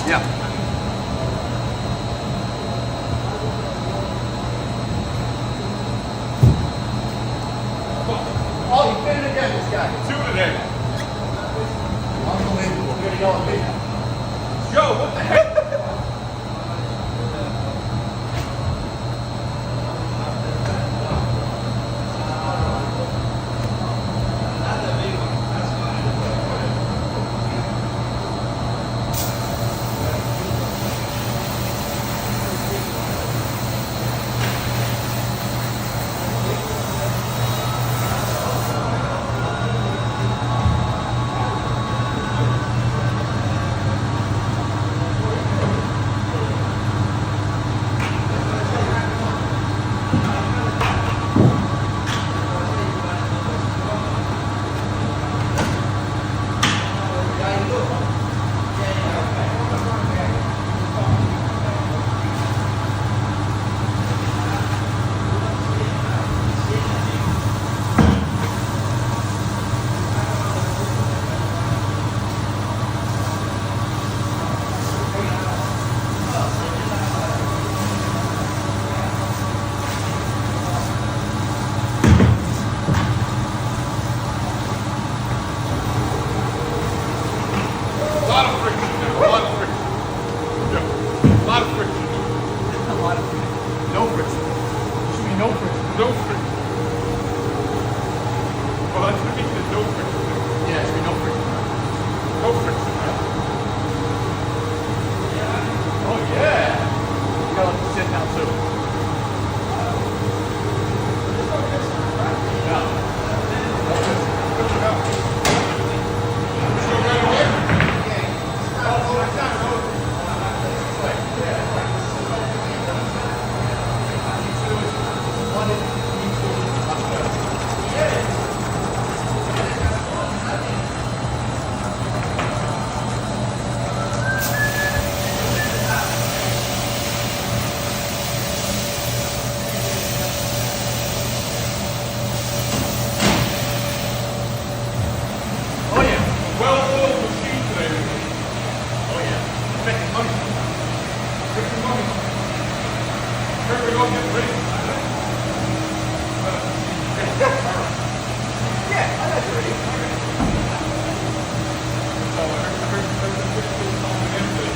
Yeah. Oh, you fit it again, this guy. Two today. Unbelievable. We're gonna go on me. Joe, what the heck? A lot of friction. A lot of friction. Yeah. A lot of friction. A lot of no friction. Should be no friction. No friction. Well, that's what he said, no friction. Yeah, it should be no friction. No friction. Oh yeah. You gotta let the sit down too. Oh yeah. Well-oiled machine today. Oh yeah. Making money. Making money. Here we go, get ready. Yeah, I like it. So, I heard the calling in today.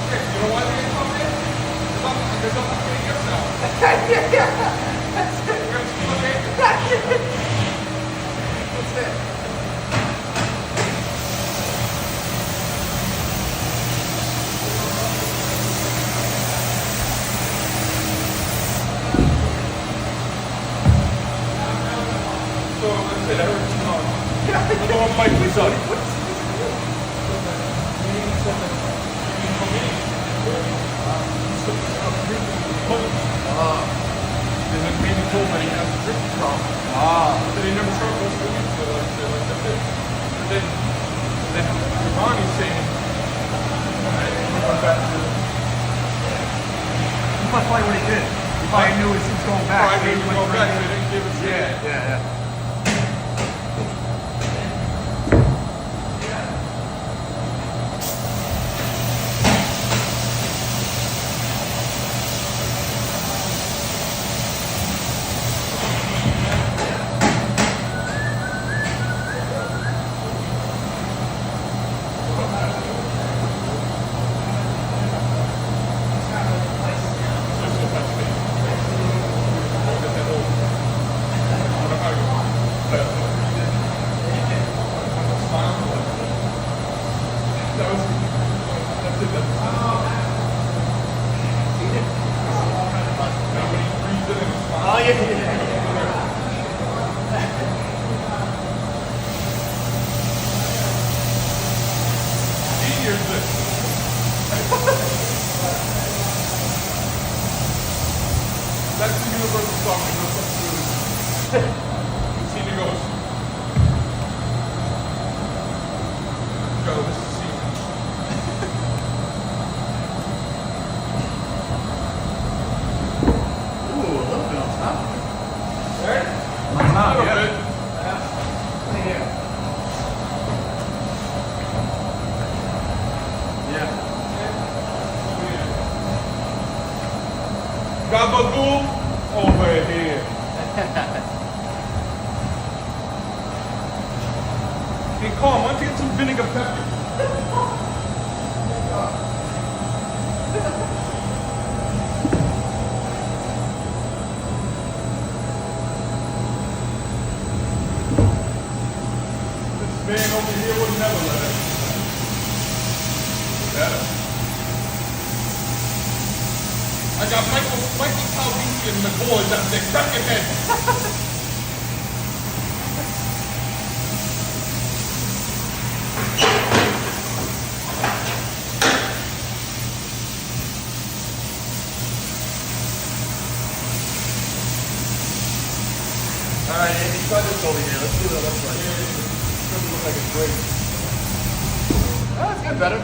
Hey, you know why they ain't coming in? Because I'm not getting yourself. You're gonna steal a cake? What's that? So, that's it. I heard it's on. I'm going to fight with Sonny. There's a man who told me he has a drinking problem. But he never started those movies, so that's it. But then Giovanni's saying, I'm going back to You must like what he did. Probably knew it was going back. Probably knew it was going back, so they didn't give it to you. Yeah. Oh, yeah. Here's this. That's the universal song that goes up through. Tina goes. Go, this is Tina. Ooh, a little bit on top. Right? On top, A little yeah. bit. Yeah. Gabagool over here. Hey, Carl, why don't you get some vinegar pepper? This man over here would never let it. Better. I got Michael Calvini and the boys up there cracking heads. Alright, Andy, try this over here. Let's see what it looks like. It doesn't look like it's great. Oh, it's getting better.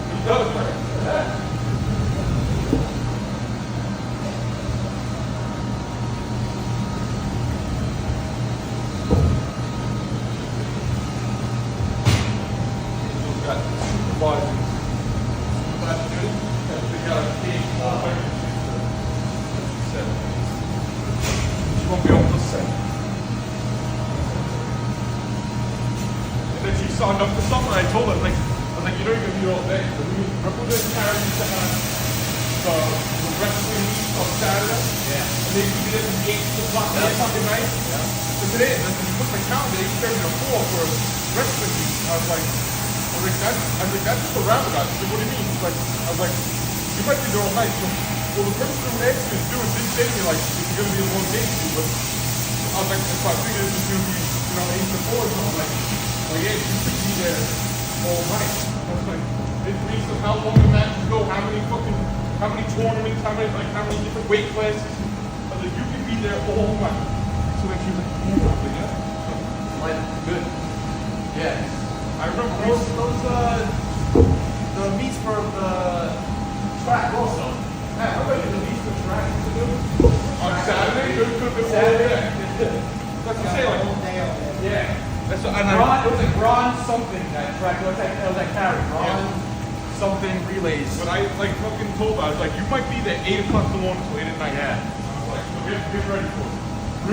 He does, right? He's got supervisors. Last year, they got a team all the way to she won't be able to say. And then she signed up for something. I told her, I was like, you know you're gonna be all day. So remember the carriage used to have the wrestling meet on Saturday? Yeah. And they used to be there from 8 to 8 o'clock at night? Yeah. So today, and then you put my calendar, 8:30 to 4 for a wrestling meet. I was like, that's just a roundabout. She's like, what do you mean? I was like, you might be there all night. So, well, the person who asked me to do it didn't say to me, like, it's going to be a long day for you, but I was like, if I figured it was going to be, 8 to 4 or something, like, yeah, you could be there all night. I was like, it's based on how long the matches go, how many tournaments, how many different weight classes. I was like, you can be there all night. So then she was like, yeah. Like, good. Yeah. I remember Those, the meats for the track also. Yeah, how about the least of track to do? On Saturday? It could have been all day. That's what I'm saying, like, yeah. That's what, and Ron, it was like Ron something that track. It was like carry. Ron something relays. But I like fucking told her, I was like, you might be there 8 o'clock in the morning till 8 at night. Yeah. I was like, so get ready for it.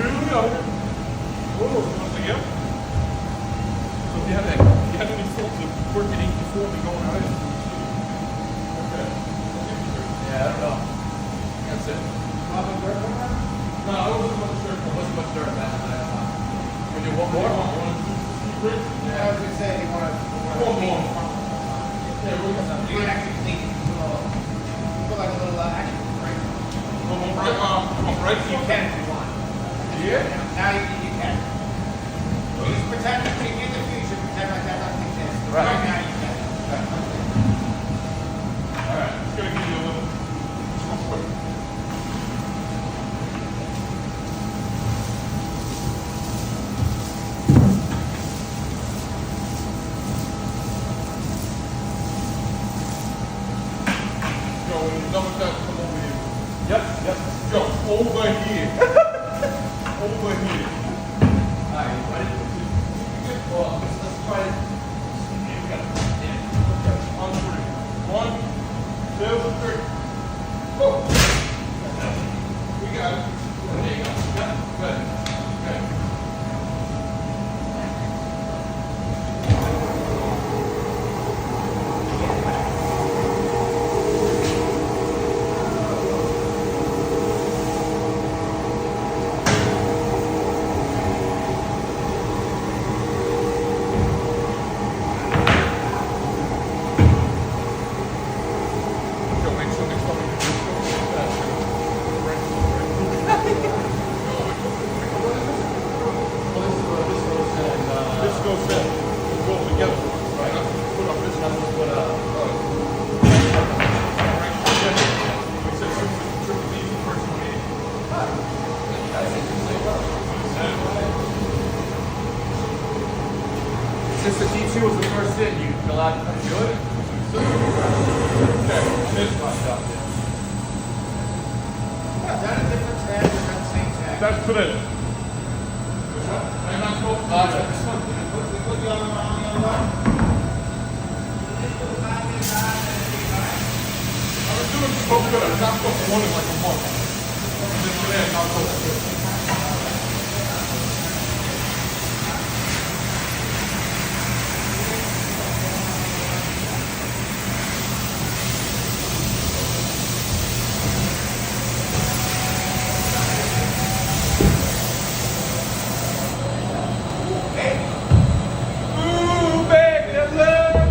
Really? Oh. I was like, yep. So if you have any thoughts of working 8 to 4 and going out, okay. Yeah, I don't know. That's it. No, No, I wasn't much sure. There wasn't much dirt that night. When you walk more, you want to do secret? I was gonna say, you wanna One more. Yeah, we're gonna you wanna actually clean it, put like a little, actually, right? One more right? You can if you want. Yeah? Now you can. Just pretend, in the future, pretend like that doesn't exist. Right. Now you can. Alright, it's gonna give you a little. when you're done with that, come over here. Yep, yep. Yo, over here. Over here. Alright, ready? Well, let's try it. Yeah, we got it. Yeah. Okay, on three. 1, 2, 3. Woo. We got it. There you go. Yeah, good. Okay. Yo, make sure they come in the This goes in. We'll go together. Right? Put up this one. Put up. We said triple D for Persian meeting. Since the D2 was the first in, you allowed to do it? Okay. This one. Is that a different tag or is that the same tag? That's today. I'm not supposed to do that. This one. Put the other one on the other one. I was doing so good. I knocked off one in like a month. And then today I knocked off two. Ooh, baby, I love it.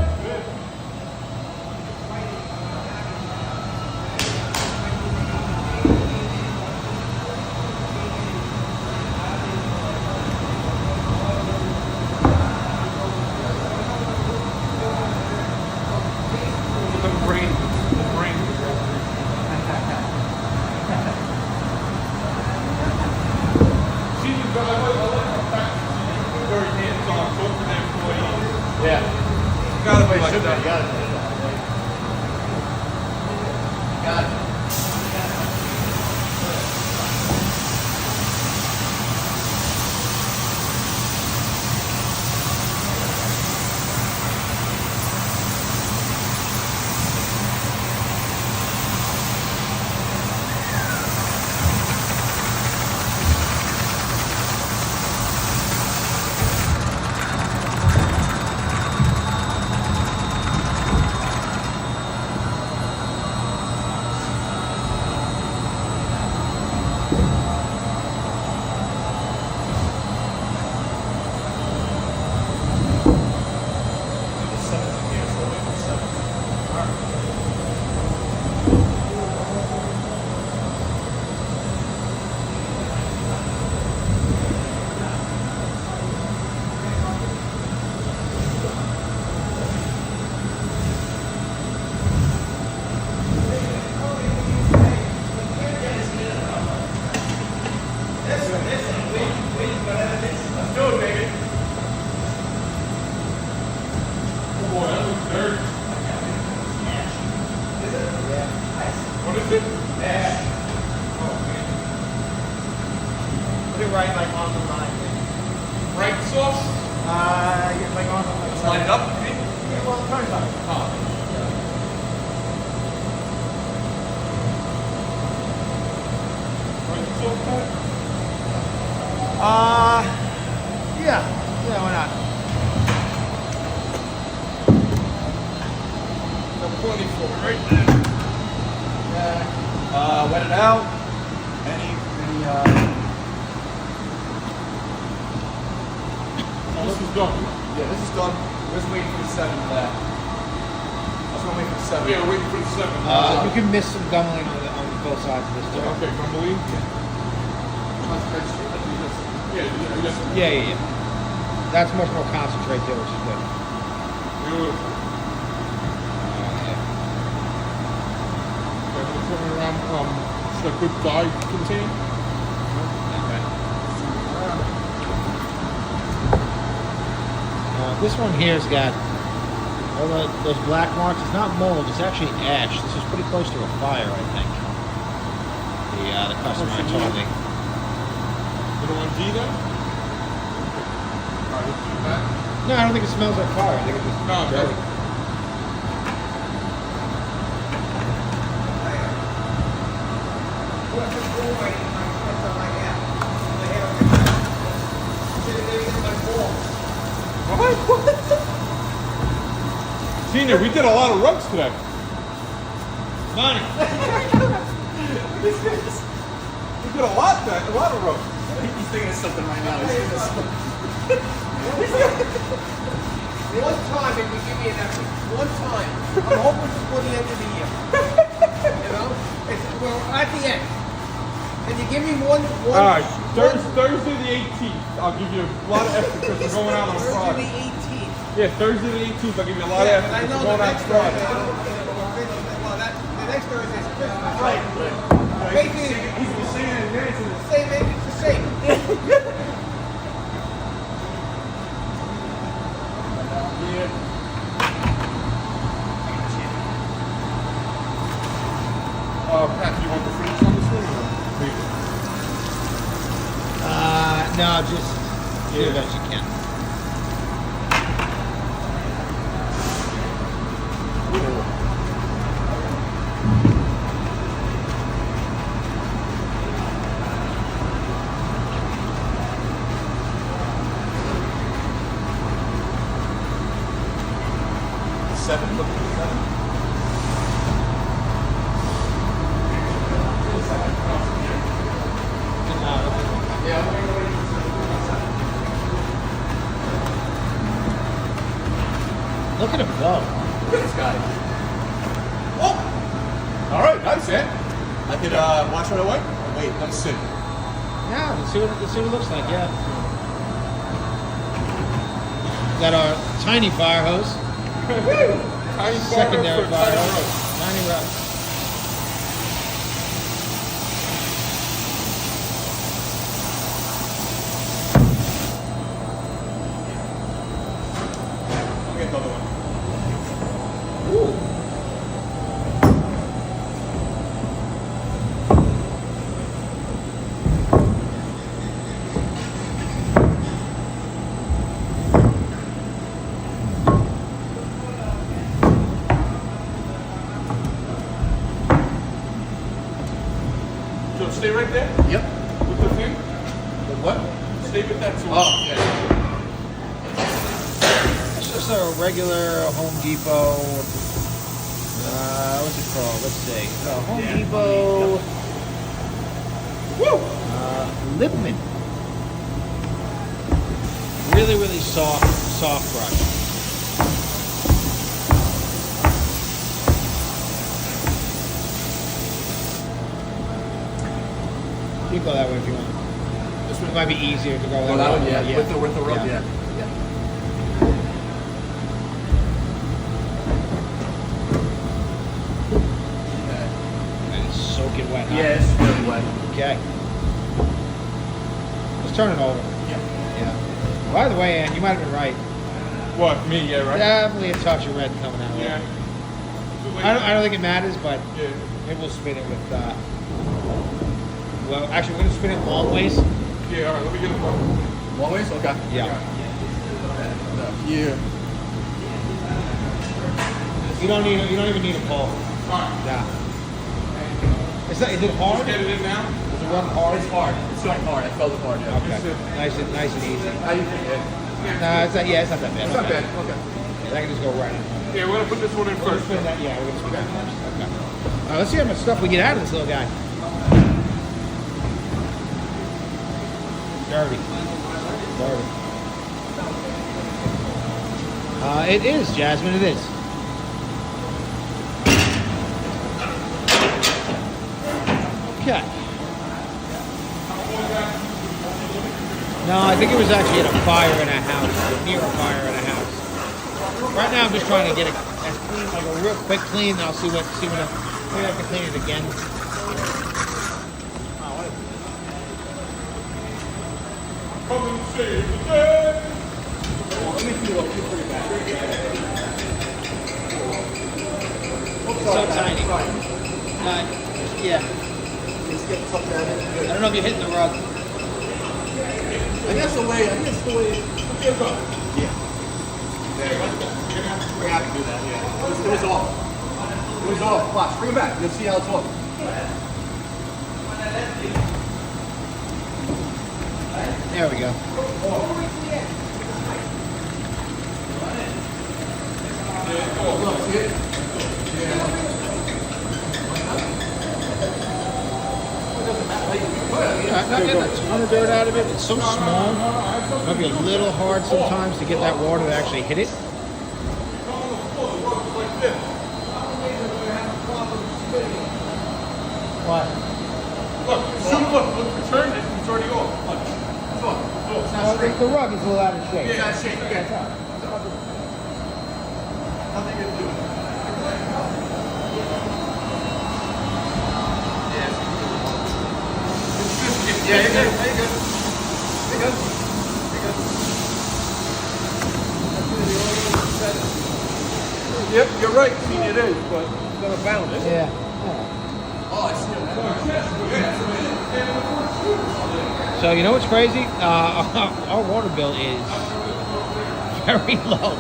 The brain. See, I like how fast she's very hands-on, both of the employees. Yeah. Gotta be It like should be, that. got it. Got it. Let's do it, baby. Boy, that looks dirty. What is it? Yeah. Put it right like on the line. Right sauce? Yeah, like on the line. Line it up, you mean? Yeah, well, turn it on. Right sauce, Pat? Yeah, why not? Got plenty for it, right? Wet it out. This is done. Yeah, this is done. We're just waiting for the 7 for that. I was gonna wait for the 7. Yeah, we're waiting for the 7. You can miss some gumling on both sides of this too. Okay, Gumberly? Yeah. Yeah. That's much more concentrate there, which is good. Beautiful. Okay, I'm gonna turn it around. Should I put dye contain? This one here's got All those black marks, it's not mold, it's actually ash. This is pretty close to a fire, I think. The customer told me. You don't want G then? Alright, let's do that. No, I don't think it smells like fire. I think it's just No, it dirty. doesn't. What's this wall right in my stuff like that? The hair. Sitting in my balls. Senior, we did a lot of rugs today. Money. We did a lot of rugs. He's thinking of something right now. One time, if you give me an effort. One time. I'm hoping before the end of the year. You know? Well, at the end. And you give me one. Alright, Thursday the 18th. I'll give you a lot of extra because we're going out on Thursday Friday. the 18th. Yeah, Thursday the 18th. I'll give you a lot of extra I because know we're the going out next on Friday. Thursday. Well, the next Thursday is Christmas. Right. Basically, He's been singing and dancing. same age, it's the same. Pat, do you want the finish on this one or leave it? No, just do it as you can. Seven. Look at the seven. Look at him go. Look at this guy. Oh! Alright, that's it. I could watch right away? Wait, let's see. Yeah, let's see what it looks like, yeah. Got our tiny fire hose. Tiny Secondary fire fire hose. hose. Tiny rug. I'll get the other one. So stay right there Yep. with the thing. The what? Stay with that tool. Oh, yeah. It's just a regular Home Depot. What's it called? Let's see. Home Depot. Woo! Lippman. Really, really soft brush. You can go that way if you want. This It one. might be easier to go Oh, that one, way. yeah. With the rope, Yeah. yeah. And it's soaking wet. Huh? Yeah, it's really wet. Okay. Let's turn it over. Yeah. Yeah. By the way, Ann, you might have been right. What? Me? Yeah, right? Definitely a touch of red coming out. Yeah. I don't think it matters, but Yeah. maybe we'll spin it with. Well, actually, we're gonna spin it long ways. Yeah, alright, let me get a one. Long ways? Okay. Yeah. Yeah. You don't even need a pole. Alright. Yeah. Is it hard? Get it in now. Does it run hard? It's hard. It's not hard. I felt it hard, yeah. Okay. Nice and easy. How do you think it? No, it's not. Yeah, it's not that bad. It's not bad. Okay. I can just go right. Yeah, we're gonna put this one in We're gonna first. spin that. Yeah, we're gonna spin that first. Okay. Let's see how much stuff we get out of this little guy. Dirty. It is, Jasmine. It is. Okay. No, I think it was actually at a fire in a house, near a fire in a house. Right now, I'm just trying to get it as clean, like a real quick clean. And I'll see what maybe I can clean it again. Come and save the day. Let me feel pretty bad. so tiny. Yeah. Just get tucked at it. I don't know if you're hitting the rug. I guess the way. Okay, go. Yeah. There you go. We're happy to do that. Yeah. It was off. It was off. Watch. Bring it back. You'll see how it's off. There we go. Look, see it? I'm not getting a ton of dirt out of it. It's so small. It might be a little hard sometimes to get that water to actually hit it. What? Look, turn it, it's already off. Look. It's off. It's not straight. The rug is a little out of shape. It's not straight. Okay. Nothing to do with it. Yeah, you're good. You're good. You're good. You're good. Yep, you're right. I mean, it is, but it's gonna bounce. Yeah. Oh, I see it. So you know what's crazy? Our water bill is very low.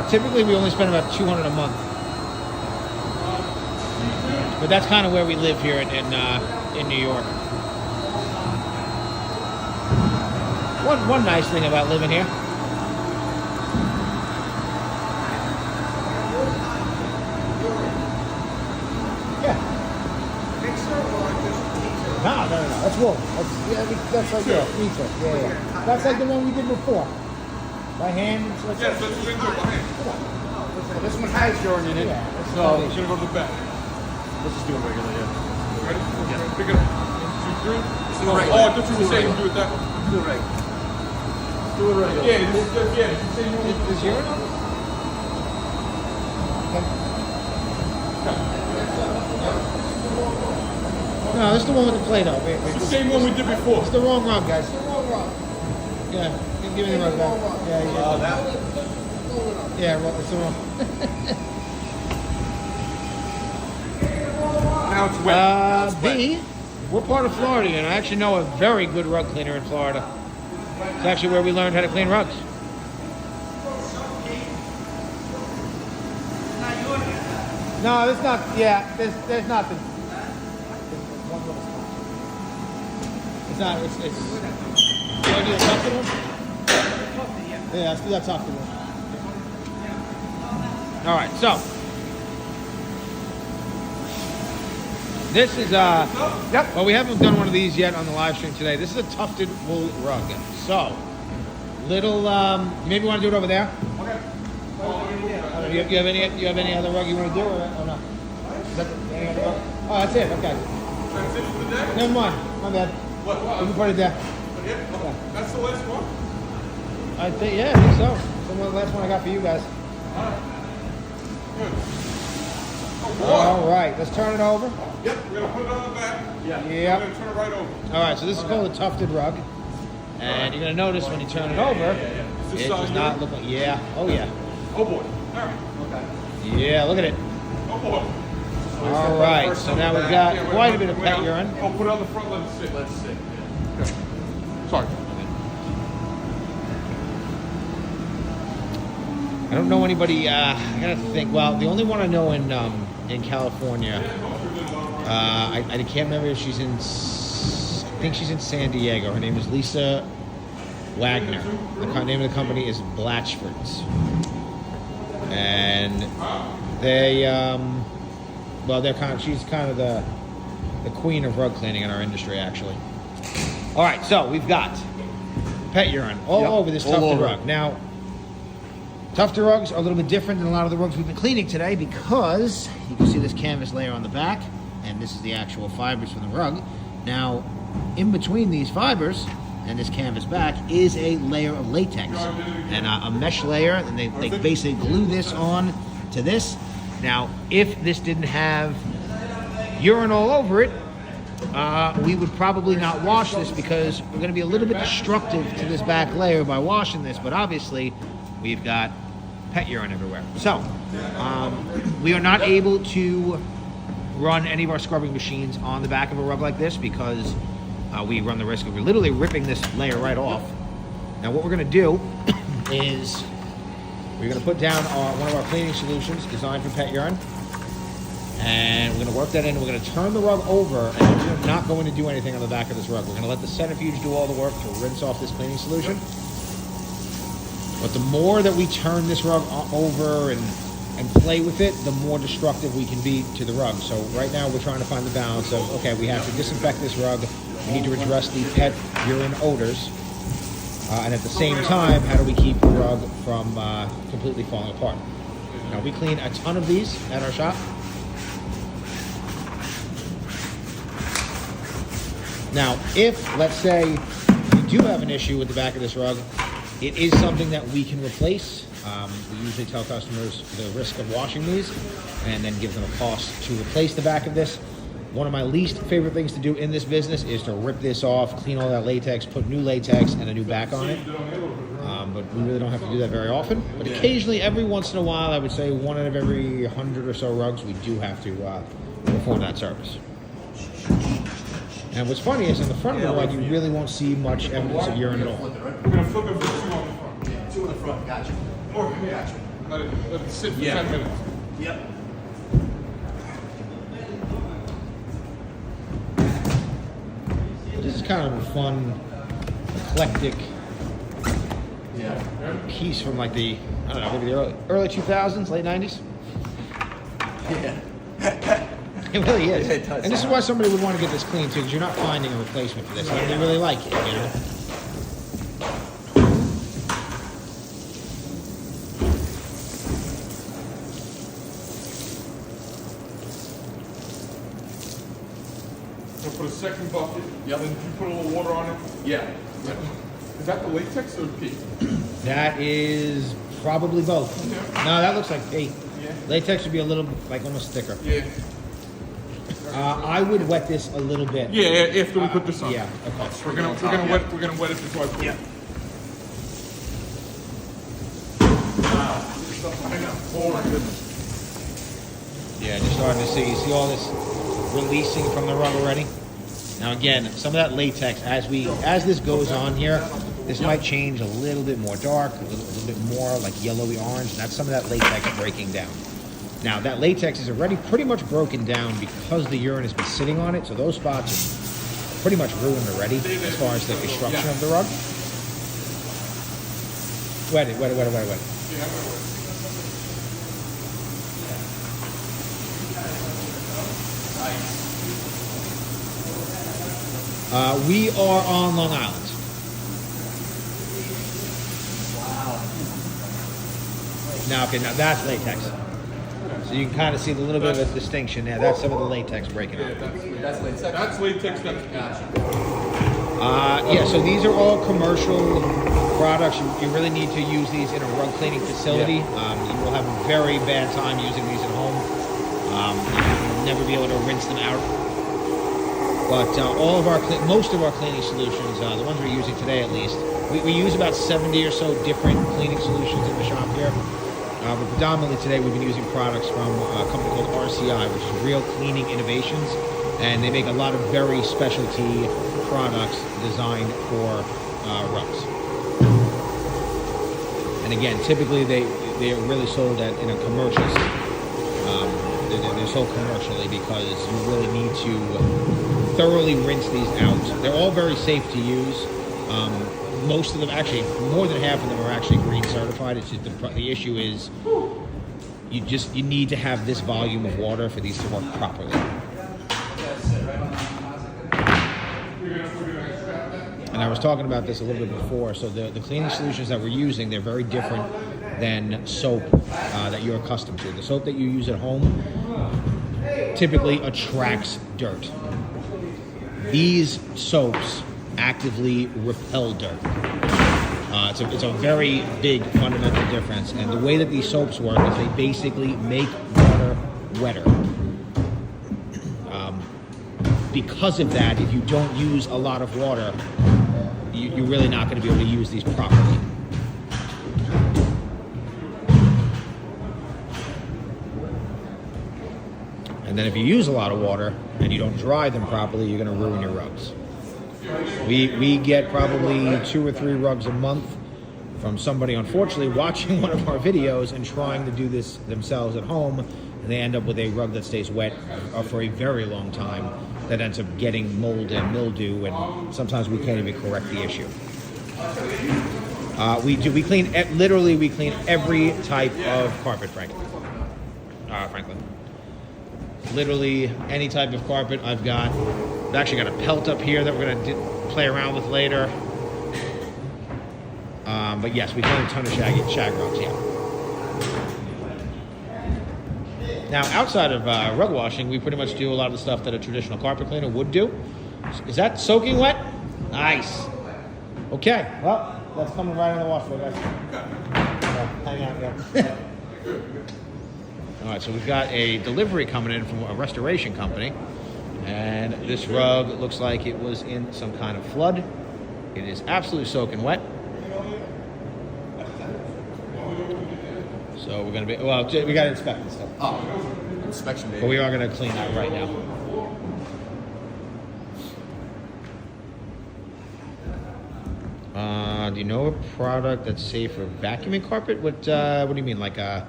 Typically, we only spend about $200 a month, but that's kind of where we live here in New York. One nice thing about living here. Yeah. No. That's wool. That's like pizza. Yeah. That's like the one we did before. By hand. Yes, let's do it by hand. This one has urine in it. Yeah. So, we're gonna go to the back. Let's just do it regular, yeah. Ready? Yeah. Pick it up. 1, 2, 3. do it right. Oh, I thought you were saying do it that way. Do it right. Do it right. Yeah, you say you want Is urine on it? No, this is the one with the Play-Doh. It's the same one we did before. It's the wrong rug, guys. Yeah, give me the rug back. Yeah. That. Yeah, well, it's the wrong. Now it's wet. Now it's wet. B, we're part of Florida, and I actually know a very good rug cleaner in Florida. It's actually where we learned how to clean rugs. No, there's not. Yeah, there's not the. It's not. It's. You want to do the tufted one? Yeah, let's do that tufted one. All right, so this is Yep. well, we haven't done one of these yet on the live stream today. This is a tufted wool rug. So little. You maybe want to do it over there. Okay. You have any other rug you want to do or no? Is that any other rug? Oh, that's it. Okay. That's it for the day? Never mind. My bad. What? You can put it there. Yeah? That's the last one? I think so. That's the last one I got for you guys. Good. All right, let's turn it over. Yep, we're going to put it on the back. Yeah. Yep. We're going to turn it right over. All right, so this is called a tufted rug. And you're going to notice when you turn it over, Is it this does not look like, yeah, oh yeah. Oh boy. All right. Okay. Yeah, look at it. Oh boy. All right, so now we've got Yeah, quite a bit of pet urine. Oh, put it on the front, let it sit. Let's see. Okay. Sorry. I don't know anybody, I gotta think, well, the only one I know in California, I can't remember if she's in, I think she's in San Diego. Her name is Lisa Wagner. The name of the company is Blatchford's. And they, she's kind of the queen of rug cleaning in our industry, actually. All right, so we've got pet urine all over this tufted rug. Now, tufted rugs are a little bit different than a lot of the rugs we've been cleaning today because you can see this canvas layer on the back, and this is the actual fibers from the rug. Now, in between these fibers and this canvas back is a layer of latex and a mesh layer, and they basically glue this on to this. Now, if this didn't have urine all over it, we would probably not wash this because we're going to be a little bit destructive to this back layer by washing this, but obviously we've got pet urine everywhere. So, we are not able to run any of our scrubbing machines on the back of a rug like this because we run the risk of literally ripping this layer right off. Now what we're going to do is we're going to put down one of our cleaning solutions designed for pet urine, and we're going to work that in. We're going to turn the rug over, and we're not going to do anything on the back of this rug. We're going to let the centrifuge do all the work to rinse off this cleaning solution. But the more that we turn this rug over and play with it, the more destructive we can be to the rug. So right now we're trying to find the balance of, okay, we have to disinfect this rug, we need to address the pet urine odors, and at the same time, how do we keep the rug from completely falling apart? Now we clean a ton of these at our shop. Now, if, let's say, you do have an issue with the back of this rug, it is something that we can replace. We usually tell customers the risk of washing these and then give them a cost to replace the back of this. One of my least favorite things to do in this business is to rip this off, clean all that latex, put new latex and a new back on it. But we really don't have to do that very often. But occasionally, every once in a while, I would say 1 out of every 100 or so rugs, we do have to perform that service. And what's funny is in the front of the rug, you really won't see much evidence of urine at all. We're gonna flip it for 2 on the front. Yeah, 2 in the front. Gotcha. Or, yeah. Let it sit for 10 minutes. Yep. This is kind of a fun, eclectic piece from like the, I don't know, maybe the early 2000s, late 90s. Yeah. It really is. Yeah, it does. And this is why somebody would want to get this clean too, because you're not finding a replacement for this. And they really like it, you know? So put a second bucket. Yep. Then you put a little water on it. Yeah. Is that the latex or the pee? That is probably both. Yeah. No, that looks like pee. Yeah. Latex would be a little, like almost thicker. Yeah. I would wet this a little bit. Yeah, after we put this on. Yeah, okay. We're gonna wet it before I put it. I know. Oh my goodness. Yeah, just starting to see. You see all this releasing from the rug already? Now again, some of that latex, as this goes on here, this might change a little bit more dark, a little bit more like yellowy orange, and that's some of that latex breaking down. Now that latex is already pretty much broken down because the urine has been sitting on it, so those spots are pretty much ruined already as far as the construction of the rug. Wet it. Yeah, I'm gonna wet it. We are on Long Island. Now that's latex. So you can kind of see a little bit of a distinction there. That's some of the latex breaking Yeah, out. That's latex. that's latex. That's Gotcha. Yeah, so these are all commercial products. You really need to use these in a rug cleaning facility. You will have a very bad time using these at home. You'll never be able to rinse them out. But most of our cleaning solutions, the ones we're using today at least, we use about 70 or so different cleaning solutions in the shop here. But predominantly today we've been using products from a company called RCI, which is Real Cleaning Innovations, and they make a lot of very specialty products designed for rugs. And again, typically they're really sold in a commercial. They're sold commercially because you really need to thoroughly rinse these out. They're all very safe to use. Most of them, actually, more than half of them are actually green certified. It's just the issue is you need to have this volume of water for these to work properly. And I was talking about this a little bit before. So the cleaning solutions that we're using, they're very different than soap that you're accustomed to. The soap that you use at home typically attracts dirt. These soaps actively repel dirt. It's a very big fundamental difference. And the way that these soaps work is they basically make water wetter. Because of that, if you don't use a lot of water, you're really not going to be able to use these properly. And then if you use a lot of water and you don't dry them properly, you're going to ruin your rugs. We get probably 2 or 3 rugs a month from somebody, unfortunately, watching one of our videos and trying to do this themselves at home, and they end up with a rug that stays wet for a very long time that ends up getting mold and mildew, and sometimes we can't even correct the issue. We clean every type of carpet, Franklin. Literally any type of carpet. I've actually got a pelt up here that we're gonna play around with later. But yes, we clean a ton of shag rugs, yeah. Now, outside of rug washing, we pretty much do a lot of the stuff that a traditional carpet cleaner would do. Is that soaking wet? Nice. Okay, well, that's coming right in the wash, guys. Hang out, yeah. All right, so we've got a delivery coming in from a restoration company, and this rug looks like it was in some kind of flood. It is absolutely soaking wet. So we're going to we got to inspect this stuff. Oh, inspection day. But we are going to clean that right now. Do you know a product that's safe for vacuuming carpet? What do you mean, like a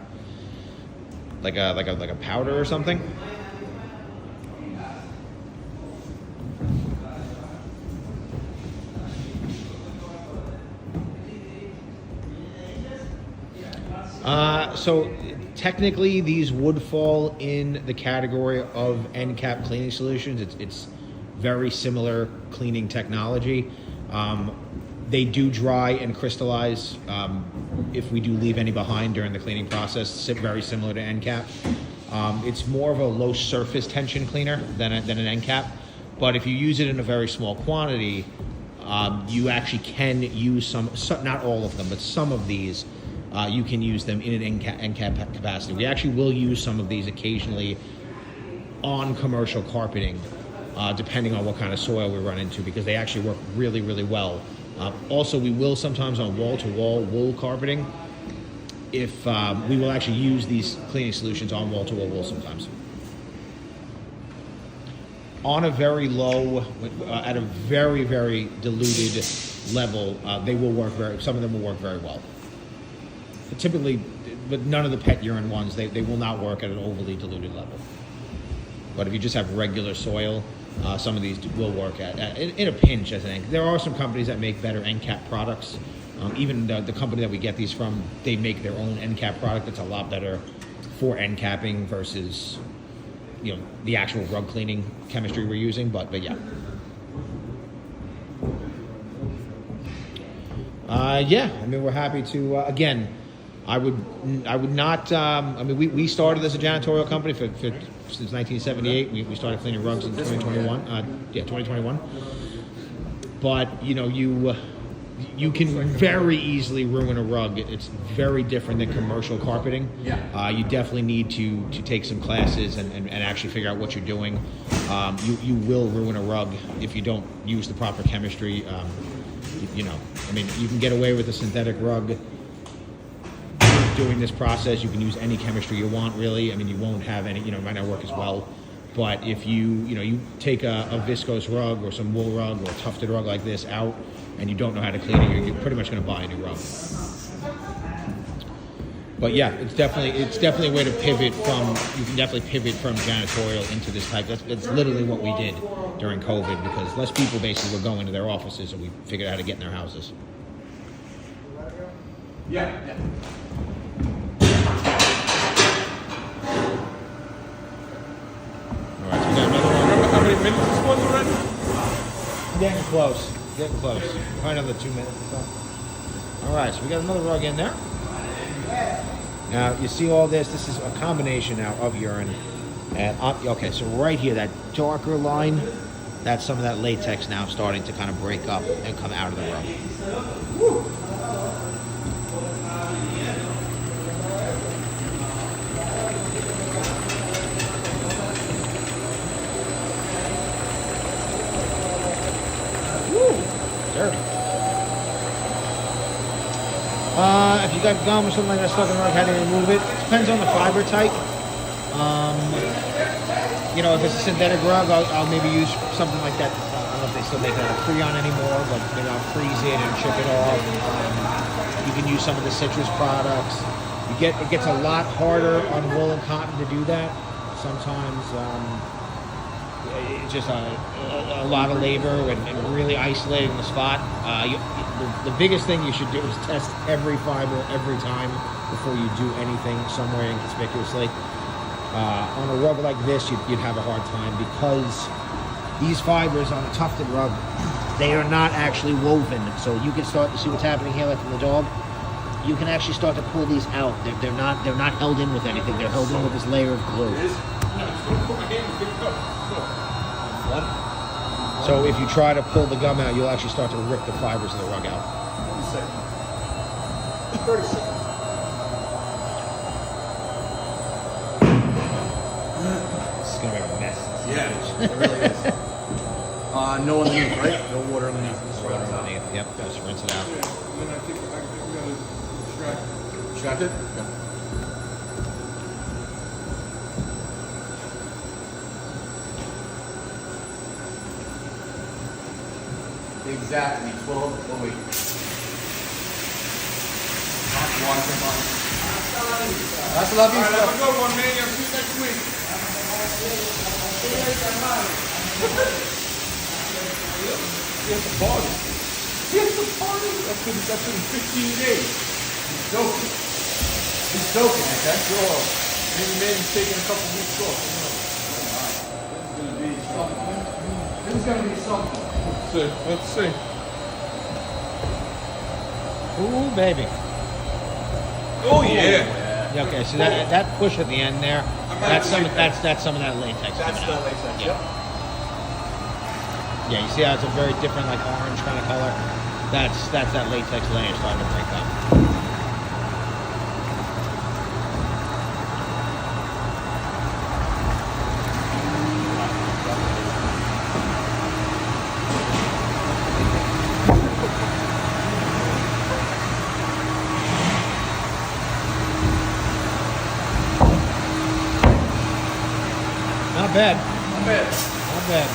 powder or something? So technically these would fall in the category of end cap cleaning solutions. It's very similar cleaning technology. They do dry and crystallize if we do leave any behind during the cleaning process, very similar to end cap. It's more of a low surface tension cleaner than an end cap, but if you use it in a very small quantity, you actually can use some, not all of them, but some of these. You can use them in an end cap capacity. We actually will use some of these occasionally on commercial carpeting, depending on what kind of soil we run into, because they actually work really, really well. Also, we will sometimes on wall-to-wall wool carpeting, if we will actually use these cleaning solutions on wall-to-wall wool sometimes. On a very low, at a very, very diluted level, they will work some of them will work very well. Typically, but none of the pet urine ones, they will not work at an overly diluted level. But if you just have regular soil, some of these will work in a pinch, I think. There are some companies that make better end cap products. Even the company that we get these from, they make their own end cap product that's a lot better for end capping versus, the actual rug cleaning chemistry we're using. But yeah. We're happy to again. I would not. We started as a janitorial company since 1978. We started cleaning rugs in 2021. 2021. But you can very easily ruin a rug. It's very different than commercial carpeting. Yeah. You definitely need to take some classes and actually figure out what you're doing. You will ruin a rug if you don't use the proper chemistry. You can get away with a synthetic rug doing this process. You can use any chemistry you want, really. You won't have any, it might not work as well. But if you take a viscose rug or some wool rug or a tufted rug like this out and you don't know how to clean it, you're pretty much going to buy a new rug. But yeah, it's definitely a way to pivot you can definitely pivot from janitorial into this type. That's literally what we did during COVID, because less people basically were going to their offices, and we figured out how to get in their houses. Yeah. All right, so we got another one. Remember how many minutes this was already? Getting close. Probably another 2 minutes or so. All right, so we got another rug in there. Now, you see all this? This is a combination now of urine. And okay, so right here, that darker line, that's some of that latex now starting to kind of break up and come out of the rug. Woo. Dirty. If you got gum or something like that stuck in the rug, how do you remove it? Depends on the fiber type. you know, if it's a synthetic rug, I'll maybe use something like that. I don't know if they still make it out of Freon anymore, but maybe I'll freeze it and chip it off. You can use some of the citrus products. It gets a lot harder on wool and cotton to do that. Sometimes it's just a lot of labor and really isolating the spot. The biggest thing you should do is test every fiber every time before you do anything somewhere inconspicuously. On a rug like this, you'd have a hard time because these fibers on a tufted rug, they are not actually woven. So you can start to see what's happening here, like from the dog. You can actually start to pull these out. They're not held in with anything. They're held in with this layer of glue. So if you try to pull the gum out, you'll actually start to rip the fibers of the rug out. 30 seconds. This is gonna be a mess. Yeah, it really is. No underneath, right? No water underneath. Water underneath. Yep, just rinse it out. And then I think we gotta extract. Extract it? Yeah. Exactly 12. Oh wait. That's a lovely All right, have a stuff. good one, man. I'll see you next week. Here's the party. Here's the party. That's in 15 days. He's joking. He's joking, okay? Sure. Maybe taking a couple weeks off. This is gonna be something. Let's see. Ooh, baby. Oh yeah. Yeah, okay, so that push at the end there, that's some of that latex. That's coming the out. latex. Yeah. Yeah, you see how it's a very different, like orange kind of color. That's that latex layer starting to break up. Not bad. Not bad. Not bad.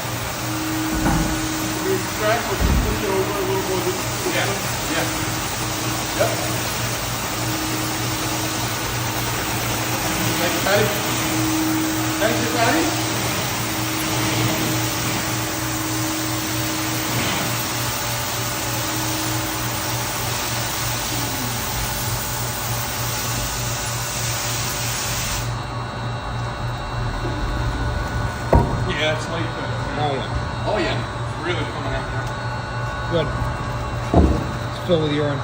We extract, but just push it over a little more. Yeah. Yep. Thank you, Patty. Thank you, Patty. Yeah, it's like that. Oh yeah. Oh yeah. It's really coming out now. Good. It's filled with urine.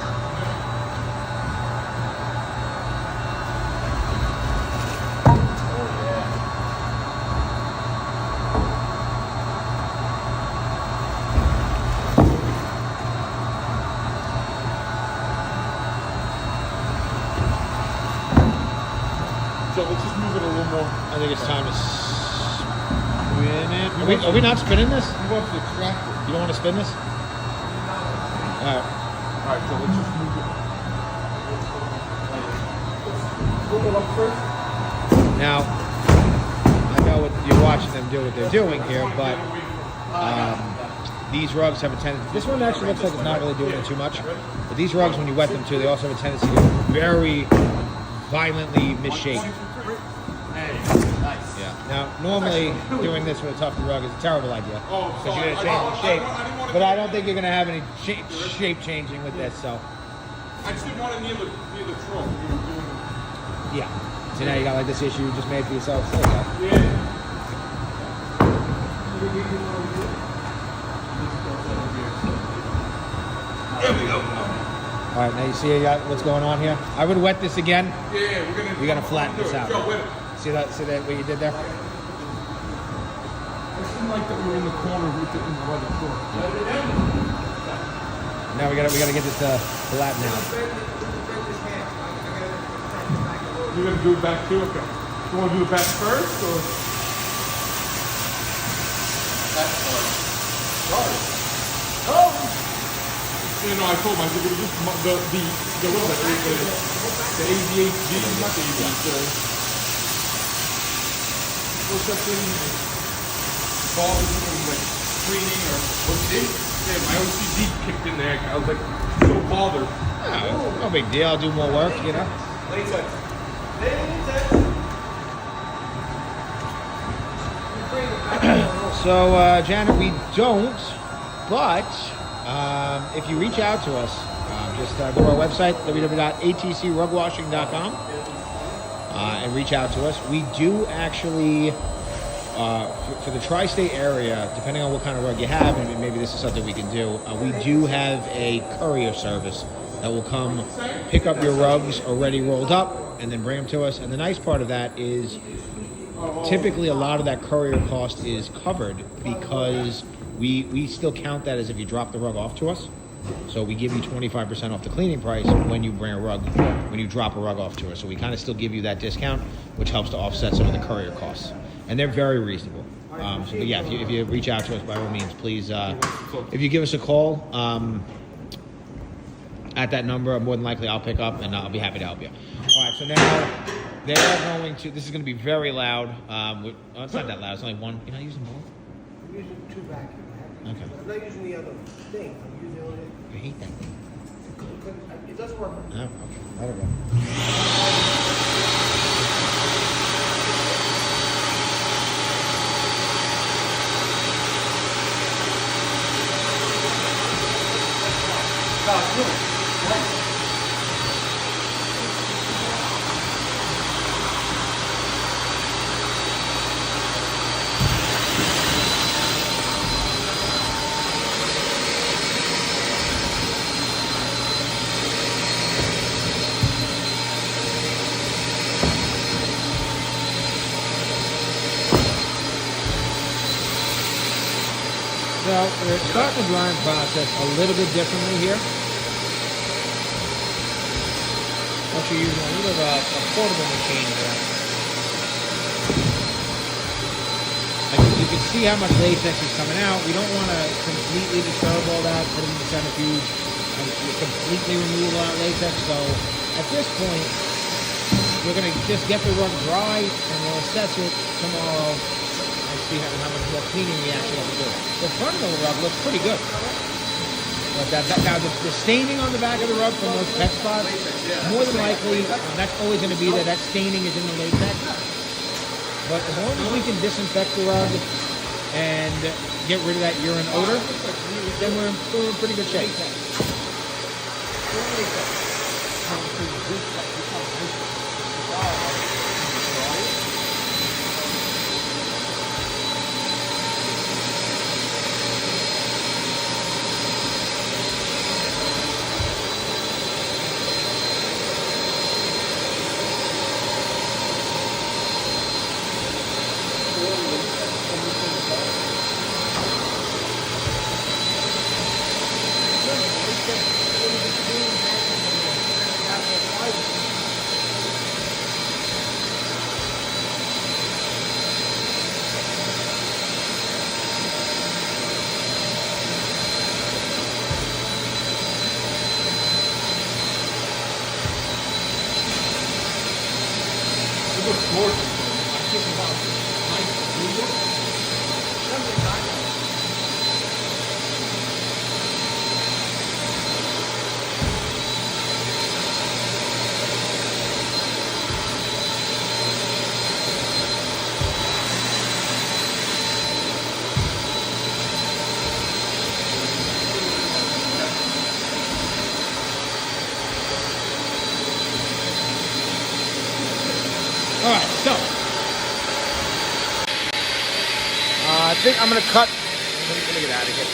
So let's just move it a little more. I think it's time to spin it. Are we not spinning this? He wants to extract it. You don't want to spin this? Alright. All right, so let's just move it. Move it up first. Now, I know what you're watching them do what they're doing here, but these rugs have a tendency. This one actually looks like it's not really doing it too much. But these rugs, when you wet them too, they also have a tendency to very violently misshape. Nice. Yeah. Now, normally doing this with a tufted rug is a terrible idea Oh, because you're going to change the shape. But I don't think you're going to have any shape changing with this. So, I just didn't want it near the trunk. yeah. So now you got like this issue you just made for yourself. There you go. Yeah. There we go. All right, now you see what's going on here. I would wet this again. Yeah, We're gonna flatten this out. Joe, wait. See that what you did there? It seemed like that we were in the corner with it in the other trunk. Now we gotta get this to flatten out. You're gonna do it back too? Okay. You want to do the back first, or? That's hard. Oh! You know, I told him, I said, we're just what is that? The ADHD, not the ADHD. what's that thing? Bothers me when like cleaning or what did? Yeah, my OCD kicked in there. I was like so bothered. Oh, no big deal. I'll do more work, you know. Latex. So, Janet, we don't, but if you reach out to us, just go to our website, www.atcrugwashing.com, and reach out to us. We do actually, for the tri-state area, depending on what kind of rug you have, and maybe this is something we can do, we do have a courier service that will come pick up your rugs already rolled up and then bring them to us. And the nice part of that is typically a lot of that courier cost is covered because we still count that as if you drop the rug off to us. So we give you 25% off the cleaning price when you bring a rug, when you drop a rug off to us. So we kind of still give you that discount, which helps to offset some of the courier costs. And they're very reasonable. But yeah, if you reach out to us, by all means, please, if you give us a call at that number, more than likely I'll pick up and I'll be happy to help you. All right, so now they're going to, this is going to be very loud. It's not that loud, it's only one. You're not using both? I'm using 2 vacuum. Okay. I'm not using the other thing. I'm using only. I hate that thing. It doesn't work. Oh, okay. Let it go. So we're starting the drying process a little bit differently here. What you're using a little bit of a portable machine here. Like you can see how much latex is coming out. We don't want to completely disturb all that, put it in the centrifuge, and completely remove all that latex. So at this point, we're going to just get the rug dry and we'll assess it tomorrow. See how much more cleaning we actually have to do. The front of the rug looks pretty good. But now the staining on the back of the rug from those pet spots, more than likely, that's always going to be there. That staining is in the latex. But as long as we can disinfect the rug and get rid of that urine odor, then we're in pretty good shape. All right, so I think I'm gonna cut. Let me get out of here.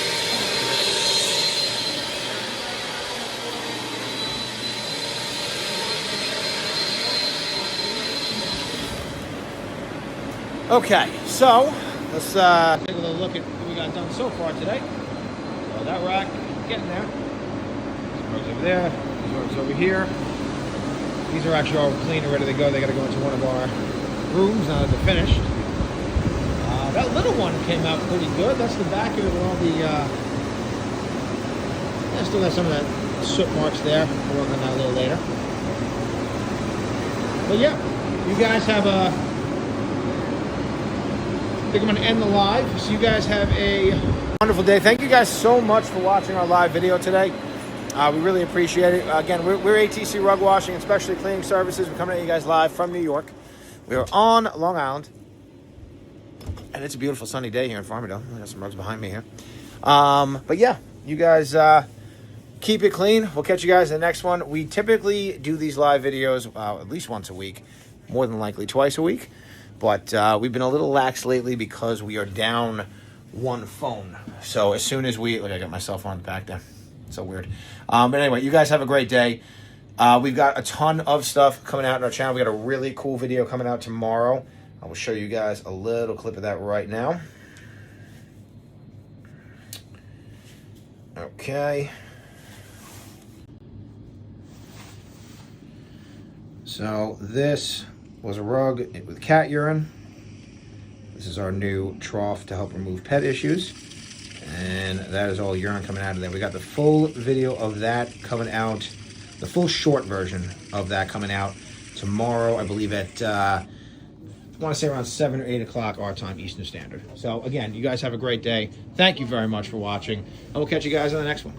Okay, so let's take a little look at what we got done so far today. So that rack, getting there. These rugs over there. These rugs over here. These are actually all clean and ready to go. They got to go into one of our rooms now that they're finished. That little one came out pretty good. That's the back of it with all the... still has some of that soot marks there. We'll work on that a little later. But yeah, you guys have a think I'm going to end the live. So you guys have a wonderful day. Thank you guys so much for watching our live video today. We really appreciate it. Again, we're ATC Rug Washing and Specialty Cleaning Services. We're coming at you guys live from New York. We are on Long Island. And it's a beautiful sunny day here in Farmingdale. I got some rugs behind me here. But yeah, you guys keep it clean. We'll catch you guys in the next one. We typically do these live videos at least once a week. More than likely twice a week. But we've been a little lax lately because we are down one phone. So as soon as look, I got my cell phone back there. So weird. But anyway, you guys have a great day. We've got a ton of stuff coming out in our channel. We got a really cool video coming out tomorrow. I will show you guys a little clip of that right now. Okay. So this was a rug with cat urine. This is our new trough to help remove pet issues. And that is all urine coming out of there. We got the full video of that coming out, the full short version of that coming out tomorrow, I believe at, I want to say around 7 or 8 o'clock our time, Eastern Standard. So again, you guys have a great day. Thank you very much for watching, and we'll catch you guys on the next one.